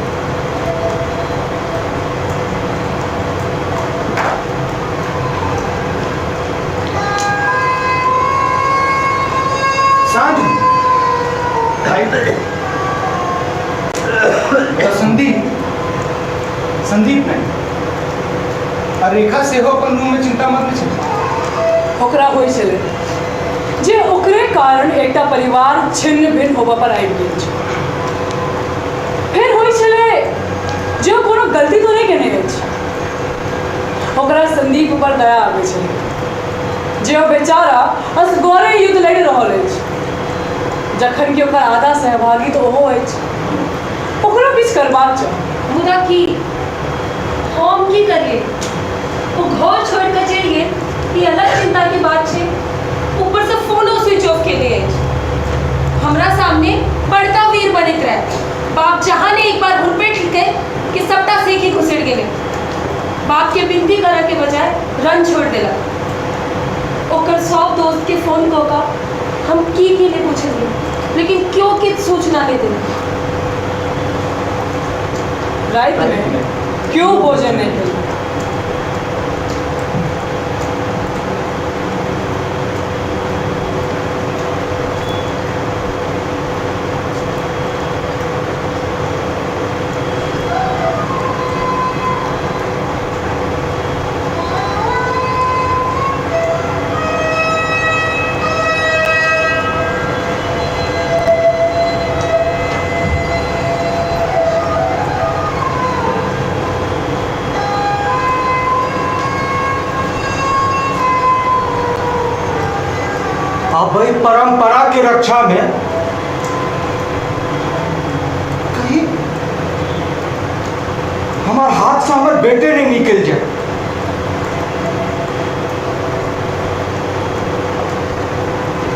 S12: साँझ 2:30 बजे आ रेखा से हो अपन रूम में चिंता मत लीजिए।
S11: ओकरा होई छले जे ओकरे कारण एकटा परिवार छिन्न भिन्न होबा पर आबि गेल छै। फिर होई छले जे ओ कोनो गलती तो नहीं केने अछि। ओकरा संदीप पर दया आबै छलै जे ओ बेचारा असगरे युद्ध लड़ि रहल अछि, जखन कि ओकर आधा सहभागी तो ओहो अछि। ओकरा किछु करबाक चाही।
S10: मुदा की हम की करिए? वो घर छोड़ कर चल गए, ये अलग चिंता की बात है। ऊपर से फोनो स्विच ऑफ के लिए हमरा सामने बड़का वीर बनत रहे। बाप जहाँ ने एक बार हुन पे ठिके कि सबटा सीखी घुसड़ गए। बाप के विनती करे के बजाय रन छोड़ देला। ओकर सब दोस्त के फोन को का हम की के लिए पूछेंगे, लेकिन क्यों कित सूचना नहीं देना।
S11: रात में क्यों भोजन नहीं किया?
S12: अब भाई परंपरा की रक्षा में कहीं हमारे हाथ से हमारे बेटे नहीं निकल जाए।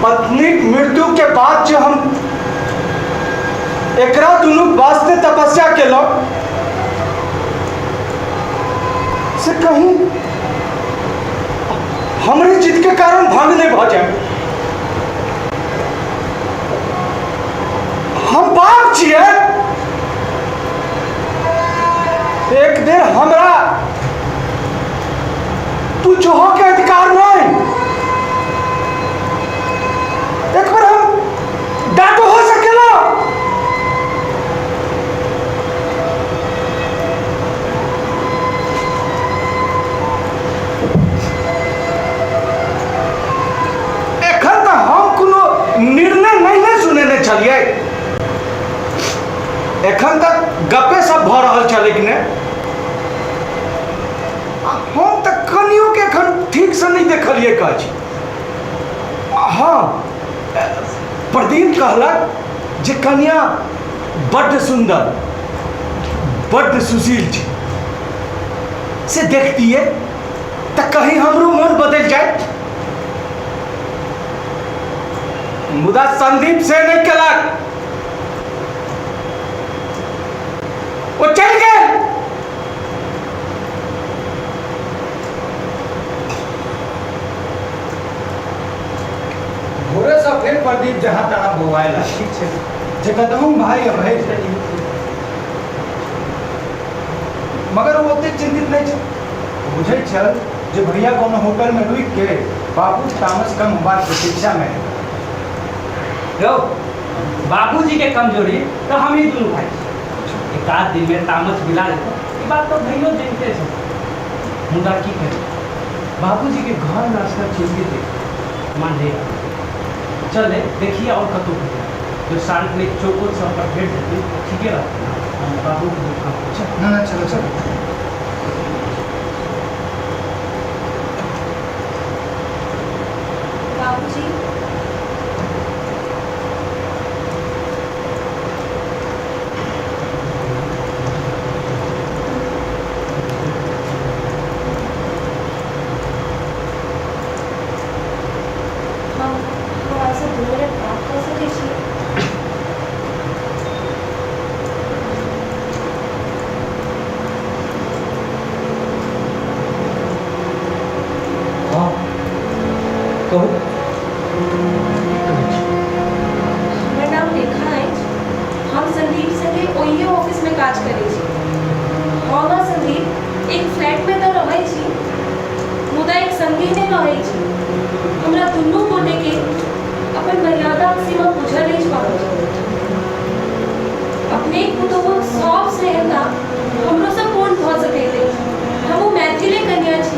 S12: पत्नी मृत्यु के बाद जो हम एकरा दुनू वास्ते तपस्या केलो से कहीं हमारी जिद के कारण भंग नहीं भ जाए। हम बाप छिए, एक दिन हमरा तू जोहो के अधिकार नहीं। एक बार हम डांटो हो सकेला। एखन तक हम कोनो निर्णय नहीं सुनेने छलिए। एखन तक गपे सब भ रहल छल, लेकिन हम तक कनियो के एखन ठीक से नहीं देखलिए काज। हाँ, प्रदीप कहलक जे कन्या बड्ड सुंदर बड्ड सुशील छै, से देखतिए तो कहीं हमरो मन बदल जाए। मुदा संदीप से नहीं केलक, वो चल गए। भोरे से फिर प्रदीप जहाँ तहाँ बोआला। ठीक है, जे कतहु भाई अब है, मगर वो ओते चिंतित नहीं छे। बुझे छल जे भैया कोनो होटल में रुक के बाबू तामस कम होबाक प्रतीक्षा में है।
S13: यौ बाबूजी के कमजोरी तो हम ही दुनू भाई एक आध दिन में तामस मिला लेते। ये बात तो भैया जानते हैं। मुदा की करें, बाबूजी के घर में असर चिंतित है। मान लेगा चले देखिए और कतु जो शांत में चौकोर से पर भेंट देती ठीक है बाबू को।
S12: ना चलो चलो।
S10: बाबूजी हमर नाम रेखा अछि। हम संदीप संगे ओहिए ऑफिस में काज करै छी। हम आ संदीप एक फ्लैट में तो रहै छी, मुदा एक संगे नहीं रहै छी। हमरा दुनू गोटे के अपन मर्यादा सीमा बुझल नहीं पाबै। अपने पुतोह सब स्नेहता हमरो से पूर्ण भ सकैत अछि। हमहू मैथिले कन्या छी।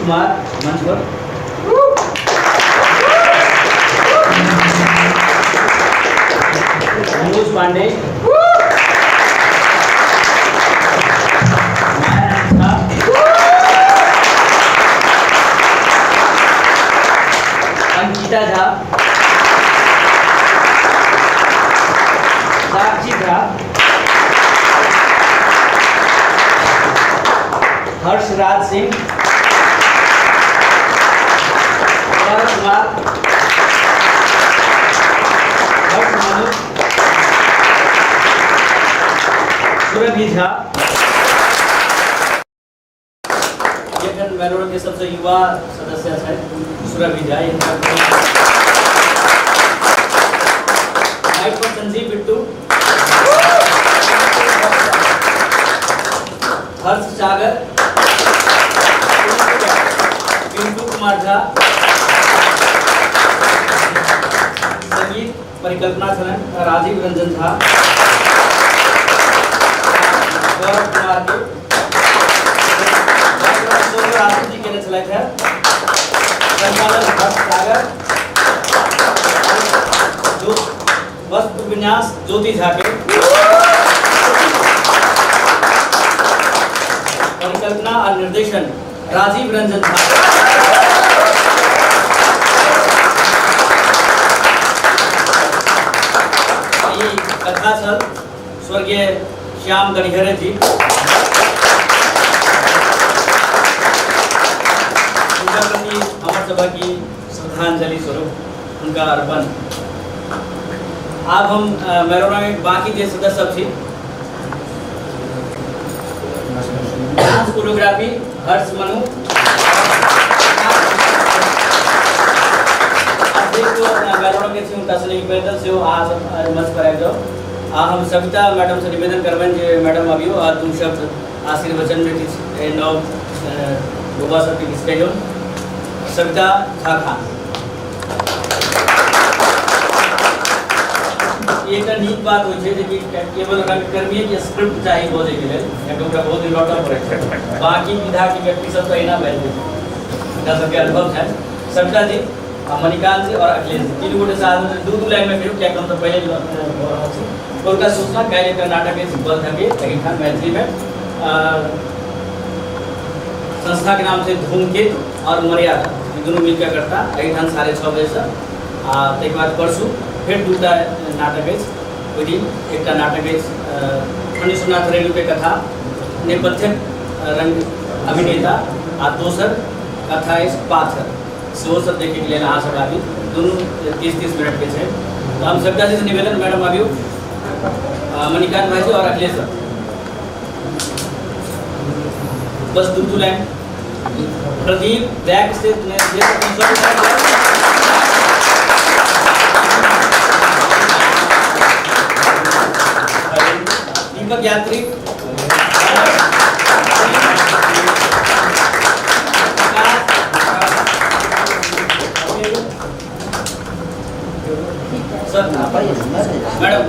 S1: कुमार मंच पर। मनोज पांडे, अंकिता झा, साक्षी झा, हर्षराज सिंह, गौरव कुमार, हर्ष मनु, सुरभि झा, ये बेंगलुरु के सबसे युवा सदस्य हैं सुरभि झा। माइक पर संजीव बिट्टू, हर्ष सागर, पिंटू कुमार झा, संगीत परिकल्पना चलन राजीव रंजन झा, गौरव कुमार के राजू जी के चलाए थे, संचालन हर्ष सागर, जो वस्त्र विन्यास ज्योति झा के, परिकल्पना और निर्देशन राजीव रंजन झा, ये कथा छल स्वर्गीय श्याम गणिहरे जी। उनका प्रति अमर सभा की श्रद्धांजलि स्वरूप उनका अर्पण। अब हम मेरोना में बाकी के सदस्य सब थी। डांस कोरियोग्राफी हर्ष मनु, मेरोना के उनका से निवेदन से आज मंच पर आए। हम सविता मैडम से निवेदन करबें जे मैडम अभियो और तुम शब्द आशीर्वचन में किछ नव गोवा सब किछ कहियो। सविता झा खान एक नीक बात हो छै जे कि केवल रंगकर्मी के स्क्रिप्ट चाहिए बोले के लिए एकटा बहुत ही लौटा पड़े छै, बाकी विधा के व्यक्ति सब तो एना बैठ इनका सबके अनुभव है। सविता जी, मणिकांत जी और अखिलेश जी तीन गोटे साथ दू लाइन में फिर क्या कम तो पहले उनका सूचना कैले का नाटक है सिंपल था कि एहिठाम मैथिली में संस्था के नाम से धूमकेतु और मर्यादा दोनों मिलकर करता एहिठाम 6:30 बजे से तक बाद परसू फिर दूटा नाटक है ओहि दिन एकटा नाटक है फणीश्वरनाथ रेणु के कथा नेपथ्य रंग अभिनेता आ दोसर कथा है पाथर सेहो सब देखे के लिए अहाँ सब आबी दोनों 30-30 मिनट के छै। तो हम सबका से निवेदन मैडम आबियो मणिकांत भाई जी और अखिलेश सर बस दू लाइन। प्रदीप बैक से दीपक यात्री, सर मैडम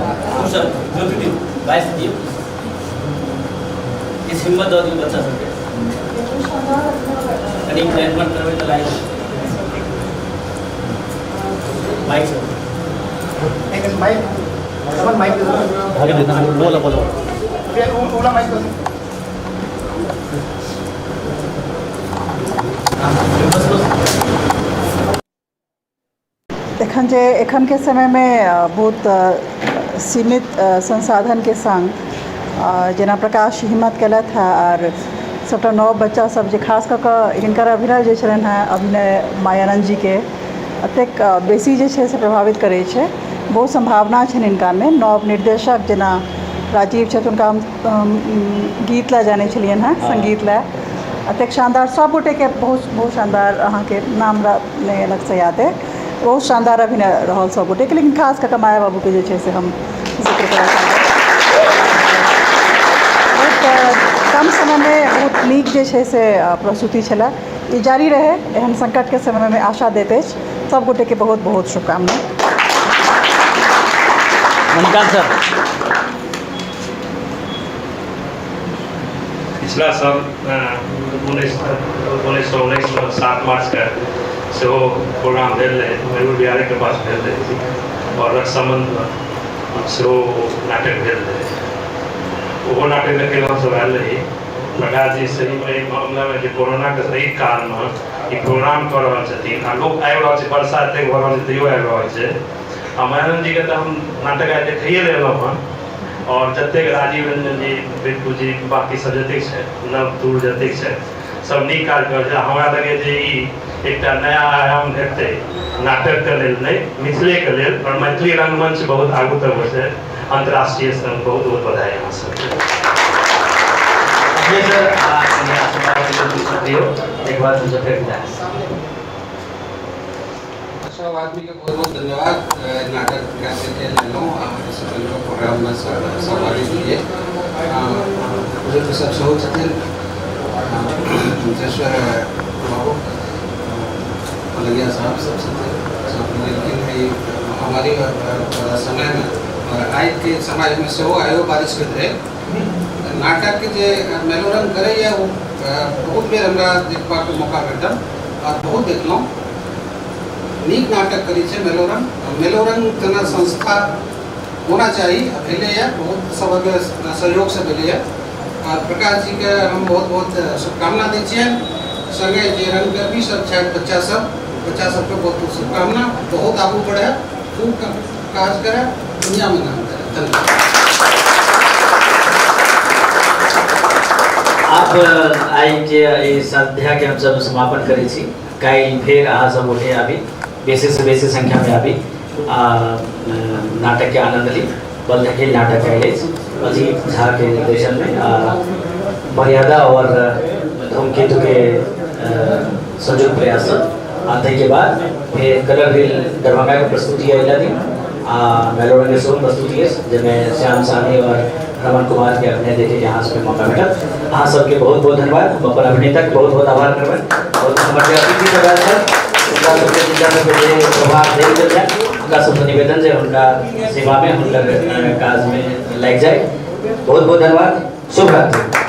S1: सर ज्योति बाइस दिए इस हिम्मत दो दी बच्चा सबके कहीं प्लेसमेंट करवे तो लाइक माइक सर एक माइक सब माइक आगे देना बोलो बोलो ओला माइक
S14: एखन के समय में बहुत सीमित संसाधन के संग जना प्रकाश हिम्मत कलत है और सबटा नव बच्चा सब जे खास कऽ हिनकर अभिनय जे छलनि हैं अभिनय मायानंद जी के अतेक बेसी जे छै से प्रभावित करै छै। बहुत संभावना छनि हिनका में। नव निर्देशक जना राजीव छथि हुनका हम गीत ला जाने छलियनि हैं, संगीत ला अतेक शानदार सब गोटे के बहुत शानदार अहाँ के नाम नहीं अलग से याद है। बहुत शानदार अभिनय रहल सब गोटे के, लेकिन खास कऽ माया बाबू के जे छै से हम जिक्र करना बहुत कम समय में बहुत नीक जे छै से प्रस्तुति छला। ई जारी रहे एहन संकट के समय में आशा देते सब गोटे के बहुत बहुत शुभकामना।
S3: मणिकांत सर
S15: पिछला साल 1919 में 7 मार्च का से प्रोग्राम भेल रहे मयूर बिहारी के पास भेल रहे और रक्षाबंधन से नाटक भेल रहे वो नाटक देखे सब आयल रही प्रकाश जी सही में एक मामला में कोरोना के सही काल में ई प्रोग्राम कर रहा छथिन आ लोग आबि रहल छै वर्षा एतेक भऽ रहल छै तैयो आबि रहल छै आ महाराज जी के तो हम नाटक आइ देखिए लेलहुँ हँ और जतेक राजीव रंजन जी बिट्टू जी बाकी सब जतेक छै नव दूर जतेक छै सब नीक काज कर छै हमरा लगे जे ई एकटा नया आयाम हेतै नाटक के लेल नहीं मिथिले के लेल और मैथिली रंगमंच बहुत आगू तक बढ़े अंतर्राष्ट्रीय स्तर बहुत बहुत बधाई यहाँ सब
S1: एक बार मुझे फिर
S16: सब आदमी के बहुत बहुत धन्यवाद नाटक कैसे के लेलो इस प्रोग्राम में सहभागी दिए मुझे तो सब सहयोग छथिन मुंजेश्वर बाबू अलगिया साहब सब छथिन लेकिन हमारी समय में और आज के समाज में से आयो बारिश के रहे नाटक के जे मेलोरंग करे या वो बहुत बेर हमरा देखबा के मौका भेटल और बहुत देखलहुँ नीक नाटक करी छै मेलोरंग जना संस्था होना चाहिए भेले बहुत सबके सहयोग से भेले और प्रकाश जी के हम बहुत बहुत शुभकामना दै छियै संगे जे रंगकर्मी सब छथि बच्चा सबके बहुत बहुत शुभकामना बहुत आगू बढ़े खूब काज करे दुनिया में नाम करे धन्यवाद।
S1: आप आई के इस अध्याय के हम सब समापन करै छी काल्हि फेर अहाँ सब उठे आबी बेसी से बेसी संख्या में आबी नाटक के आनंद ली बल धकेल नाटक कैले अजीत झा के निर्देशन में मर्यादा और धूमकेतु के संयुक्त प्रयास आते के बाद फिर कलर हिल दरभंगा की प्रस्तुति अगला दिन मेलोरंग के प्रस्तुति है जिनमें श्याम साहनी और रमन कुमार के अभिनय देखे यहाँ से मौका मिला अहाँ सबके बहुत बहुत धन्यवाद हम अपन अभिनेता के बहुत बहुत आभार करबनि और हमारे अतिथि प्रभाव देल गेल है उनका सबसे निवेदन है उनका सेवा में उनका काज में लग जाए बहुत बहुत धन्यवाद शुभ रात्रि।